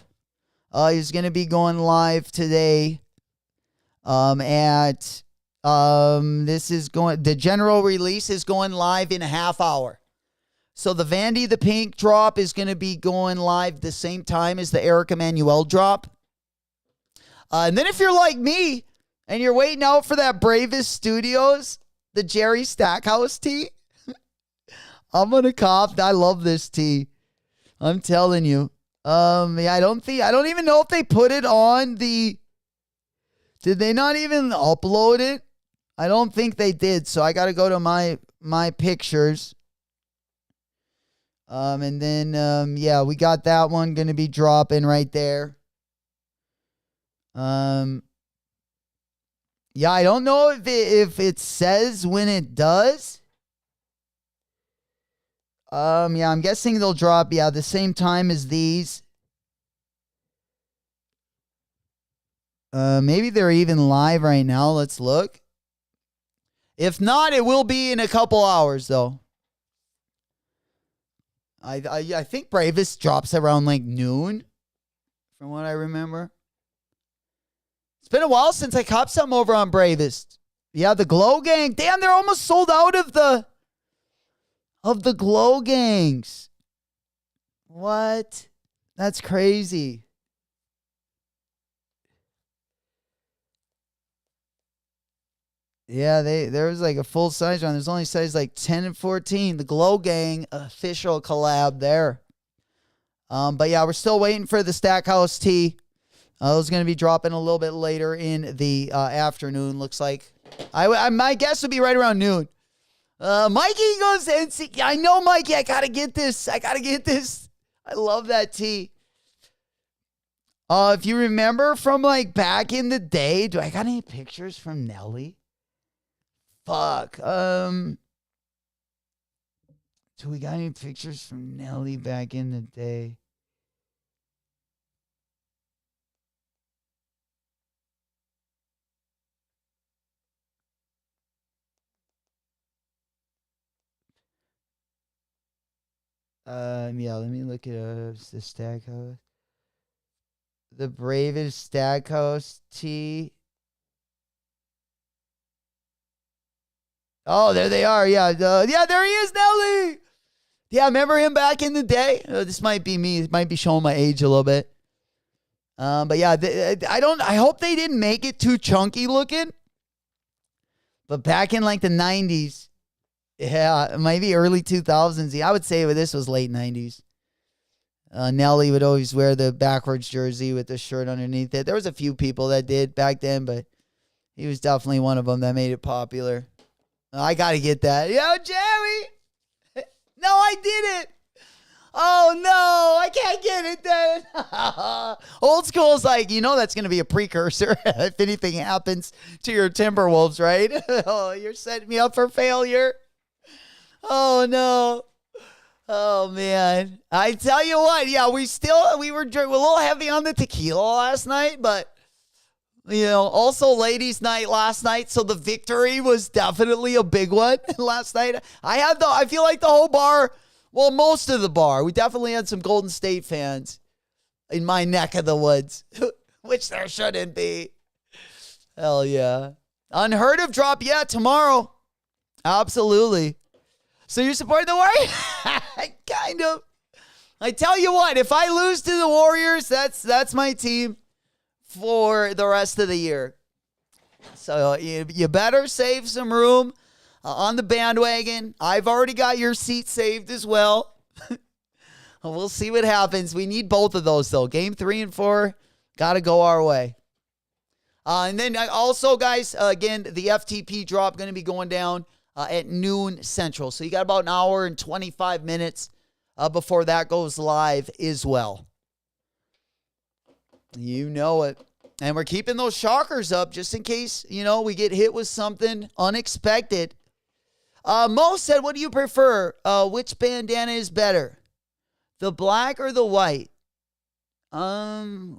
is going to be going live today the general release is going live in a half hour. So the Vandy, the pink drop is going to be going live the same time as the Eric Emanuel drop. And then if you're like me and you're waiting out for that Bravest Studios, the Jerry Stackhouse tee, I'm going to cop. I love this tee. I'm telling you. I don't even know if they put it on the, did they not even upload it? I don't think they did. So I got to go to my pictures. And then, we got that one going to be dropping right there. I don't know if it says when it does. I'm guessing they'll drop, the same time as these. Maybe they're even live right now. Let's look. If not, it will be in a couple hours, though. I think Bravest drops around like noon, from what I remember. It's been a while since I copped something over on Bravest. Yeah, the Glow Gang. Damn, they're almost sold out of the Glow Gangs. What? That's crazy. Yeah, there was like a full size one. There's only size like 10 and 14. The Glow Gang official collab there. But yeah, we're still waiting for the Stackhouse tee. Those going to be dropping a little bit later in the afternoon, looks like. My guess would be right around noon. Mikey goes, I know, Mikey, I got to get this. I love that tee. If you remember from like back in the day, do I got any pictures from Nelly? Fuck. Do we got any pictures from Nelly back in the day? Let me look at the Stackhouse. The Bravest Stackhouse tee. Oh, there they are. Yeah, there he is, Nelly. Yeah, remember him back in the day? This might be me. It might be showing my age a little bit. But yeah, I hope they didn't make it too chunky looking. But back in like the 90s, yeah, maybe early 2000s. I would say this was late 90s. Nelly would always wear the backwards jersey with the shirt underneath it. There was a few people that did back then, but he was definitely one of them that made it popular. I got to get that. Yo, Jerry! No, I didn't! Oh, no, I can't get it then. Old school's like, that's going to be a precursor if anything happens to your Timberwolves, right? Oh, you're setting me up for failure. Oh, no. Oh, man. I tell you what, yeah, we were a little heavy on the tequila last night, but, also ladies' night last night, so the victory was definitely a big one last night. I feel like the whole bar, well, most of the bar, we definitely had some Golden State fans in my neck of the woods, which there shouldn't be. Hell yeah. Unheard of drop, yeah, tomorrow. Absolutely. So you're supporting the Warriors? Kind of. I tell you what, if I lose to the Warriors, that's my team for the rest of the year. So you better save some room on the bandwagon. I've already got your seat saved as well. We'll see what happens. We need both of those, though. Game 3 and 4, got to go our way. And then also, guys, again, the FTP drop going to be going down at noon Central. So you got about an hour and 25 minutes before that goes live as well. You know it. And we're keeping those shockers up just in case, we get hit with something unexpected. Mo said, what do you prefer? Which bandana is better? The black or the white? On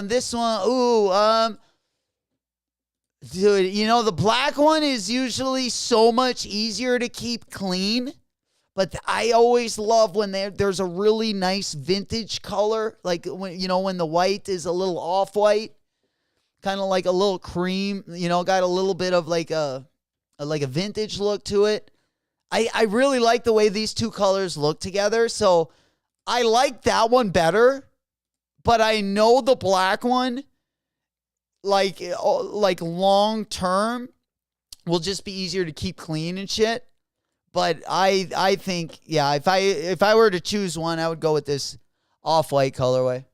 this one, dude, the black one is usually so much easier to keep clean. But I always love when there's a really nice vintage color. Like, when the white is a little off-white. Kind of like a little cream, got a little bit of like a vintage look to it. I really like the way these two colors look together. So I like that one better. But I know the black one, like long term, will just be easier to keep clean and shit. But I think, yeah, if I were to choose one, I would go with this off-white colorway.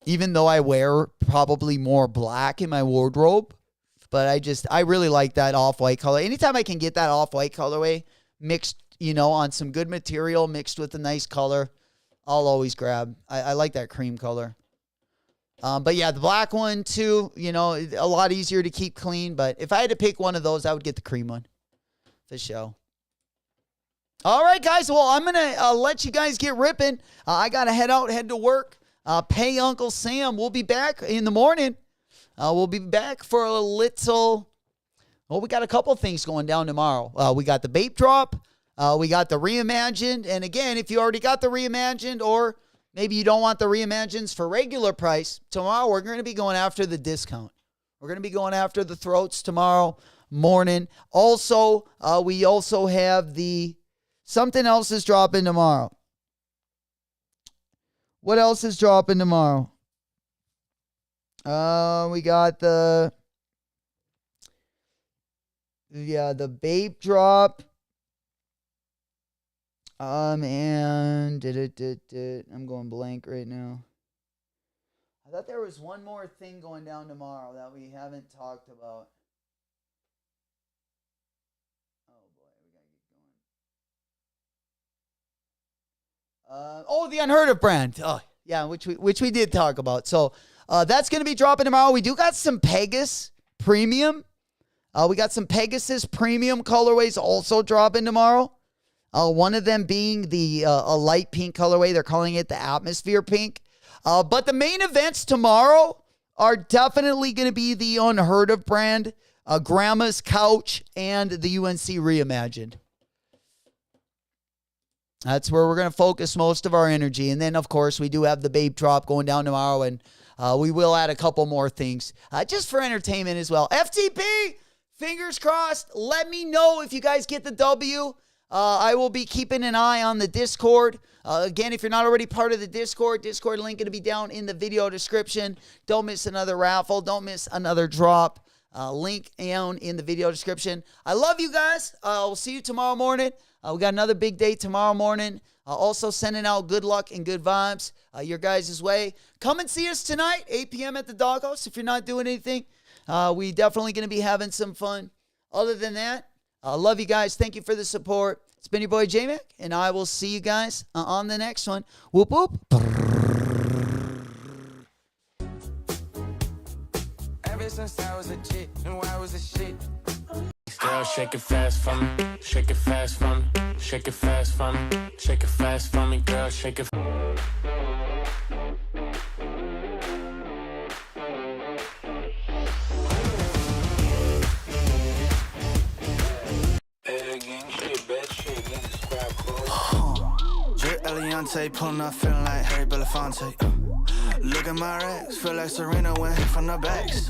Even though I wear probably more black in my wardrobe, but I really like that off-white color. Anytime I can get that off-white colorway mixed, on some good material mixed with a nice color, I'll always grab. I like that cream color. But yeah, the black one too, a lot easier to keep clean. But if I had to pick one of those, I would get the cream one for show. All right, guys. Well, I'm going to let you guys get ripping. I got to head to work. Pay Uncle Sam. We'll be back in the morning. We'll be back for a little. Well, we got a couple things going down tomorrow. We got the Bape Drop. We got the Reimagined. And again, if you already got the Reimagined or maybe you don't want the Reimagines for regular price, tomorrow we're going to be going after the discount. We're going to be going after the throats tomorrow morning. Also, we also have something else is dropping tomorrow. What else is dropping tomorrow? We got the Bape Drop. And I'm going blank right now. I thought there was one more thing going down tomorrow that we haven't talked about. Oh boy, we gotta get going. The Unheard of brand. Oh yeah, which we did talk about. So that's gonna be dropping tomorrow. We do got some Pegasus Premium. We got some Pegasus Premium colorways also dropping tomorrow. One of them being a light pink colorway. They're calling it the Atmosphere Pink. But the main events tomorrow are definitely going to be the Unheard of brand, Grandma's Couch, and the UNC Reimagined. That's where we're going to focus most of our energy. And then, of course, we do have the Bape Drop going down tomorrow, and we will add a couple more things just for entertainment as well. FTP, Fingers crossed. Let me know if you guys get the W. I will be keeping an eye on the Discord. Again, if you're not already part of the Discord link going to be down in the video description. Don't miss another raffle. Don't miss another drop. Link down in the video description. I love you guys. We'll see you tomorrow morning. We got another big day tomorrow morning. Also sending out good luck and good vibes your guys' way. Come and see us tonight, 8 p.m. at the Doghouse. If you're not doing anything, we definitely going to be having some fun. Other than that, love you guys. Thank you for the support. It's been your boy J-Mac, and I will see you guys on the next one. Whoop, whoop. Ever since I was a chick, and I was a shit. Girl, shake it fast for me. Shake it fast for me. Shake it fast for me. Shake it fast for me, girl. Shake it. Drip Eliante, pulling up, feeling like Harry Belafonte. Look at my racks, feel like Serena went from the backs.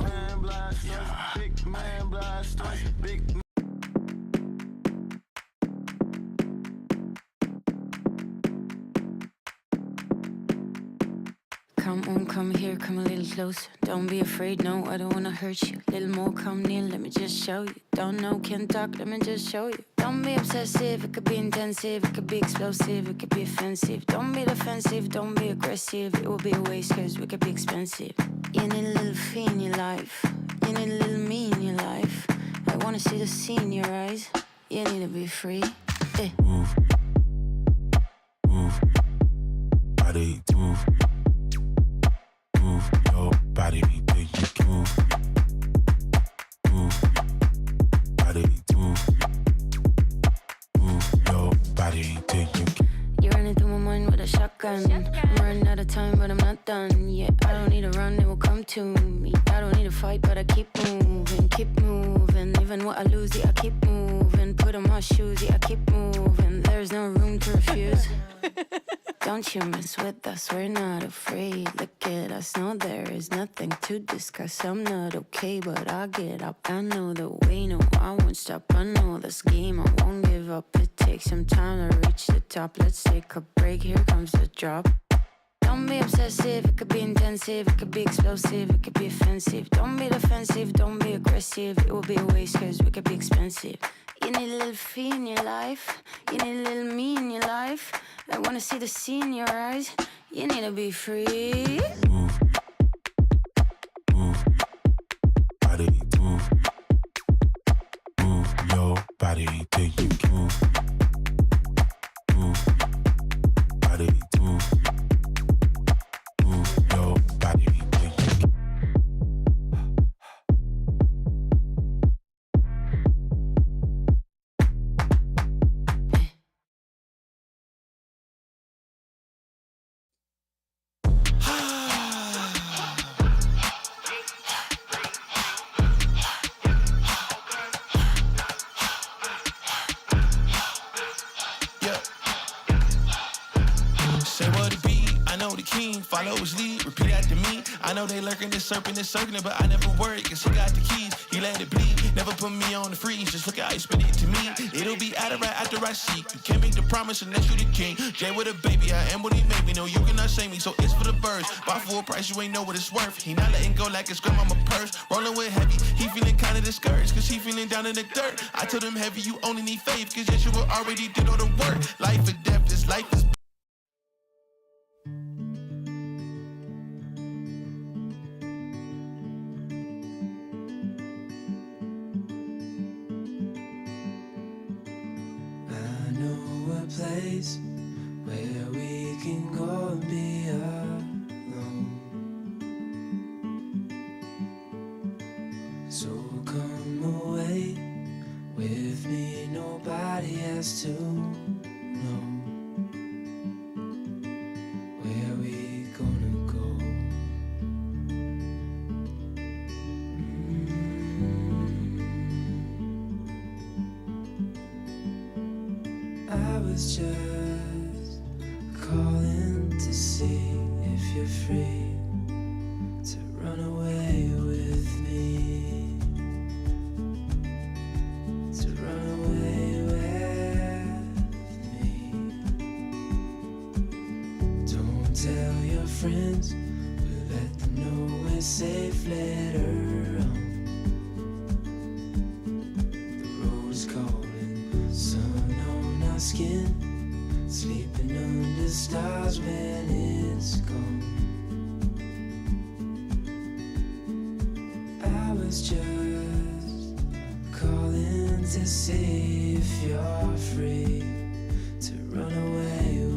Come on, come here, come a little closer. Don't be afraid, no, I don't wanna hurt you. Little more, come near, let me just show you. Don't know, can't talk, let me just show you. Don't be obsessive, it could be intensive, it could be explosive, it could be offensive. Don't be defensive, don't be aggressive, it will be a waste cause we could be expensive. You need a little fee in your life, you need a little me in your life. I wanna see the sea in your eyes, you need to be free. Move, move, body, move. Move your body, do you move? Move, body, move. Move your body, do you? You're running through my mind with a shotgun. I'm running out of time, but I'm not done. Yeah, I don't need to run, it will come to me. I don't need to fight, but I keep moving, keep moving. Even what I lose, yeah, I keep moving. Put on my shoes, yeah, I keep moving. There's no room to refuse. Don't you mess with us, we're not afraid. Look at us, no, there is nothing to discuss. I'm not okay, but I'll get up. I know the way, no, I won't stop. I know this game, I won't give up. It takes some time to reach the top. Let's take a break, here comes the drop. Don't be obsessive, it could be intensive, it could be explosive, it could be offensive. Don't be defensive, don't be aggressive, it will be a waste cause we could be expensive. You need a little fee in your life, you need a little me in your life. I wanna see the sea in your eyes, you need to be free. Move, move, body, move. Move your body, do you move? Move, body, move. Move your body, do you? Say what it be, I know the king, follow his lead, repeat after me. I know they lurking, this serpent is circling, but I never worry, cause he got the keys, he let it bleed. Never put me on the freeze, just look at how you spit it to me. It'll be out of right after I seek. You can't make the promise unless you the king. Jay with a baby, I am what he made me. No, you cannot say me, so it's for the birds. Buy for a price, you ain't know what it's worth. He not letting go like his grandmama purse. Rolling with heavy, he feeling kinda discouraged, cause he feeling down in the dirt. I told him heavy, you only need faith, cause yes, you already did all the work. Life or death, this life is. Place where we can go and be alone. So come away with me, nobody has to know where we gonna go. I was just calling to see if you're free to run away with me. friends. We'll let them know we're safe later on. The road's calling, sun on our skin, sleeping under stars when it's gone. I was just calling to see if you're free to run away